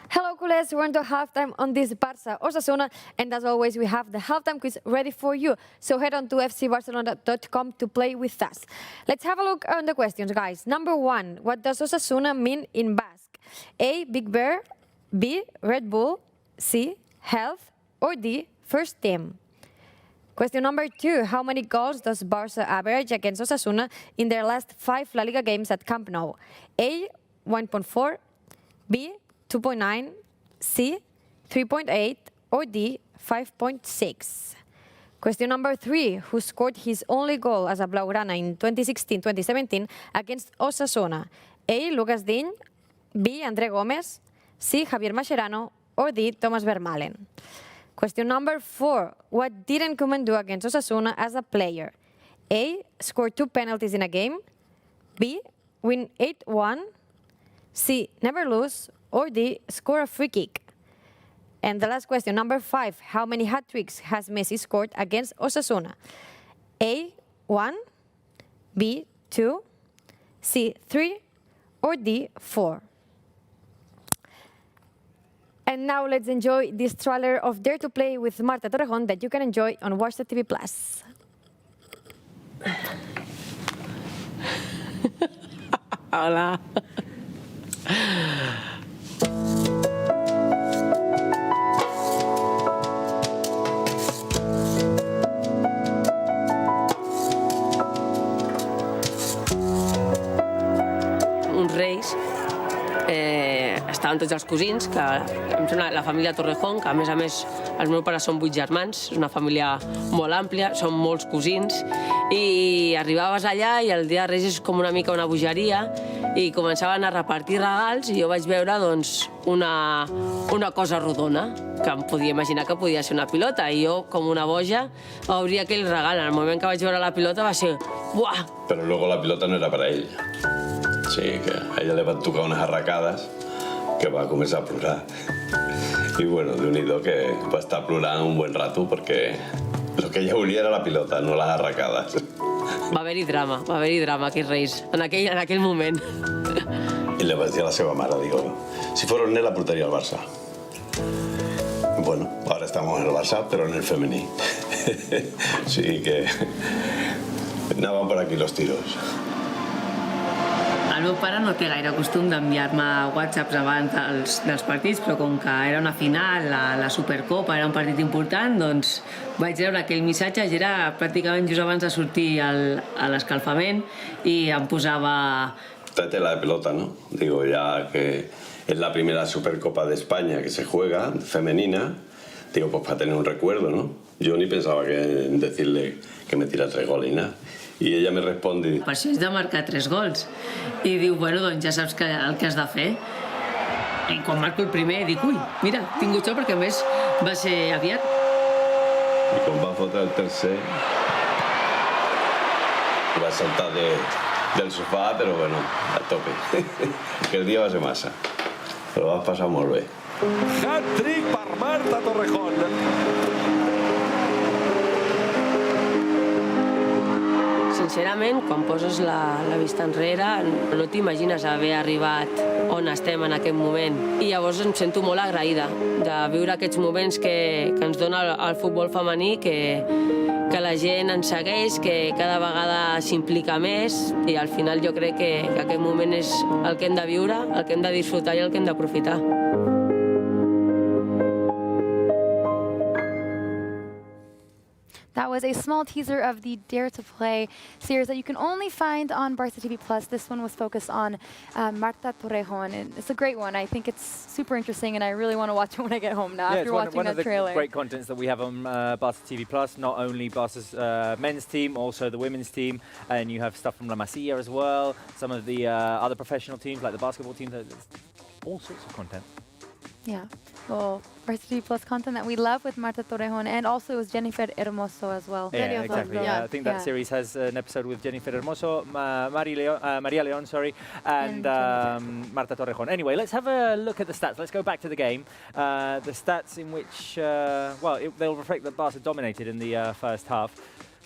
Hello, culés. We're into halftime on this Barça Osasuna, and as always, we have the halftime quiz ready for you. So head on to fcbarcelona.com to play with us. Let's have a look on the questions, guys. Number 1, what does Osasuna mean in Basque? A, Big Bear, B, Red Bull, C, Health, or D, First Team? Question number 2, how many goals does Barça average against Osasuna in their last 5 La Liga games at Camp Nou? A, 1.4, B, 2.9, C, 3.8, or D, 5.6. Question number 3, who scored his only goal as a Blaugrana in 2016-2017 against Osasuna? A, Lucas Digne, B, André Gómez, C, Javier Mascherano, or D, Thomas Vermaelen? Question number 4, what didn't Koeman do against Osasuna as a player? A, score 2 penalties in a game, B, win 8-1, C, never lose, or D, score a free kick? And the last question, number 5, how many hat-tricks has Messi scored against Osasuna? A, 1, B, 2, C, 3, or D, 4? And now let's enjoy this trailer of Dare to Play with Marta Torrejón that you can enjoy on Barça TV+. Hola. Uns reis, estaven tots els cosins, que em sembla la família Torrejón, que a més els meus pares són 8 germans, és una família molt àmplia, són molts cosins, i arribaves allà i el dia de Reis és com una mica una bogeria i començaven a repartir regals i jo vaig veure doncs, una cosa rodona, que em podia imaginar que podia ser una pilota, i jo, com una boja, obria aquell regal. En el moment que vaig veure la pilota va ser ¡buah! Pero luego la pilota no era para ella. Sí, que a ella le van tocar unas arracadas que va a comenzar a plorar. Y bueno, de unido que va a estar plorant un buen rato porque lo que ella volia era la pilota, no las arracades. Va haver-hi drama aquests Reis, en aquell moment. I le vaig dir a la seva mare, digo, si fuera un la portaría al Barça. Bueno, ahora estamos en el Barça, pero en el femení. Sí que anaven por aquí los tiros. El meu pare no té gaire costum d'enviar-me whatsapps abans dels partits, però com que era una final, la Supercopa, era un partit important, doncs vaig veure aquell missatge, i era pràcticament just abans de sortir a l'escalfament, i em posava... Tráete la pelota, ¿no? Digo, ya que es la primera Supercopa de España que se juega, femenina, digo, pues para tener un recuerdo, ¿no? Yo ni pensaba en decirle que me tira 3 goles y nada. I ella me responde... Per això has de marcar 3 gols. I diu, bueno, doncs ja saps el que has de fer. I quan marco el primer dic, ui, mira, he tingut sort perquè a més va ser aviat. I quan va fotre el tercer, va saltar del sofà, però bueno, a tope. Aquell dia va ser massa, però vas passar molt bé. Hat-trick per Marta Torrejón. Sincerament, quan poses la vista enrere, no t'imagines haver arribat on estem en aquest moment. I llavors em sento molt agraïda de viure aquests moments que ens dona el futbol femení, que la gent ens segueix, que cada vegada s'implica més, i al final jo crec que aquest moment és el que hem de viure, el que hem de disfrutar i el que hem d'aprofitar. That was a small teaser of the Dare to Play series that you can only find on Barça TV+. This one was focused on Marta Torrejón, and it's a great one. I think it's super interesting, and I really want to watch it when I get home now after watching that trailer. One of the great contents that we have on Barça TV+, not only Barca's men's team, also the women's team, and you have stuff from La Masia as well, some of the other professional teams like the basketball team, all sorts of content. Yeah. Well, Varsity Plus content that we love with Marta Torrejon, and also with Jennifer Hermoso as well. Yeah, exactly. I think that series has an episode with Jennifer Hermoso, Maria Leon, sorry, and Marta Torrejon. Anyway, let's have a look at the stats. Let's go back to the game. The stats in which, they'll reflect that Barca dominated in the first half.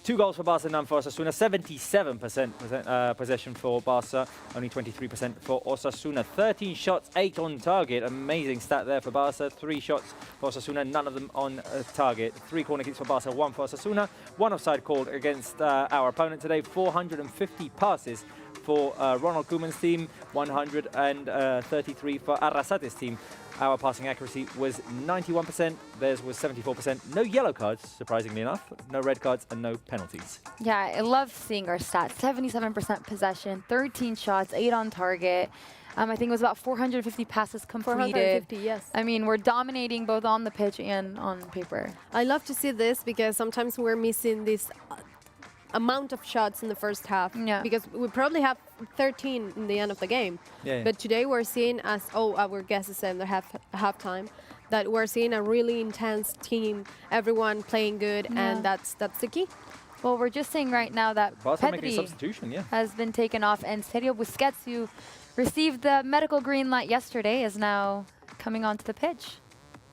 2 goals for Barca, none for Osasuna. 77% possession for Barca, only 23% for Osasuna. 13 shots, 8 on target. Amazing stat there for Barca. 3 shots for Osasuna, none of them on target. 3 corner kicks for Barca, 1 for Osasuna. 1 offside called against our opponent today. 450 passes for Ronald Koeman's team, 133 for Arrasate's team. Our passing accuracy was 91%, theirs was 74%. No yellow cards, surprisingly enough, no red cards and no penalties. Yeah, I love seeing our stats. 77% possession, 13 shots, 8 on target. I think it was about 450 passes completed. 450, yes. I mean, we're dominating both on the pitch and on paper. I love to see this because sometimes we're missing this amount of shots in the first half. Yeah. Because we probably have 13 in the end of the game. Yeah. But today we're seeing, as our guests said in the halftime, that we're seeing a really intense team, everyone playing good, and that's the key. Well, we're just saying right now that Pedri has been taken off, and Sergio Busquets, who received the medical green light yesterday, is now coming onto the pitch.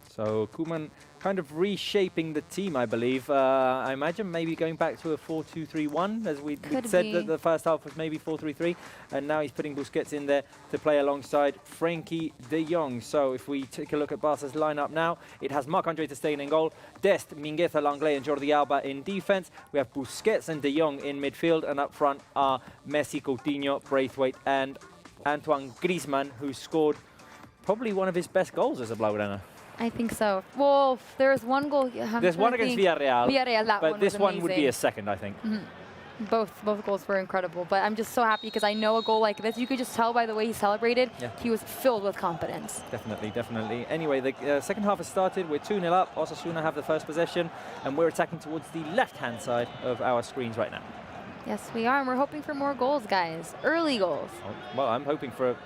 So Koeman kind of reshaping the team, I believe. I imagine maybe going back to a 4-2-3-1, as we said that the first half was maybe 4-3-3, and now he's putting Busquets in there to play alongside Frenkie de Jong. So if we take a look at Barca's lineup now, it has Marc-Andre ter Stegen in goal, Dest, Mingueza, Langley and Jordi Alba in defense. We have Busquets and de Jong in midfield, and up front are Messi, Coutinho, Braithwaite and Antoine Griezmann, who scored probably one of his best goals as a Blaugrana. I think so. Well, there's one goal. There's one against Villarreal, but this one would be a second, I think. Both goals were incredible, but I'm just so happy because I know a goal like this, you could just tell by the way he celebrated, he was filled with confidence. Definitely. Anyway, the second half has started. We're 2-0 up. Osasuna have the first possession, and we're attacking towards the left-hand side of our screens right now. Yes, we are, and we're hoping for more goals, guys. Early goals. Well, I'm hoping for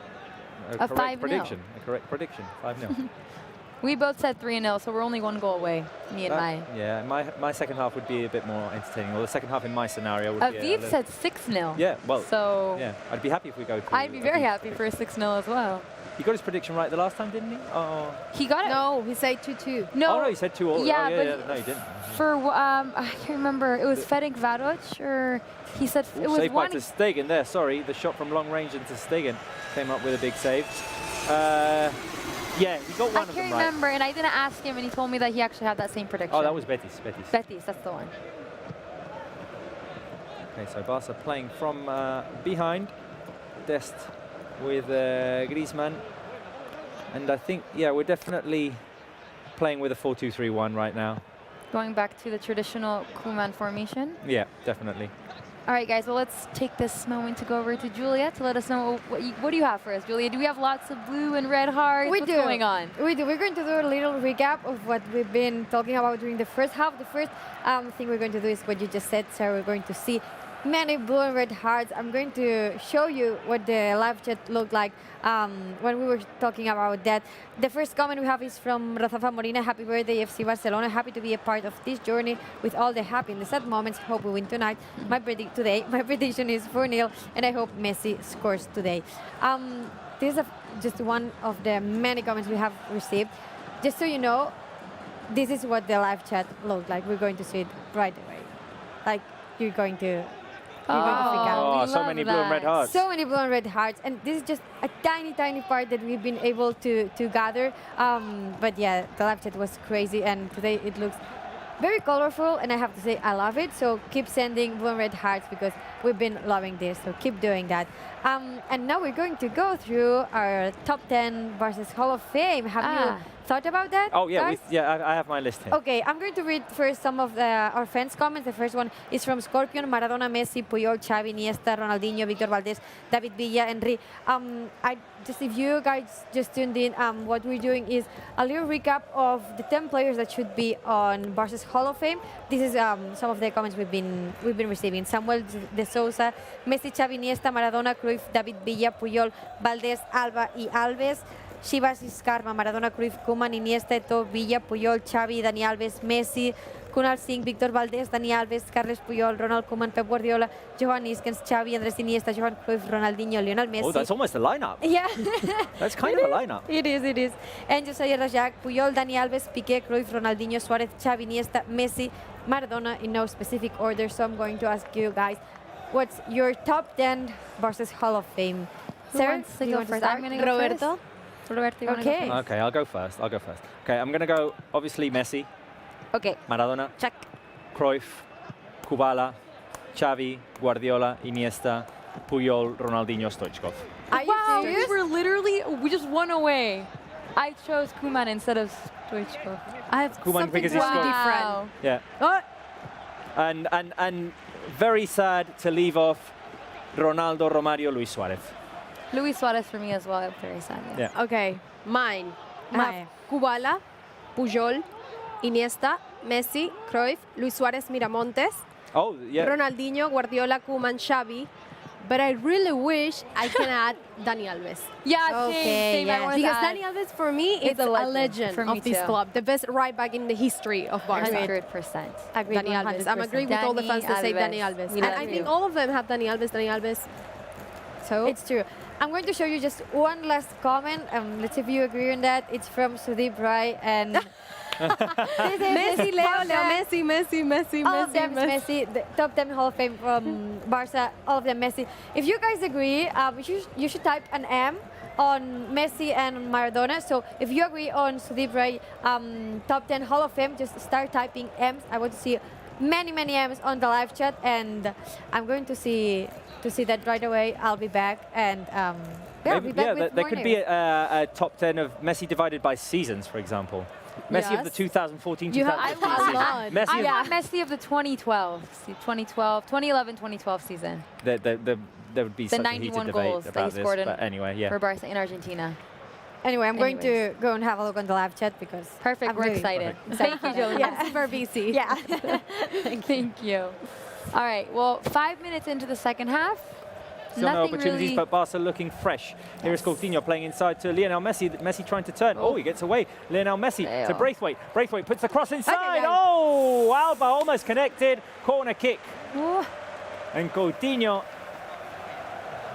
a correct 5-0. prediction. A correct prediction, 5-0. We both said 3-0, so we're only 1 goal away, me and Mai. Yeah, my second half would be a bit more entertaining. Well, the second half in my scenario would be Aviv said 6-0. Yeah, well, so yeah, I'd be happy if we go through. I'd be very happy for a 6-0 as well. He got his prediction right the last time, didn't he? Oh. He got it? No, he said 2-2. No. Oh, no, he said 2-2. Yeah, No, he didn't. For, I can't remember, it was Ferenc Varoc, or he said it was saved one. by ter Stegen there, sorry. The shot from long range, and ter Stegen came up with a big save. Yeah, he got one of them right. I can't remember, and I didn't ask him, and he told me that he actually had that same prediction. Oh, that was Betis. Betis, that's the one. Okay, so Barca playing from behind. Dest with Griezmann. And I think, yeah, we're definitely playing with a 4-2-3-1 right now. Going back to the traditional Koeman formation? Yeah, definitely. All right, guys, well, let's take this moment to go over to Julia to let us know what do you have for us, Julia? Do we have lots of blue and red hearts? What's going on? We do. We're going to do a little recap of what we've been talking about during the first half. The first thing we're going to do is what you just said, Sarah. We're going to see many blue and red hearts. I'm going to show you what the live chat looked like when we were talking about that. The first comment we have is from Razafa Molina. Happy birthday, FC Barcelona. Happy to be a part of this journey with all the happy and the sad moments. Hope we win tonight. My prediction is 4-0, and I hope Messi scores today. This is just one of the many comments we have received. Just so you know, this is what the live chat looked like. We're going to see it right away. Like, you're going to... so many blue and red hearts. So many blue and red hearts. And this is just a tiny, tiny part that we've been able to gather. But yeah, the live chat was crazy. And today it looks very colorful. And I have to say, I love it. So keep sending blue and red hearts because we've been loving this. So keep doing that. And now we're going to go through our top 10 Barca's Hall of Fame. Have you thought about that? Oh, yeah, I have my list here. Okay, I'm going to read first some of our fans' comments. The first one is from Scorpion, Maradona, Messi, Puyol, Xavi, Iniesta, Ronaldinho, Victor Valdés, David Villa, Henry. If you guys just tuned in, what we're doing is a little recap of the 10 players that should be on Barca's Hall of Fame. This is some of the comments we've been receiving. Samuel de Sousa, Messi, Xavi, Iniesta, Maradona, Cruyff, David Villa, Puyol, Valdés, Alba y Alves. Chivas is Karma, Maradona, Cruyff, Koeman, Iniesta, Eto'o, Villa, Puyol, Xavi, Dani Alves, Messi, Kunal Singh, Víctor Valdés, Dani Alves, Carles Puyol, Ronald Koeman, Pep Guardiola, Johan Iskens, Xavi, Andrés Iniesta, Johan Cruyff, Ronaldinho, Lionel Messi. Oh, that's almost a lineup. Yeah. That's kind of a lineup. It is. And Josiah Rajak, Puyol, Dani Alves, Piqué, Cruyff, Ronaldinho, Suarez, Xavi, Iniesta, Messi, Maradona in no specific order. So I'm going to ask you guys, what's your top 10 Barca's Hall of Fame? Who Sarah, wants to do you go want to first? start? I'm going to go Roberto? first. Roberto, you wanna go Okay. first? Okay, I'll go first. Okay, I'm going to go, obviously, Messi, Okay. Maradona, Check. Cruyff, Kubala, Xavi, Guardiola, Iniesta, Puyol, Ronaldinho, Stoichkov. Are you Wow, serious? we just won away. I chose Koeman instead of Stoichkov. I have Koeman something because he's totally Wow. Yeah. Oh, And very sad to leave off Ronaldo, Romario, Luis Suarez. Luis Suarez for me as well. I'm very sad. Yes. Yeah. Okay, mine. I have Kubala, Puyol, Iniesta, Messi, Cruyff, Luis Suarez, Miramontes, Oh, yeah. Ronaldinho, Guardiola, Koeman, Xavi. But I really wish I can add Dani Alves. Yeah, Okay, same. I yes. wanted to Because add Dani Alves, for me, is a a legend legend for me of this too. club. The best right back in the history of Barca. 100%. agreed. Dani Alves. I'm 100%. agreeing with all the Dani fans that say Dani Alves. Alves. We And love I you. think all of them have Dani Alves. So It's true. I'm going to show you just one last comment. Let's see if you agree on that. It's from Sudeep Rai and Messi, Leo, Messi, all of them is Messi. The top 10 Hall of Fame from Barca, all of them Messi. If you guys agree, you should type an M on Messi and Maradona. So if you agree on Sudeep Rai top 10 Hall of Fame, just start typing M's. I want to see many M's on the live chat, and I'm going to see that right away. I'll be back, and I'll be back with there more could be news. a top 10 of Messi divided by seasons, for example. Messi of the 2014-2015 I season. want Messi I of want Messi of the 2011-2012 season. there would be The such a heated 91 debate goals that about he this, scored but anyway, yeah. for Barca in Argentina. Anyway, I'm going to Anyways. go and have a look on the live chat because Perfect. I'm We're really excited. Thank you, Jolie. Yeah. super BC. Yeah. Thank you. All right. Well, 5 minutes into the second half. Still no nothing opportunities, really. but Barca looking fresh. Here is Coutinho playing inside to Lionel Messi. Messi trying to turn. Oh, he gets away. Lionel Messi to Leo. Braithwaite. Braithwaite puts the cross inside. Okay. Oh, Alba almost connected. Corner kick. And Coutinho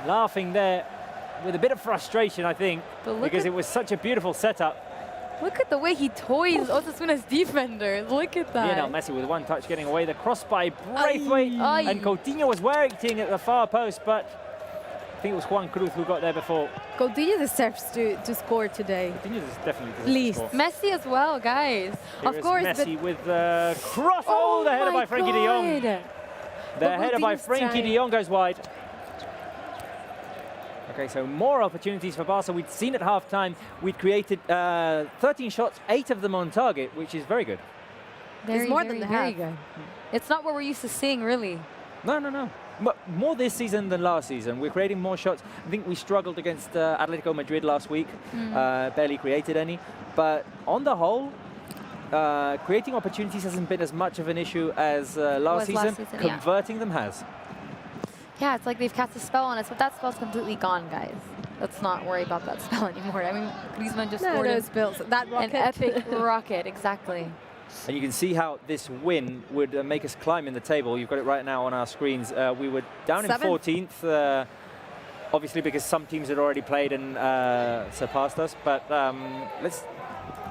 laughing there with a bit of frustration, I think, But look because at- it was such a beautiful setup. Look at the way he toys Osasuna's defenders. Look at that. Lionel Messi with one touch getting away. The cross by Braithwaite. Ay. And Coutinho was waiting at the far post, but I think it was Juan Cruz who got there before. Coutinho deserves to score today. Coutinho definitely deserves Please. to score. Messi as well, guys. Here Of is course, Messi with the cross. Oh, the header by Frankie de Jong. The But header by Coutinho's Frankie trying. de Jong goes wide. Okay, so more opportunities for Barca. We'd seen at half-time, we'd created 13 shots, 8 of them on target, which is very good. Very, more very, than the very half. good. It's not what we're used to seeing, really. No. More this season than last season. We're creating more shots. I think we struggled against Atletico Madrid last week, barely created any. But on the whole, creating opportunities hasn't been as much of an issue as last Was last season. season, yeah. Converting them has. Yeah, it's like they've cast a spell on us, but that spell's completely gone, guys. Let's not worry about that spell anymore. I mean, Griezmann just No, scored those bills. That an rocket. epic rocket, exactly. And you can see how this win would make us climb in the table. You've got it right now on our screens. We were down Seventh. in 14th, obviously because some teams had already played and surpassed us. But let's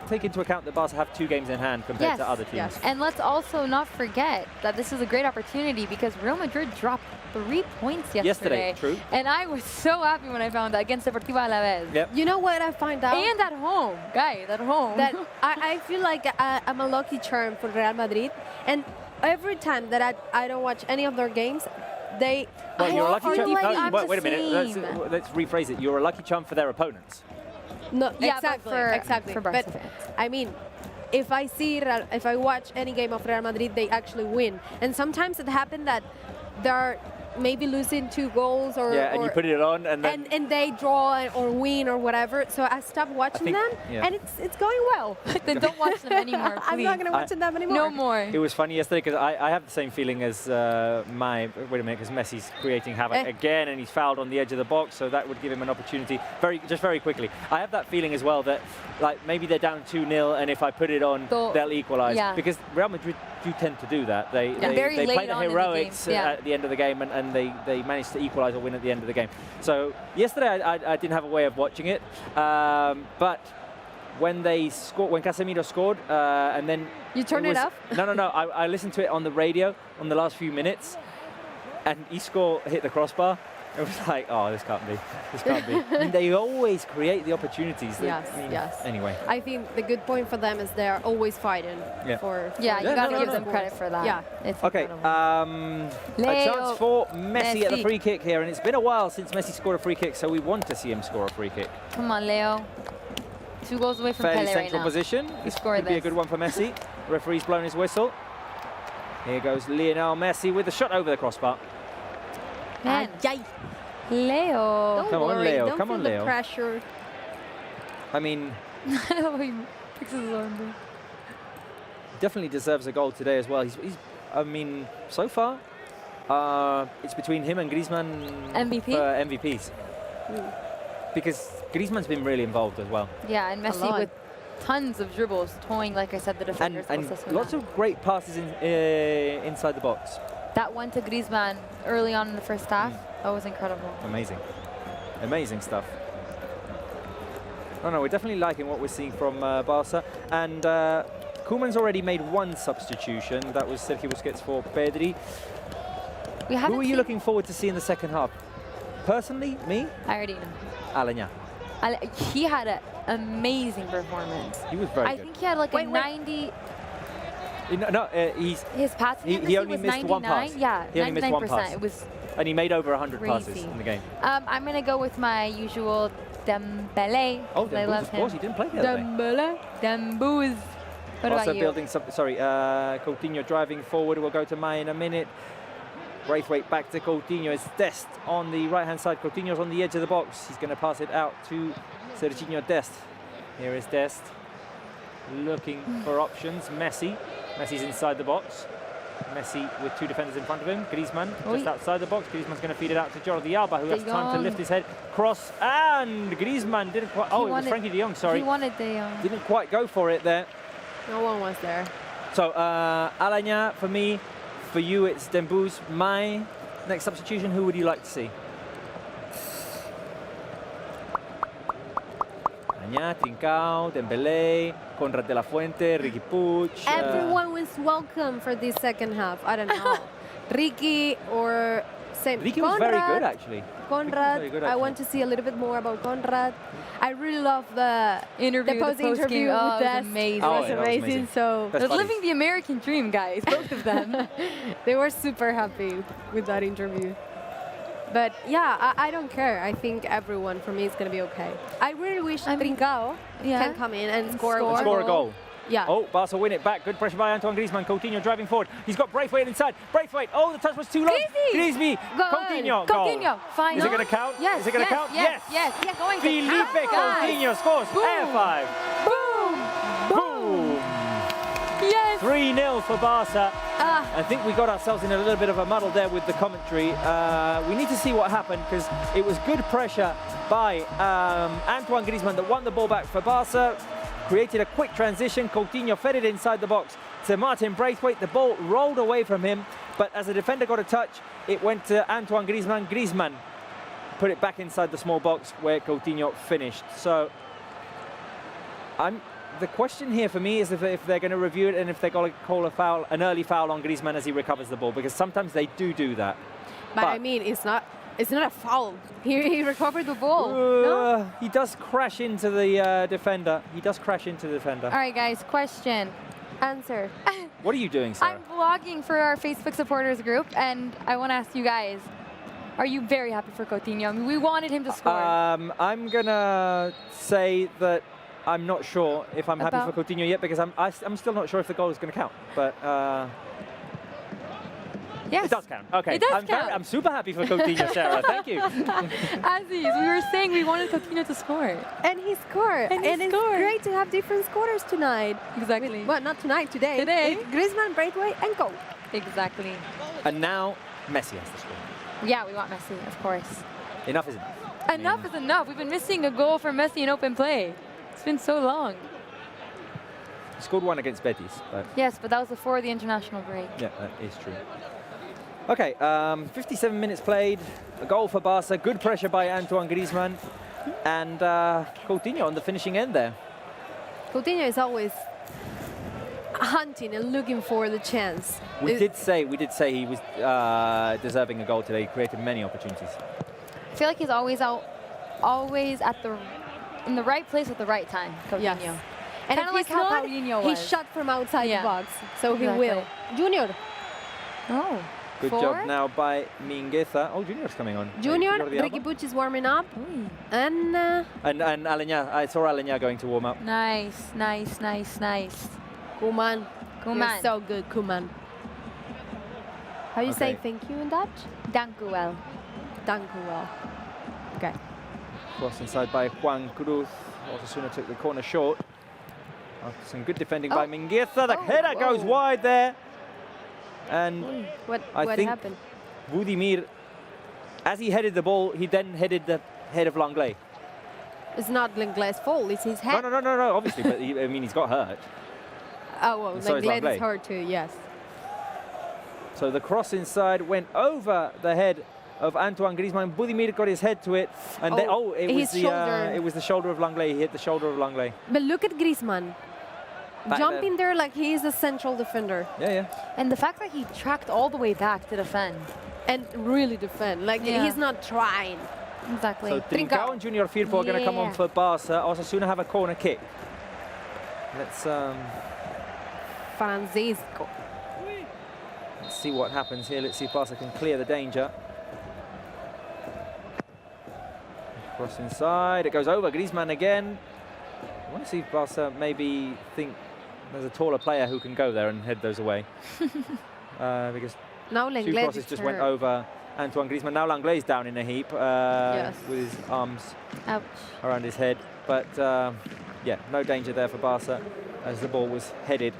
take into account that Barca have 2 games in hand compared to other teams. yes. And let's also not forget that this is a great opportunity because Real Madrid dropped 3 points yesterday. True. And I was so happy when I found that against Deportivo Alavés. Yep. You know what I find out? And at home, guys, at home. That I feel like I'm a lucky charm for Real Madrid. And every time that I don't watch any of their games, they... Well, you're a lucky charm. like No, I'm wait the a minute. same. Let's rephrase it. You're a lucky charm for their opponents. No, Yeah, exactly, but exactly. for Barca But fans. I mean, if I watch any game of Real Madrid, they actually win. And sometimes it happens that there are maybe losing 2 goals or and you put it on and then and they draw or win or whatever. So I stopped watching them, and it's going well. Then don't watch them anymore, please. I'm not going to watch them anymore. No more. It was funny yesterday because I have the same feeling as wait a minute, because Messi's creating havoc again, and he's fouled on the edge of the box, so that would give him an opportunity very quickly. I have that feeling as well that like maybe they're down 2-0, and if I put it on, they'll equalize. Because Real Madrid do tend to do that. They play the heroics at the end of the game, and they manage to equalize or win at the end of the game. So yesterday I didn't have a way of watching it, but when they scored, when Casemiro scored, and then you turned it up. No. I listened to it on the radio on the last few minutes, and Isco hit the crossbar. It was like, oh, this can't be. I mean, they always create the opportunities. Yes. Anyway. I think the good point for them is they are always fighting for you got to give them credit for that. Yeah. It's okay. A chance for Messi at the free kick here, and it's been a while since Messi scored a free kick, so we want to see him score a free kick. Come on, Leo. 2 goals away from Fairly Pele central right now. position. This could be a good one for Messi. Referee's blown his whistle. Here goes Lionel Messi with the shot over the crossbar. Man, Leo. Come on, Leo. Don't Come on, feel Leo. the pressure. I mean, he picks his arm. Definitely deserves a goal today as well. He's I mean, so far, it's between him and Griezmann for MVPs. Because Griezmann's been really involved as well. Yeah, and Messi with tons of dribbles, toying, like I said, the defenders. And lots of great passes inside the box. That one to Griezmann early on in the first half, that was incredible. Amazing stuff. No, we're definitely liking what we're seeing from Barça. And Koeman's already made 1 substitution. That was Sergio Busquets for Pedri. Who are you looking forward to see in the second half? Personally, me? I already know. Aleñá. He had an amazing performance. He was very good. I think he had like a 90... his passing he only was missed 99. one pass. Yeah, he only missed 1 pass. It was and he made over 100 crazy. passes in the game. I'm going to go with my usual Dembele. Oh, I love of course, him. he didn't play the other day. Dembooz. What also about you? building some, Coutinho driving forward. We'll go to Mai in a minute. Braithwaite back to Coutinho. It's Dest on the right-hand side. Coutinho's on the edge of the box. He's going to pass it out to Serginho Dest. Here is Dest looking for options. Messi's inside the box. Messi with 2 defenders in front of him. Griezmann just outside the box. Griezmann's going to feed it out to Jordi Alba, who has time to lift his head. Cross, and Griezmann didn't quite... Oh, it was Frankie de Jong, sorry. He wanted de Jong. Didn't quite go for it there. No one was there. So, Aleñá for me. For you, it's Dembooz. My next substitution, who would you like to see? Aleñá, Trincao, Dembélé, Conrad de la Fuente, Riqui Puig. Everyone was welcome for this second half. I don't know. Ricky or Ricky was very good, actually. Conrad, I want to see a little bit more about Conrad. I really love the post-interview with Dest. Amazing. It was amazing. So they're living the American dream, guys, both of them. They were super happy with that interview. But yeah, I don't care. I think everyone for me is going to be okay. I really wish Trincao can come in and score a goal. Yeah. Oh, Barca win it back. Good pressure by Antoine Griezmann. Coutinho driving forward. He's got Braithwaite inside. Braithwaite. Oh, the touch was too low. Griezmann. Coutinho. Coutinho. Final. Is it going to count? Yes. Is it going to count? Yes. Yeah, going to Felipe Coutinho scores. Air 5. Boom. Yes. 3-0 for Barca. I think we got ourselves in a little bit of a muddle there with the commentary. We need to see what happened because it was good pressure by Antoine Griezmann that won the ball back for Barca. Created a quick transition. Coutinho fed it inside the box to Martin Braithwaite. The ball rolled away from him, but as the defender got a touch, it went to Antoine Griezmann. Griezmann put it back inside the small box where Coutinho finished. So the question here for me is if they're going to review it and if they're going to call a foul, an early foul on Griezmann as he recovers the ball, because sometimes they do that. But I mean, it's not a foul. He recovered the ball. No? He does crash into the defender. All right, guys, question. Answer. What are you doing, Sarah? I'm vlogging for our Facebook supporters group, and I want to ask you guys, are you very happy for Coutinho? I mean, we wanted him to score. I'm going to say that I'm not sure if I'm happy for Coutinho yet, because I'm still not sure if the goal is going to count. But Yes. It does count. Okay. It does count. I'm super happy for Coutinho, Sarah. Thank you. Aziz, we were saying we wanted Coutinho to score. And he scored. And it's great to have different scorers tonight. Exactly. Well, not tonight, today. Today. It's Griezmann, Braithwaite, and goal. Exactly. And now Messi has to score. Yeah, we want Messi, of course. Enough is enough. Enough is enough. We've been missing a goal for Messi in open play. It's been so long. He scored one against Betis. But Yes, but that was before the international break. yeah, that is true. Okay, 57 minutes played. A goal for Barca. Good pressure by Antoine Griezmann. And Coutinho on the finishing end there. Coutinho is always hunting and looking for the chance. We did say he was deserving a goal today. He created many opportunities. I feel like he's always in the right place at the right time, Coutinho. Yes. And Kind of like how Paulinho was. he shot from outside Yeah. the box, so Exactly. he will. Junior. Oh. Good Four. job now by Mingueza. Oh, Junior's coming on. Junior, Jordi Alba. Ricky Puig is warming up. And And Aleñá, I saw Aleñá going to warm up. Nice, nice, nice, nice. Koeman. Koeman. You're so good, Koeman. How you say Okay. thank you in Dutch? Dank u wel. Dank u wel. Okay. Cross inside by Juan Cruz. Osasuna took the corner short. After some good defending by Mingueza. The header goes wide there. And What I think happened? Budimir, as he headed the ball, he then headed the head of Langlais. It's not Lenglet's fault, it's his head. No, obviously, but I mean, he's got hurt. Oh, well, And so is Lenglet Langlais. is hurt too, yes. So the cross inside went over the head of Antoine Griezmann. Budimir got his head to it, and then, it was the shoulder of Langlais. He hit the shoulder of Langlais. But look at Griezmann. Back Jumping there like he is a central defender. Yeah. And the fact that he tracked all the way back to defend. And really defend. Like he's not trying. Exactly. So Trincao and Junior Firpo are going to come on for Barca. Osasuna have a corner kick. Let's Francisco. see what happens here. Let's see if Barca can clear the danger. Cross inside. It goes over. Griezmann again. I want to see if Barca maybe think there's a taller player who can go there and head those away. Because now two Lenglet crosses is just went hurt. over Antoine Griezmann. Now Langlais down in a heap with his arms around his head. But yeah, no danger there for Barca as the ball was headed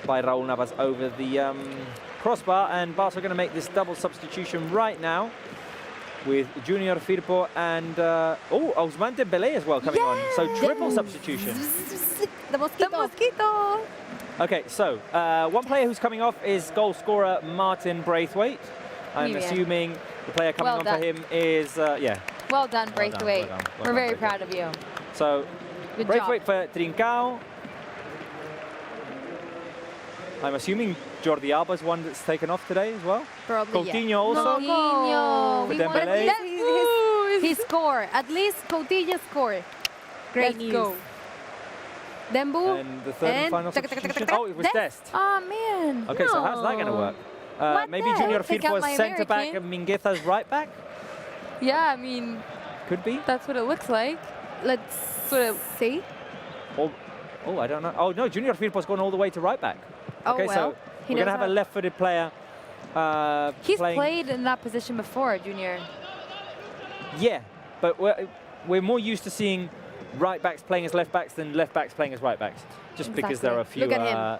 by Raúl Navas over the crossbar. And Barca are going to make this double substitution right now with Junior Firpo and Ousmane Dembélé as well coming on. So triple substitution. The mosquito. Okay, so one player who's coming off is goal scorer Martin Braithwaite. I'm assuming the player coming on for him is, Well done, Braithwaite. We're very proud of you. So Good Braithwaite job. for Trincao. I'm assuming Jordi Alba's one that's taken off today as well. Probably, Coutinho also. Coutinho. For Dembélé. He scored. At least Coutinho scored. Great Let's news. go. Dembu. And the third and final substitution. Oh, it was Dest. Oh, man. Okay, so how's that going to work? Maybe Dest? Junior Take out Firpo my is centre back American. and Mingueza's right back? Yeah, I mean, Could be. that's what it looks like. Let's see. Oh, I don't know. Oh, no, Junior Firpo's gone all the way to right back. Oh, Okay, well, so he we're going to knows have a how. left-footed player He's playing. played in that position before, Junior. Yeah, but we're more used to seeing right backs playing as left backs than left backs playing as right backs, just because there are a few Look at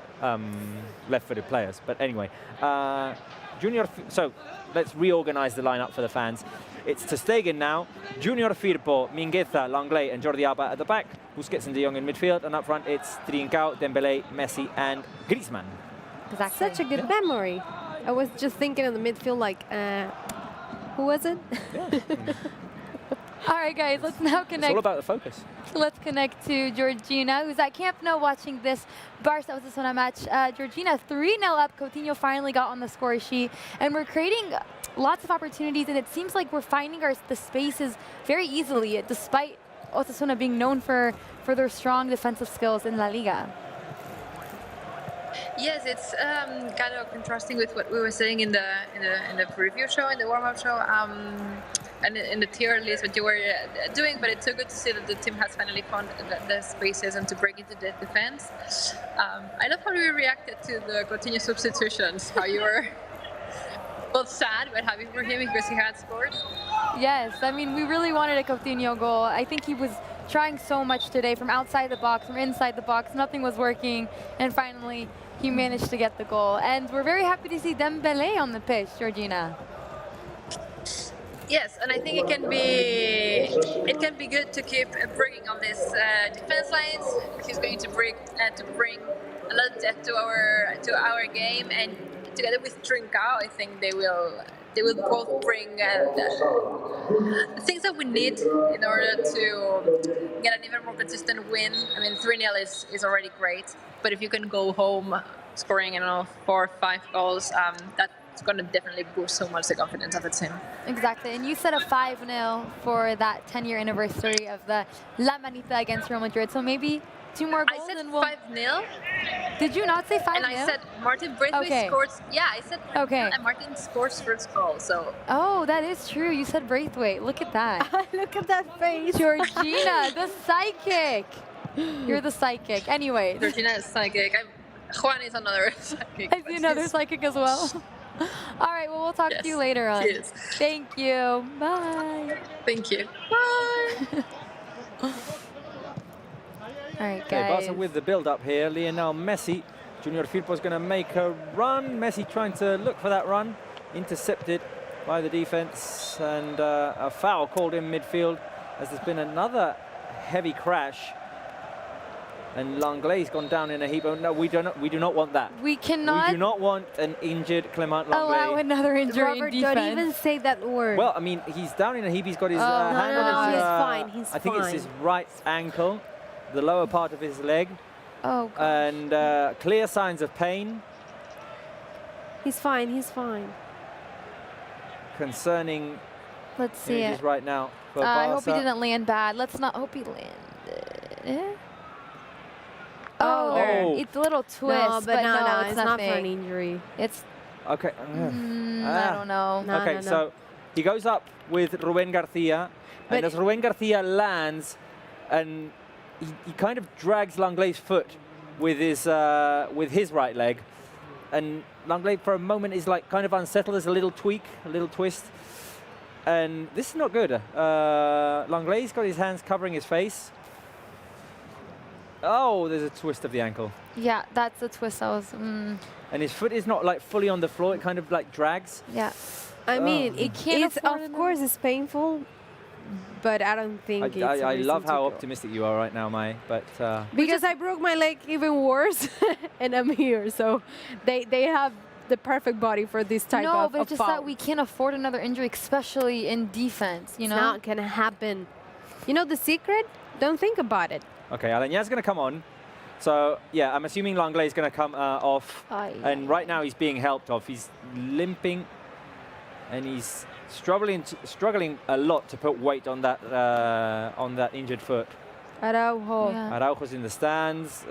left-footed players. But anyway, so let's reorganize the lineup for the fans. It's Ter Stegen now, Junior Firpo, Mingueza, Langlais and Jordi Alba at the back, Busquets and De Jong in midfield, and up front it's Trincao, Dembélé, Messi and Griezmann. Exactly. Such a good memory. I was just thinking in the midfield, like, who was it? All right, guys, let's now It's connect. all about the focus. Let's connect to Georgina, who's at Camp Nou watching this Barça Osasuna match. Georgina, 3-0 up. Coutinho finally got on the score sheet, and we're creating lots of opportunities, and it seems like we're finding the spaces very easily, despite Osasuna being known for their strong defensive skills in La Liga. Yes, it's kind of contrasting with what we were saying in the preview show, in the warm-up show, and in the tier list what you were doing. But it's so good to see that the team has finally found the spaces and to break into the defense. I love how you reacted to the Coutinho substitutions. How you were both sad but happy for him because he had scored. Yes, I mean, we really wanted a Coutinho goal. I think he was trying so much today from outside the box, from inside the box. Nothing was working, and finally he managed to get the goal. And we're very happy to see Dembélé on the pitch, Georgina. Yes, and I think it can be good to keep bringing on this defense lines. He's going to bring a lot of depth to our game, and together with Trincao, I think they will both bring the things that we need in order to get an even more consistent win. I mean, 3-0 is already great, but if you can go home scoring, 4 or 5 goals, that's going to definitely boost so much the confidence of the team. Exactly, and you said a 5-0 for that 10-year anniversary of the La Manita against Real Madrid, so maybe 2 more goals I said and we'll... 5-0. Did you not say 5-0? And I said Martin Braithwaite scores. Yeah, I said and Martin scores first goal. So. Oh, that is true. You said Braithwaite. Look at that. Look at that face. Georgina, the psychic. You're the psychic. Anyway. Georgina is psychic. Juan is another psychic. I see another psychic as well. All right, well, we'll talk to you later on. Cheers. Thank you. Bye. Thank you. Bye. All right, Okay, guys. Barca with the build-up here. Lionel Messi. Junior Firpo's going to make a run. Messi trying to look for that run. Intercepted by the defense. And a foul called in midfield as there's been another heavy crash. And Langlay's gone down in a heap. Oh, no, we do not want that. We cannot. We do not want an injured Clement Langlais. Allow another injury Robert, in defense. don't even say that word. Well, I mean, he's down in a heap. He's got his hand on his... he's fine. He's I think fine. it's his right ankle, the lower part of his leg. Oh, gosh. And clear signs of pain. He's fine. He's fine. Concerning Let's see images it. right now for I hope he Barca. didn't land bad. Let's not hope he landed. Oh. It's a little twist, No, but no, it's it's not for an nothing. injury. It's Okay. I don't know. Okay, so he goes up with Ruben Garcia, and as Ruben Garcia lands, and he kind of drags Langlay's foot with his right leg, and Langlais for a moment is like kind of unsettled. There's a little tweak, a little twist, and this is not good. Langlay's got his hands covering his face. Oh, there's a twist of the ankle. Yeah, that's the twist I was... And his foot is not like fully on the floor. It kind of like drags. Yeah. I mean, it's of course it's painful, but I don't think it's a I reason love to how go. optimistic you are right now, Mai. But Because I broke my leg even worse, and I'm here, so they have the perfect body for this type no, of but it's just foul. that we can't afford another injury, especially in defense, you know? It's not gonna happen. You know the secret? Don't think about it. okay, Alaña's going to come on. So yeah, I'm assuming Langlais is going to come off. And right now he's being helped off. He's limping, and he's struggling a lot to put weight on that injured foot. Araujo. Araujo's in the stands.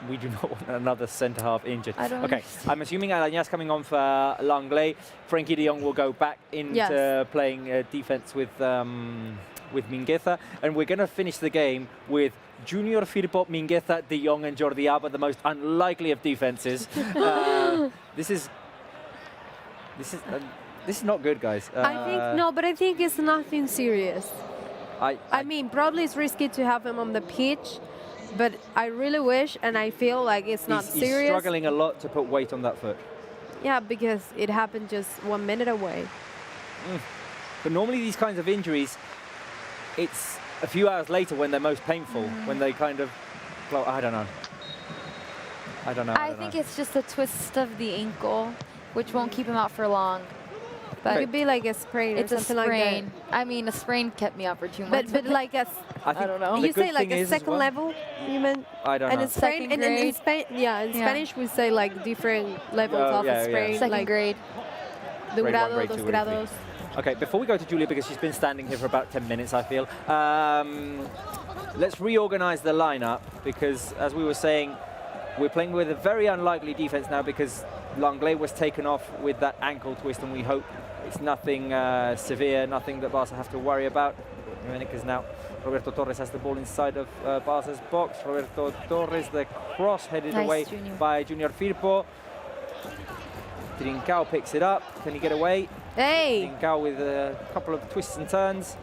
We do not want another centre half injured. Okay, I'm assuming Alaña's coming on for Langlais. Frankie de Jong will go back into playing defense with Mingueza, and we're going to finish the game with Junior Firpo, Mingueza, de Jong, and Jordi Alba, the most unlikely of defenses. This is not good, guys. I think it's nothing serious. I mean, probably it's risky to have him on the pitch, but I really wish, and I feel like it's not he's serious. struggling a lot to put weight on that foot. Yeah, because it happened just 1 minute away. But normally these kinds of injuries, it's a few hours later when they're most painful, when they kind of, well, I don't know. I think it's just a twist of the ankle, which won't keep him out for long. But it could be like a sprain it's or a something sprain. like that. I mean, a sprain kept me out for 2 months. But like a, I don't know. You say like a second level, you mean? I don't and know. A sprain, and in Spanish we say like different levels of a sprain. Second like grade. De Grade grado, 1, grade dos 2, grados. Okay, before we go to Julia, because she's been standing here for about 10 minutes, I feel, let's reorganize the lineup, because as we were saying, we're playing with a very unlikely defense now because Langlais was taken off with that ankle twist, and we hope it's nothing severe, nothing that Barca have to worry about. Because now Roberto Torres has the ball inside of Barca's box. Roberto Torres, the cross headed away by Junior Firpo. Trincao picks it up. Can he get away? Hey! Trincao with a couple of twists and turns.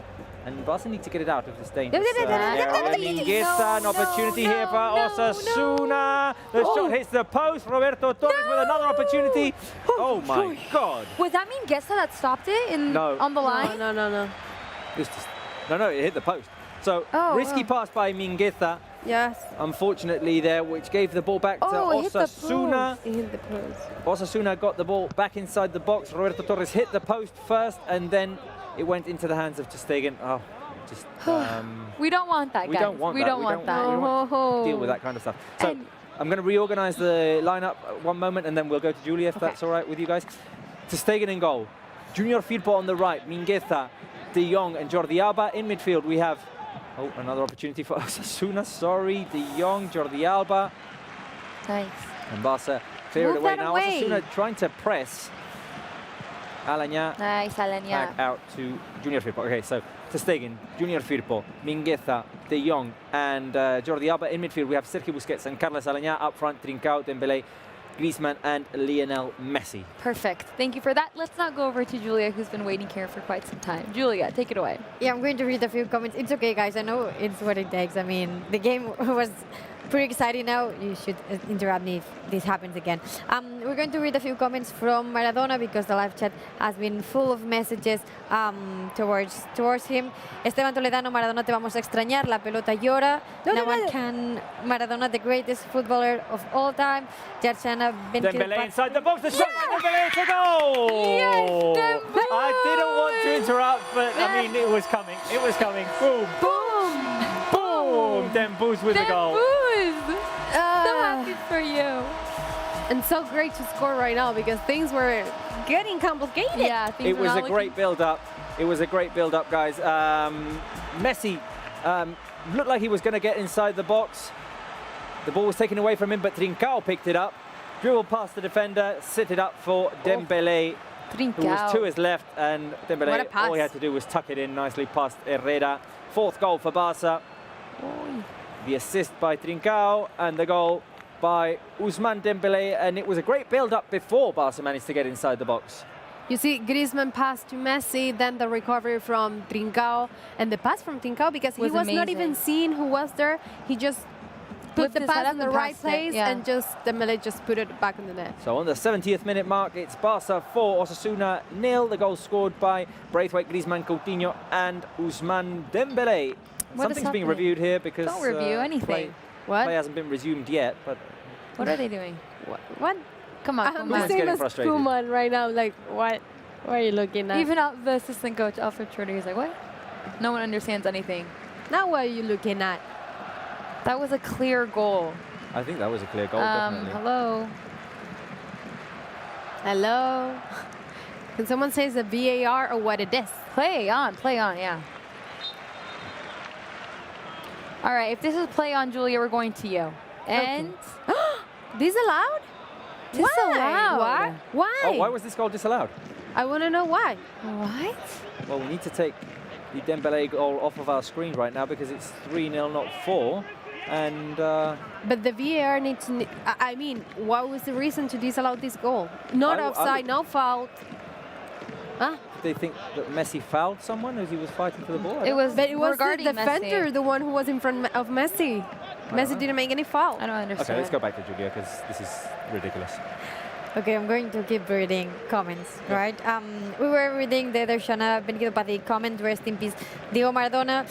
And Barca need to get it out of this dangerous Mingueza, an opportunity here for Osasuna. The shot hits the post. Roberto Torres with another opportunity. Oh my God. Was that Mingueza that stopped it on the line? No. No, it hit the post. So risky pass by Mingueza. Yes. Unfortunately there, which gave the ball back to Osasuna. It hit the post. Osasuna got the ball back inside the box. Roberto Torres hit the post first, and then it went into the hands of Ter Stegen. Oh, just we don't want that, guys. We don't want that. We don't want to deal with that kind of stuff. So I'm going to reorganize the lineup one moment, and then we'll go to Julia, if that's all right with you guys. Ter Stegen in goal. Junior Firpo on the right. Mingueza, De Jong, and Jordi Alba. In midfield, we have another opportunity for Osasuna. Sorry, De Jong, Jordi Alba. Nice. And Barca clear it away now. Osasuna trying to press. Alanya. Nice, Alanya. Back out to Junior Firpo. Okay, so Ter Stegen, Junior Firpo, Mingueza, De Jong, and Jordi Alba. In midfield, we have Sergio Busquets and Carles Alanya. Up front, Trincao, Dembélé, Griezmann, and Lionel Messi. Perfect. Thank you for that. Let's now go over to Julia, who's been waiting here for quite some time. Julia, take it away. Yeah, I'm going to read a few comments. It's okay, guys. I know it's what it takes. I mean, the game was pretty exciting now. You should interrupt me if this happens again. We're going to read a few comments from Maradona because the live chat has been full of messages towards him. Esteban Toledano, Maradona, te vamos a extrañar. La pelota llora. No one can. Maradona, the greatest footballer of all time. Jarchana Dembélé inside the box. The shot by Dembélé. It's a goal! Yes, I didn't want to interrupt, but I mean, it was coming. It was coming. Boom. Boom. Boom. Dembélé with the goal. So happy for you. And so great to score right now because things were getting complicated. Yeah, it was a great build-up. It was a great build-up, guys. Messi looked like he was going to get inside the box. The ball was taken away from him, but Trincao picked it up, dribbled past the defender, set it up for Dembélé, who was to his left, and Dembélé, all he had to do was tuck it in nicely past Herrera. Fourth goal for Barca. The assist by Trincao and the goal by Ousmane Dembélé, and it was a great build-up before Barca managed to get inside the box. You see Griezmann pass to Messi, then the recovery from Trincao, and the pass from Trincao because he was not even seeing who was there. He just put the pass in the right place and Dembélé just put it back in the net. So on the 70th minute mark, it's Barca 4, Osasuna 0. The goal scored by Braithwaite, Griezmann, Coutinho, and Ousmane Dembélé. Something's being reviewed here because don't review anything. Play hasn't been resumed yet, but what are they doing? What? Come on, I'm the same as Koeman right now. Like, what are you looking at? Even the assistant coach, Alfred Schroeder, is like, what? No one understands anything. Now what are you looking at? That was a clear goal. I think that was a clear goal, definitely. Hello? Hello? Can someone say it's a VAR or what it is? Play on, yeah. All right, if this is play on, Julia, we're going to you. And disallowed? Disallowed. Why? Oh, why was this goal disallowed? I want to know why. What? Well, we need to take the Dembélé goal off of our screen right now because it's 3-0, not 4. And but the VAR needs to. I mean, what was the reason to disallow this goal? Not offside, no foul. Huh? Did they think that Messi fouled someone as he was fighting for the ball? It was the defender, the one who was in front of Messi. Messi didn't make any foul. I don't understand. Okay, let's go back to Julia because this is ridiculous. Okay, I'm going to keep reading comments, right? We were reading the Darshana Benito Pati comment, rest in peace, Diego Maradona.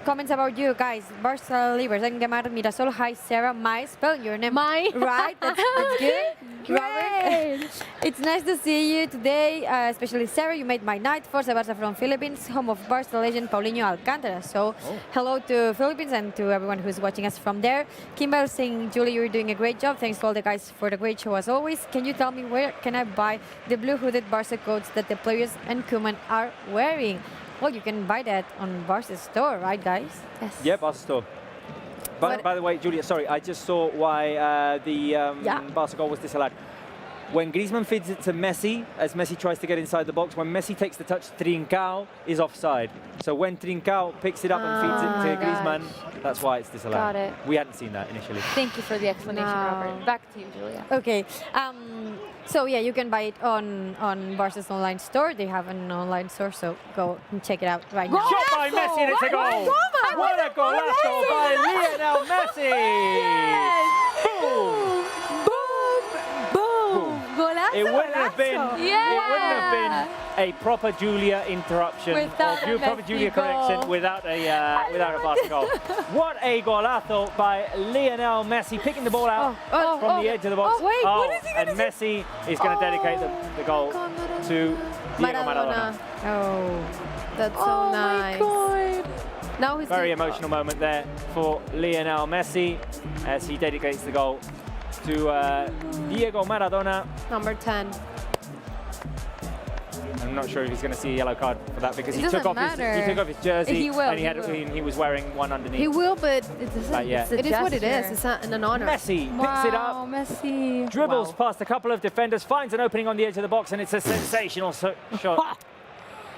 Comments about you guys. Barça Libres, Engemar Mirasol, hi Sarah, Mai, spell your name. Mai. Right, that's good. Robert, it's nice to see you today, especially Sarah, you made my night. Forza Barça from Philippines, home of Barça legend Paulinho Alcantara. So, hello to Philippines and to everyone who's watching us from there. Kimball saying, Julie, you're doing a great job. Thanks to all the guys for the great show as always. Can you tell me where can I buy the blue hooded Barça coats that the players and Koeman are wearing? Well, you can buy that on Barça store, right, guys? Yes. Yeah, Barça store. By the way, Julia, sorry, I just saw why the Barça goal was disallowed. When Griezmann feeds it to Messi, as Messi tries to get inside the box, when Messi takes the touch, Trincao is offside. So when Trincao picks it up and feeds it to Griezmann, that's why it's disallowed. Got it. We hadn't seen that initially. Thank you for the explanation, Robert. Back to you, Julia. Okay. So yeah, you can buy it on Barca's online store. They have an online store, so go and check it out right now. Shot by Messi and it's a goal. What a golazo by Lionel Messi! Boom! Golazo, It wouldn't have been. Yeah. It wouldn't have been a proper Julia interruption Without or a proper Messi Julia goal. correction without a Barca goal. What a golazo by Lionel Messi, picking the ball out from the edge of the box. wait, what is he gonna and Messi is going to dedicate the goal to Diego Maradona. Oh, that's so nice. God. Now he's Very emotional moment there for Lionel Messi as he dedicates the goal to Diego Maradona. number 10. I'm not sure if he's going to see a yellow card for that because It he took doesn't off matter. his jersey He will, and he was wearing one underneath. He will, but it yeah. doesn't. It is what it is. It's an honor. Messi picks it up, Messi. dribbles past a couple of defenders, finds an opening on the edge of the box, and it's a sensational shot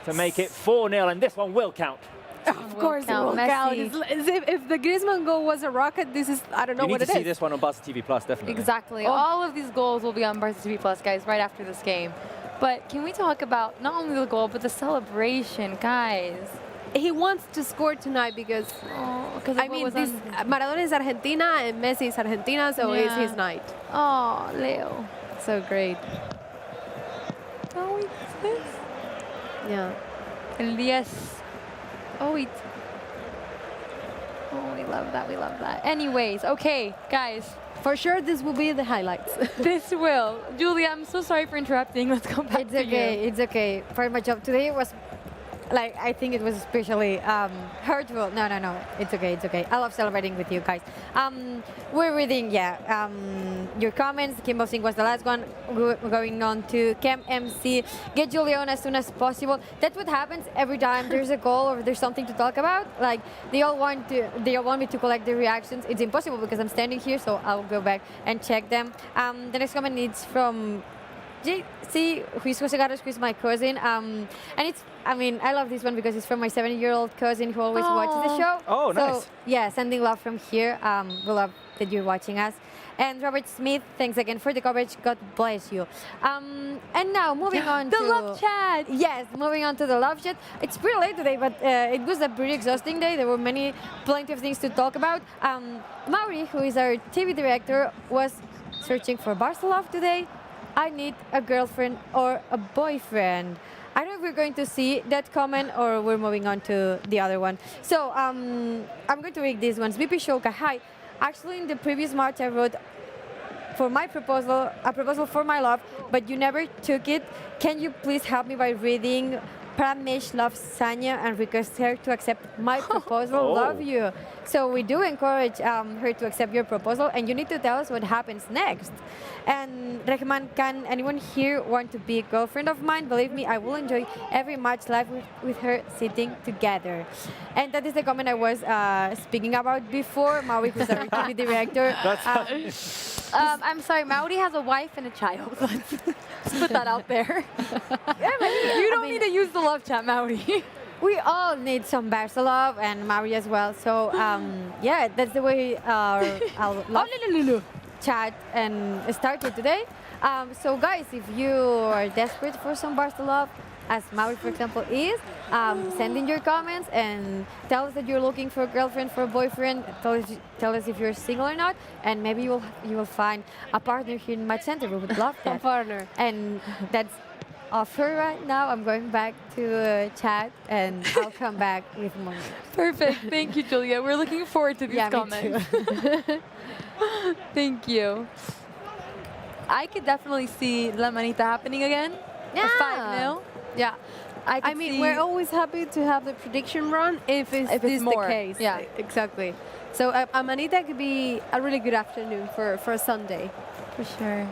to make it 4-0, and this one will count. Of course, it will Messi. count. If the Griezmann goal was a rocket, this is, I don't know You what need it to see is. this one on Barca TV Plus, definitely. Exactly. All of these goals will be on Barca TV Plus, guys, right after this game. But can we talk about not only the goal, but the celebration, guys? He wants to score tonight because, I mean, Maradona is Argentina and Messi is Argentina, so it's his night. Oh, Leo. So great. Oh, wait, this? Yeah. El 10. Oh, wait. Oh, we love that. We love that. Anyways, okay, guys. For sure, this will be the highlights. This will. Julia, I'm so sorry for interrupting. Let's go back It's to okay. you. It's okay. For my job today was, like, I think it was especially hurtful. No. It's okay. It's okay. I love celebrating with you guys. We're reading, your comments. Kimbo Singh was the last one. We're going on to Camp MC. Get Julia on as soon as possible. That's what happens every time there's a goal or there's something to talk about. Like they all want me to collect the reactions. It's impossible because I'm standing here, so I'll go back and check them. The next comment is from JC, who's Jose Carlos, who's my cousin. And it's, I mean, I love this one because it's from my 7-year-old cousin who always watches the show. Oh, nice. So, yeah, sending love from here. We love that you're watching us. And Robert Smith, thanks again for the coverage. God bless you. And now, moving on the to... love chat. Yes, moving on to the love chat. It's pretty late today, but it was a pretty exhausting day. There were plenty of things to talk about. Mauri, who is our TV director, was searching for Barca love today. I need a girlfriend or a boyfriend. I don't know if we're going to see that comment or we're moving on to the other one. So I'm going to read these ones. BP Shoka, hi. Actually, in the previous March, I wrote for my proposal, a proposal for my love, but you never took it. Can you please help me by reading Pramesh loves Sanya and request her to accept my proposal? Love you. So we do encourage her to accept your proposal, and you need to tell us what happens next. And Rehman, can anyone here want to be a girlfriend of mine? Believe me, I will enjoy every match live with her sitting together. And that is the comment I was speaking about before. Maui, who's our TV director. I'm sorry, Mauri has a wife and a child. Let's put that out there. You don't need to use the love chat, Mauri. We all need some Barca love and Mauri as well. So yeah, that's the way our love chat and started today. So guys, if you are desperate for some Barca love, as Mauri, for example, is, send in your comments and tell us that you're looking for a girlfriend, for a boyfriend. Tell us if you're single or not, and maybe you will find a partner here in Match Center. We would love that. A partner. And that's offer right now. I'm going back to chat, and I'll come back with more. Perfect. Thank you, Julia. We're looking forward to these comments. Thank you. I could definitely see La Manita happening again. Yeah. A 5-0. Yeah. I mean, we're always happy to have the prediction run if it's more. the case. Yeah. Exactly. So Amanita could be a really good afternoon for a Sunday. For sure.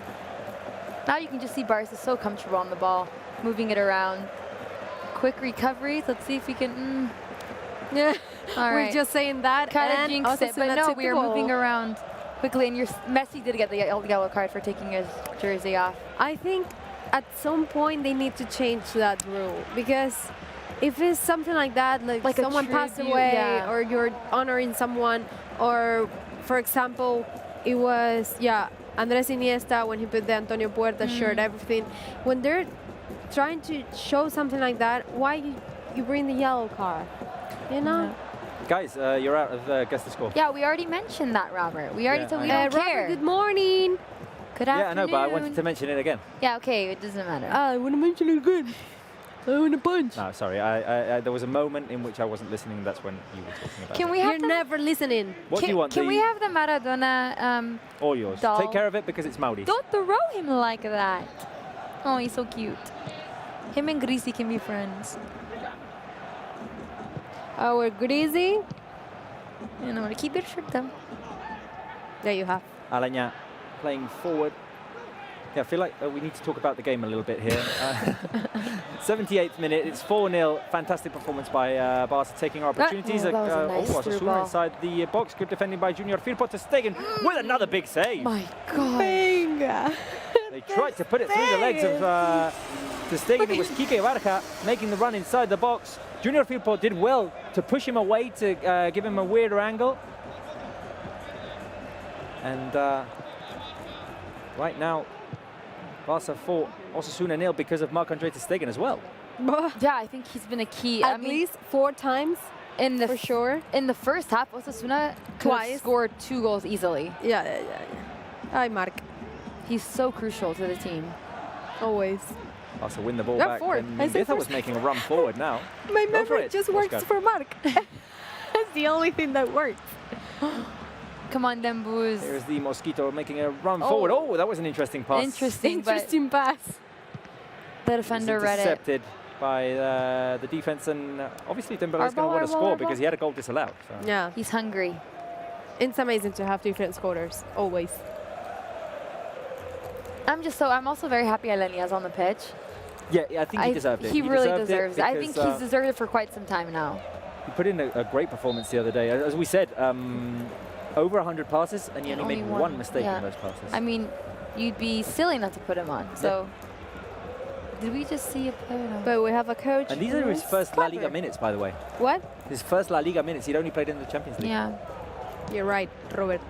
Now you can just see Barca so comfortable on the ball, moving it around. Quick recoveries. Let's see if we can... Yeah. All right. We're just saying that. Kind of and jinx it, but Osasuna no, took we the are ball. moving around quickly. And Messi did get the yellow card for taking his jersey off. I think at some point they need to change that rule, because if it's something like that, like someone passed tribute, away, yeah. or you're honoring someone, or for example, it was Andres Iniesta when he put the Antonio Puerta shirt, everything. When they're trying to show something like that, why you bring the yellow card? You know. Guys, you're out of Guess the Score. Yeah, we already mentioned that, Robert. We already said we don't Robert, care. good morning. Good Yeah, I afternoon. know, but I wanted to mention it again. Yeah, okay, it doesn't matter. I want to mention it again. I want to punch. No, sorry. I there was a moment in which I wasn't listening. That's when you were talking about Can it. we have You're never listening. What do you want? Can we have the Maradona All yours. doll? Take care of it because it's Mauri's. Don't throw him like that. Oh, he's so cute. Him and Greasy can be friends. Our Greasy. You know, keep your shirt down. There you have. Alanya playing forward. Yeah, I feel like we need to talk about the game a little bit here. 78th minute, it's 4-0. Fantastic performance by Barça, taking our opportunities. that was a nice through Osasuna ball. inside the box. Good defending by Junior Firpo to Stegen with another big save. My God. They tried to put it through the legs of to Stegen. It was Kike Barca making the run inside the box. Junior Firpo did well to push him away to give him a weirder angle. And right now, Barça 4, Osasuna 0 because of Marc-Andre ter Stegen as well. Yeah, I think he's been a key. At least 4 times in the for sure. In the first half, Osasuna could have scored 2 goals easily. Yeah. Hi, Marc. He's so crucial to the team. Always. Barça win the ball back. And Mendieta was making a run forward now. My Go for memory it, just Oscar. works for Marc. That's the only thing that works. Come on, Dembuz. Here's the Mosquito making a run forward. Oh, that was an interesting pass. Interesting pass. The defender read it. Intercepted by the defense, and obviously Dembele's going to want to score because he had a goal disallowed. So. Yeah. He's hungry. It's amazing to have different scorers, always. I'm also very happy Alenia's on the pitch. Yeah, I think he deserved it. He really deserves it. I because, think he's deserved it for quite some time now. He put in a great performance the other day. As we said, over 100 passes, and he only made one mistake in those passes. I mean, you'd be silly not to put him on. So, did we just see a player? No. But we have a coach. And these are his first La Liga minutes, by the way. What? His first La Liga minutes. He'd only played in the Champions League. Yeah. You're right, Robert.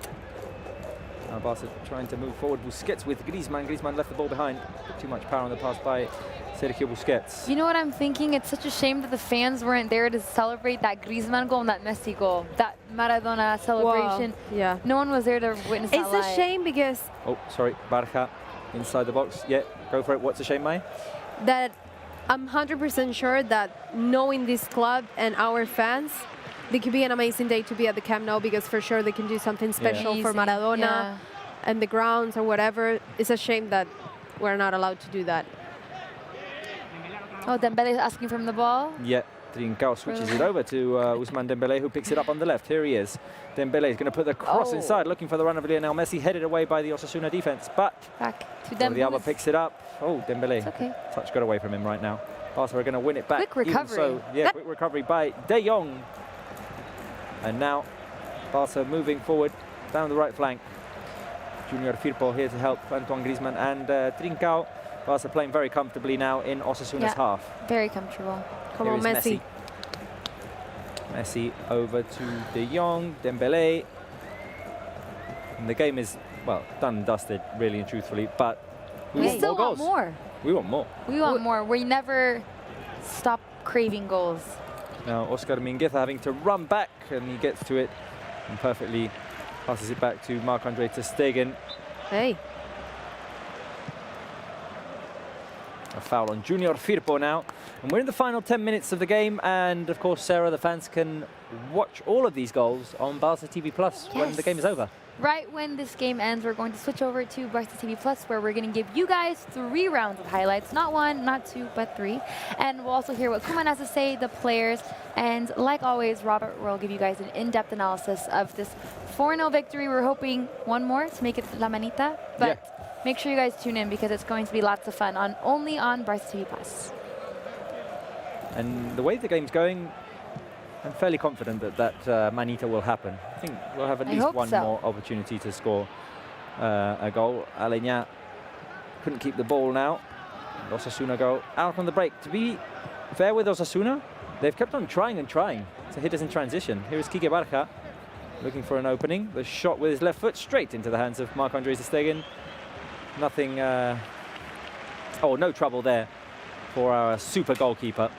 Now Barca trying to move forward. Busquets with Griezmann. Griezmann left the ball behind. Too much power on the pass by Sergio Busquets. You know what I'm thinking? It's such a shame that the fans weren't there to celebrate that Griezmann goal and that Messi goal. That Maradona celebration. Wow. Yeah. No one was there to witness that It's live. a shame because... Oh, sorry. Barca inside the box. Yeah, go for it. What's a shame, Mai? That I'm 100% sure that knowing this club and our fans, it could be an amazing day to be at the Camp Nou, because for sure they can do something special for Maradona and the grounds or whatever. It's a shame that we're not allowed to do that. Oh, Dembele is asking from the ball. Yeah, Trincao switches it over to Ousmane Dembele, who picks it up on the left. Here he is. Dembele is going to put the cross inside, looking for the run of Lionel Messi, headed away by the Osasuna defense. But back to Dembele. the other picks it up. Oh, Dembele. It's okay. Touch got away from him right now. Barca are going to win it back. Quick recovery. Even so, yeah, quick recovery by De Jong. And now Barca moving forward down the right flank. Junior Firpo here to help Antoine Griezmann and Trincao. Barca playing very comfortably now in Osasuna's half. Very comfortable. Come on, Messi. Messi over to De Jong, Dembele. And the game is, well, done and dusted, really and truthfully, but we still want more want goals. more. We want more. We want more. We never stop craving goals. Now Oscar Mingueza having to run back, and he gets to it and perfectly passes it back to Marc-Andre ter Stegen. Hey. A foul on Junior Firpo now. And we're in the final 10 minutes of the game, and of course, Sarah, the fans can watch all of these goals on Barca TV Plus when the game is over. Right when this game ends, we're going to switch over to Barca TV Plus, where we're going to give you guys 3 rounds of highlights. Not 1, not 2, but 3. And we'll also hear what Koeman has to say, the players. And like always, Robert will give you guys an in-depth analysis of this 4-0 victory. We're hoping one more to make it La Manita. But make sure you guys tune in, because it's going to be lots of fun only on Barca TV Plus. And the way the game's going, I'm fairly confident that Manita will happen. I think we'll have at least one more opportunity to score a goal. Aleñá couldn't keep the ball now. And Osasuna go out on the break. To be fair with Osasuna, they've kept on trying and trying to hit us in transition. Here is Quique Barja looking for an opening. The shot with his left foot straight into the hands of Marc-André ter Stegen. Nothing, no trouble there for our super goalkeeper.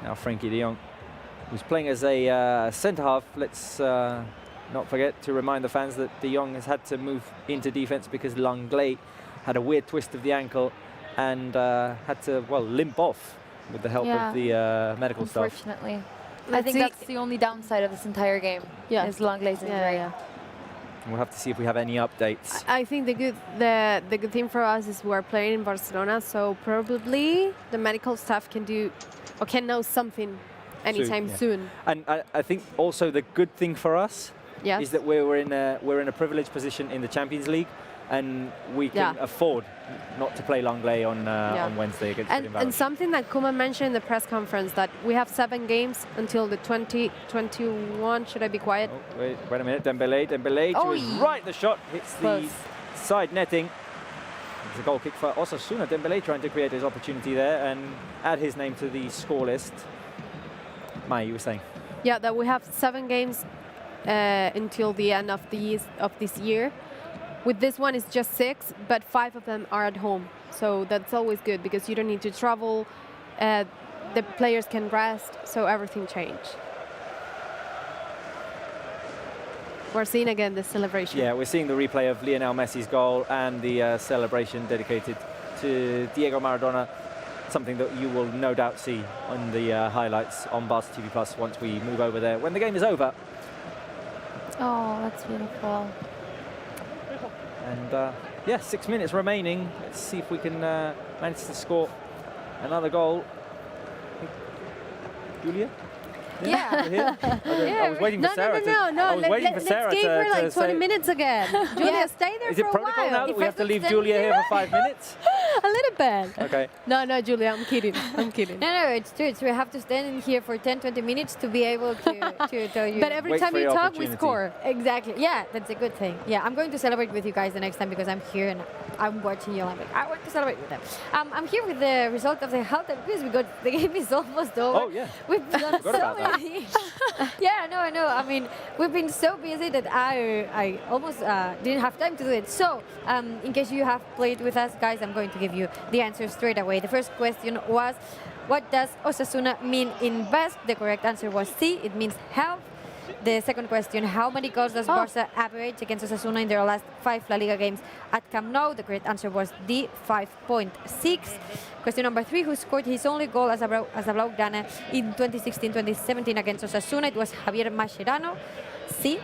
Now Frankie de Jong, who's playing as a centre-half. Let's not forget to remind the fans that de Jong has had to move into defence because Langlais had a weird twist of the ankle and had to, limp off with the help of the medical staff. Unfortunately. I think that's the only downside of this entire game. Yeah, is Langlais' injury. We'll have to see if we have any updates. I think the good thing for us is we're playing in Barcelona, so probably the medical staff can know something anytime soon. And I think also the good thing for us is that we're in a privileged position in the Champions League, and we can afford not to play Langlais on Wednesday against and something that Koeman mentioned in the press conference, that we have 7 games until the 2021. Should I be quiet? Oh, wait a minute. Dembélé to his right. The shot hits the side netting. It's a goal kick for Osasuna. Dembélé trying to create his opportunity there and add his name to the score list. Maya, you were saying? Yeah, that we have 7 games until the end of this year. With this one, it's just 6, but 5 of them are at home. So that's always good because you don't need to travel. The players can rest, so everything changed. We're seeing again the celebration. Yeah, we're seeing the replay of Lionel Messi's goal and the celebration dedicated to Diego Maradona, something that you will no doubt see on the highlights on Barça TV Plus once we move over there when the game is over. Oh, that's beautiful. And 6 minutes remaining. Let's see if we can manage to score another goal. Julia? Yeah. I was waiting for Sarah. I was waiting for Sarah let's give her like 20 minutes again. Julia, stay there Is for it a protocol while. now that we have to leave Julia here for 5 minutes? A little bit. Okay. No, Julia, I'm kidding. I'm kidding. No, it's true. We have to stand in here for 10-20 minutes to be able to tell you. But every time you talk, we score. Exactly. Yeah, that's a good thing. Yeah, I'm going to celebrate with you guys the next time because I'm here and I'm watching you. I'm like, I want to celebrate with them. I'm here with the result of the Halter quiz because the game is almost over. Oh, yeah. We've done so many things. Yeah, I know. I mean, we've been so busy that I almost didn't have time to do it. So, in case you have played with us, guys, I'm going to give you the answer straight away. The first question was, what does Osasuna mean in Basque? The correct answer was C. It means health. The second question, how many goals does Barça average against Osasuna in their last 5 La Liga games at Camp Nou? The correct answer was D, 5.6. Question number 3, who scored his only goal as a Blaugrana in 2016-2017 against Osasuna? It was Javier Mascherano. C.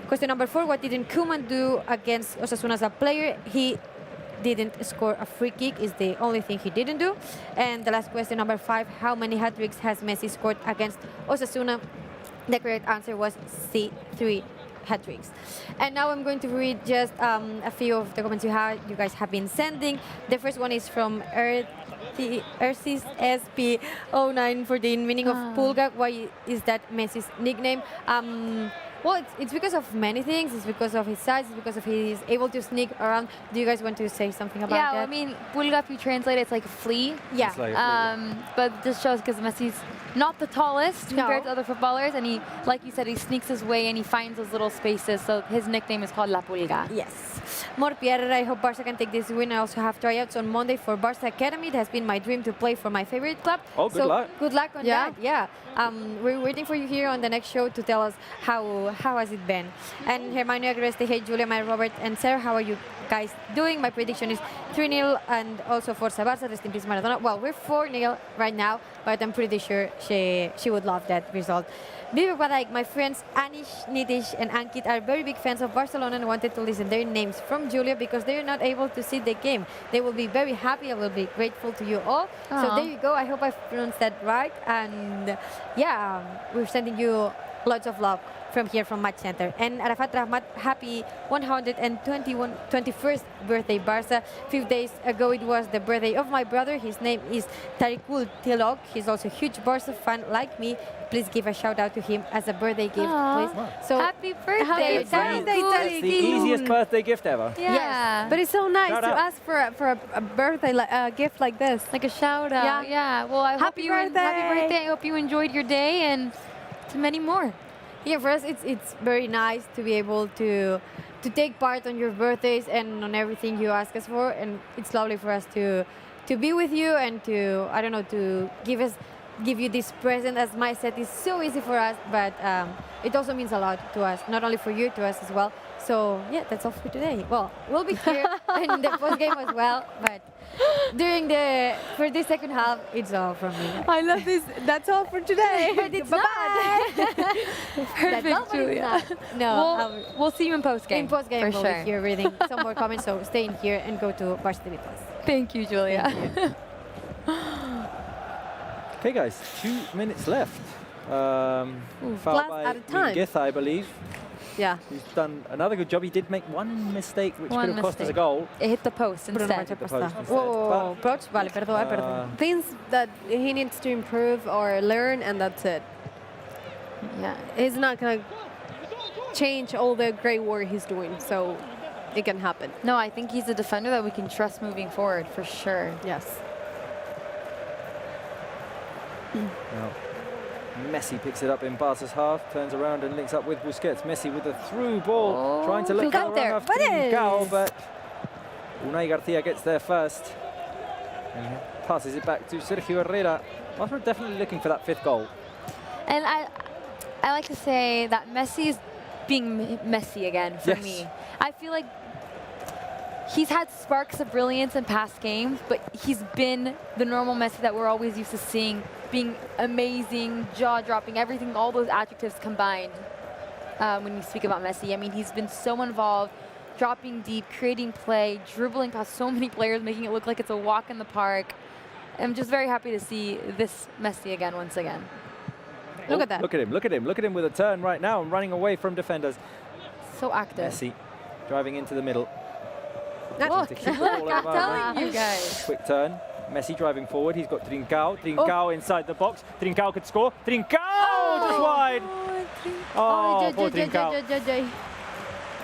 Question number 4, what didn't Koeman do against Osasuna as a player? He didn't score a free kick, is the only thing he didn't do. And the last question, number 5, how many hat-tricks has Messi scored against Osasuna? The correct answer was C, 3 hat-tricks. And now I'm going to read just a few of the comments you guys have been sending. The first one is from Ersis SP0914, meaning of Pulga. Why is that Messi's nickname? Well, it's because of many things. It's because of his size. It's because of he's able to sneak around. Do you guys want to say something about that? Yeah, I mean, Pulga, if you translate it, it's like a flea. Yeah. It's like a flea. But this shows because Messi's not the tallest compared to other footballers, and he, like you said, he sneaks his way and he finds those little spaces. So his nickname is called La Pulga. Yes. More Pierre, I hope Barça can take this win. I also have tryouts on Monday for Barça Academy. It has been my dream to play for my favorite club. Oh, good luck. Good luck on that. Yeah. We're waiting for you here on the next show to tell us how has it been. And Hermione Agreste, hey Julia, my Robert and Sarah, how are you guys doing? My prediction is 3-0 and also Forza Barça, rest in peace Maradona. Well, we're 4-0 right now, but I'm pretty sure she would love that result. Viva Guadaik, my friends Anish, Nitish and Ankit are very big fans of Barcelona and wanted to listen their names from Julia because they're not able to see the game. They will be very happy. I will be grateful to you all. So there you go. I hope I pronounced that right. And yeah, we're sending you lots of love from here from Match Center. And Arafat Rahmat, happy 121st birthday, Barça. 5 days ago, it was the birthday of my brother. His name is Tariqul Tilok. He's also a huge Barça fan like me. Please give a shout out to him as a birthday gift, please. So happy birthday, That's the easiest birthday gift ever. Yeah. Yes. But it's so nice Shout to out. ask for a birthday gift like this. Like a shout out. Yeah. Well, I hope Happy you birthday. happy birthday. I hope you enjoyed your day and to many more. Yeah, for us, it's very nice to be able to take part on your birthdays and on everything you ask us for, and it's lovely for us to be with you and to, I don't know, to give you this present. As Mai said, it's so easy for us, but it also means a lot to us, not only for you, to us as well. So yeah, that's all for today. Well, we'll be here in the post game as well, but for this second half, it's all from me. I love this. That's all for today. But it's Bye-bye. Perfect, Julia. No, we'll see you in post game. in post game, for we'll sure. be here reading some more comments. So stay in here and go to Barça TV Plus. Thank you, Julia. Okay, guys, 2 minutes left. Foul plus by out of time. Mingueza, I believe. Yeah. He's done another good job. He did make one mistake, which One could have cost us a mistake. goal. It hit the post instead. Hit the post instead. Whoa, approach, vale, perdón. Things that he needs to improve or learn, and that's it. Yeah. He's not going to change all the great work he's doing, so it can happen. No, I think he's a defender that we can trust moving forward for sure. Yes. Now, Messi picks it up in Barca's half, turns around and links up with Busquets. Messi with a through ball, trying to look for the run off Trincao, but Unai Garcia gets there first and passes it back to Sergio Herrera. Barca definitely looking for that 5th goal. And I like to say that Messi is being Messi again for me. I feel like he's had sparks of brilliance in past games, but he's been the normal Messi that we're always used to seeing, being amazing, jaw-dropping, everything, all those adjectives combined when you speak about Messi. I mean, he's been so involved, dropping deep, creating play, dribbling past so many players, making it look like it's a walk in the park. I'm just very happy to see this Messi again, once again. Look at that. Look at him, look at him, look at him with a turn right now and running away from defenders. So active. Messi driving into the middle. Look, To keep the ball I'm over. telling you guys. Quick turn. Messi driving forward. He's got Trincao. Trincao inside the box. Trincao could score. Trincao just wide. Oh, poor Trincao.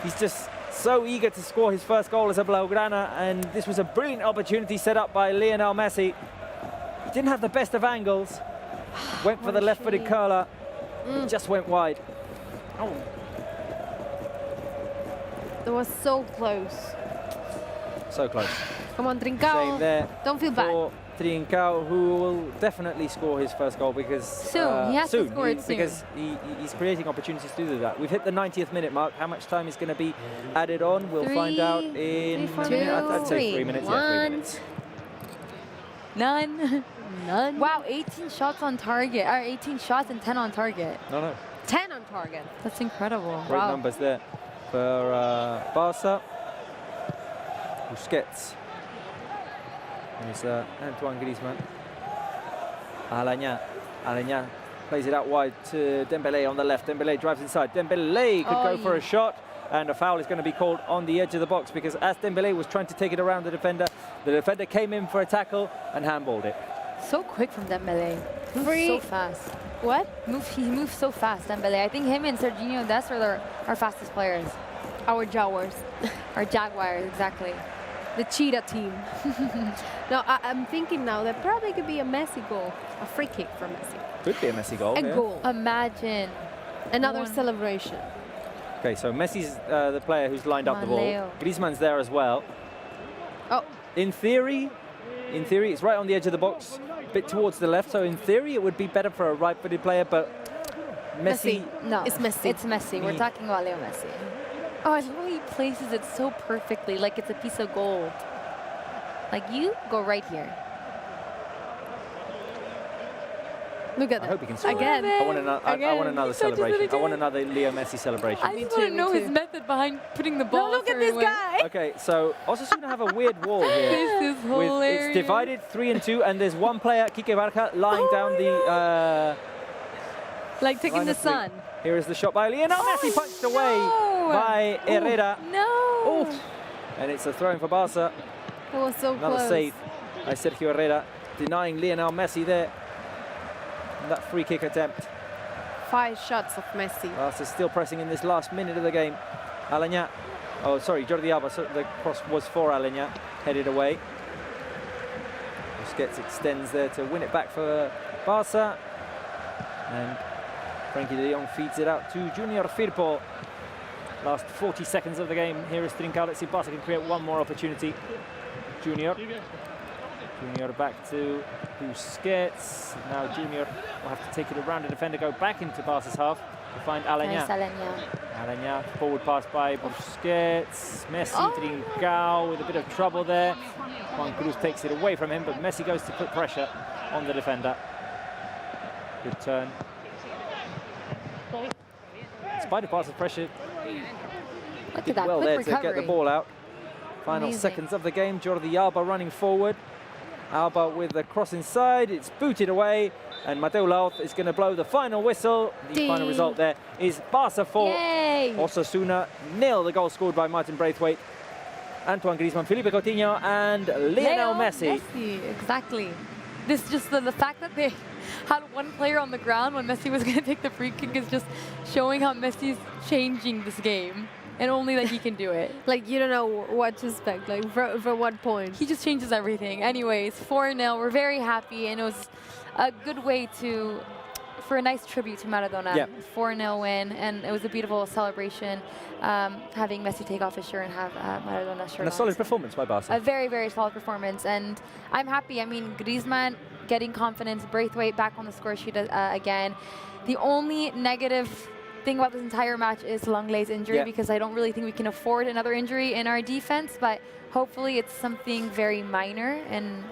He's just so eager to score his first goal as a Blaugrana, and this was a brilliant opportunity set up by Lionel Messi. He didn't have the best of angles. Went for the left-footed curler. It just went wide. Oh. That was so close. So close. Come on, Shame Trincao. there Don't feel bad. for Trincao, who will definitely score his first goal because Soon. He has to score it soon. because he's creating opportunities to do that. We've hit the 90th minute mark. How much time is going to be added on? We'll find out in four a minute. I'd say 3 minutes. minutes. Yeah, 3 minutes. None. None. Wow, 18 shots on target. Or 18 shots and 10 on target. No. 10 on target. That's incredible. Great numbers there for Barca. Busquets. There's Antoine Griezmann. Alanya plays it out wide to Dembélé on the left. Dembélé drives inside. Dembélé could go for a shot, and a foul is going to be called on the edge of the box because as Dembélé was trying to take it around the defender came in for a tackle and handballed it. So quick from Dembélé. Free. So fast. What? He moves so fast, Dembélé. I think him and Serginho Dest are our fastest players. Our Jaguars. Our Jaguars, exactly. The cheetah team. No, I'm thinking now that probably could be a Messi goal. A free kick for Messi. Could be a Messi goal. A yeah. goal. Imagine. Another celebration. Okay, so Messi's the player who's lined up the ball. Leo. Griezmann's there as well. Oh. In theory, it's right on the edge of the box, a bit towards the left. So in theory, it would be better for a right-footed player, but Messi. No, it's Messi. It's Messi. We're talking about Leo Messi. Oh, I love how he places it so perfectly, like it's a piece of gold. Like, you go right here. Look at I that. hope he can score. Again. I want another He touches it celebration. I again. want another Leo Messi celebration. I just want to know his method behind putting the ball. Look at this guy. Okay, so Osasuna have a weird wall here. This is hilarious. It's divided 3 and 2, and there's one player, Kike Barca, lying down the. Like taking line the of three. sun. Here is the shot by Lionel Messi, punched away by Herrera. No! Oof. And it's a throw-in for Barca. That was so Another close. save by Sergio Herrera, denying Lionel Messi there. And that free kick attempt. 5 shots of Messi. Barca still pressing in this last minute of the game. Aleñá. Oh, sorry, Jordi Alba. So the cross was for Aleñá, headed away. Busquets extends there to win it back for Barca. And Frankie de Jong feeds it out to Junior Firpo. Last 40 seconds of the game. Here is Trincao. Let's see if Barca can create one more opportunity. Junior back to Busquets. Now Junior will have to take it around the defender, go back into Barca's half to find Aleñá. Nice Aleñá. Aleñá, forward pass by Busquets. Messi, Trincao with a bit of trouble there. Juan Cruz takes it away from him, but Messi goes to put pressure on the defender. Good turn. In spite of Barca's pressure, Look at that well quick there recovery. to get the ball out. Final Amazing. seconds of the game. Jordi Alba running forward. Alba with the cross inside. It's booted away. And Mateu Laoz is going to blow the final whistle. The final result there is Barca 4, Osasuna 0. The goal scored by Martin Braithwaite, Antoine Griezmann, Felipe Coutinho, and Lionel Messi. Exactly. This just the fact that they had one player on the ground when Messi was going to take the free kick is just showing how Messi's changing this game. And only that he can do it. Like, you don't know what to expect, like, for what point. He just changes everything. Anyways, 4-0. We're very happy, and it was a good way for a nice tribute to Maradona. Yeah. 4-0 win, and it was a beautiful celebration, having Messi take off his shirt and have Maradona shirt And a solid performance by Barca. A very, very solid performance, and I'm happy. I mean, Griezmann getting confidence, Braithwaite back on the score sheet again. The only negative thing about this entire match is Lenglet's injury, because I don't really think we can afford another injury in our defense, but hopefully it's something very minor and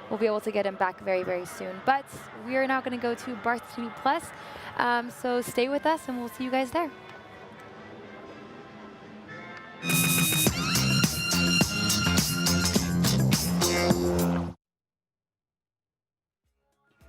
we'll be able to get him back very, very soon. But we are now going to go to Barca TV Plus, so stay with us and we'll see you guys there.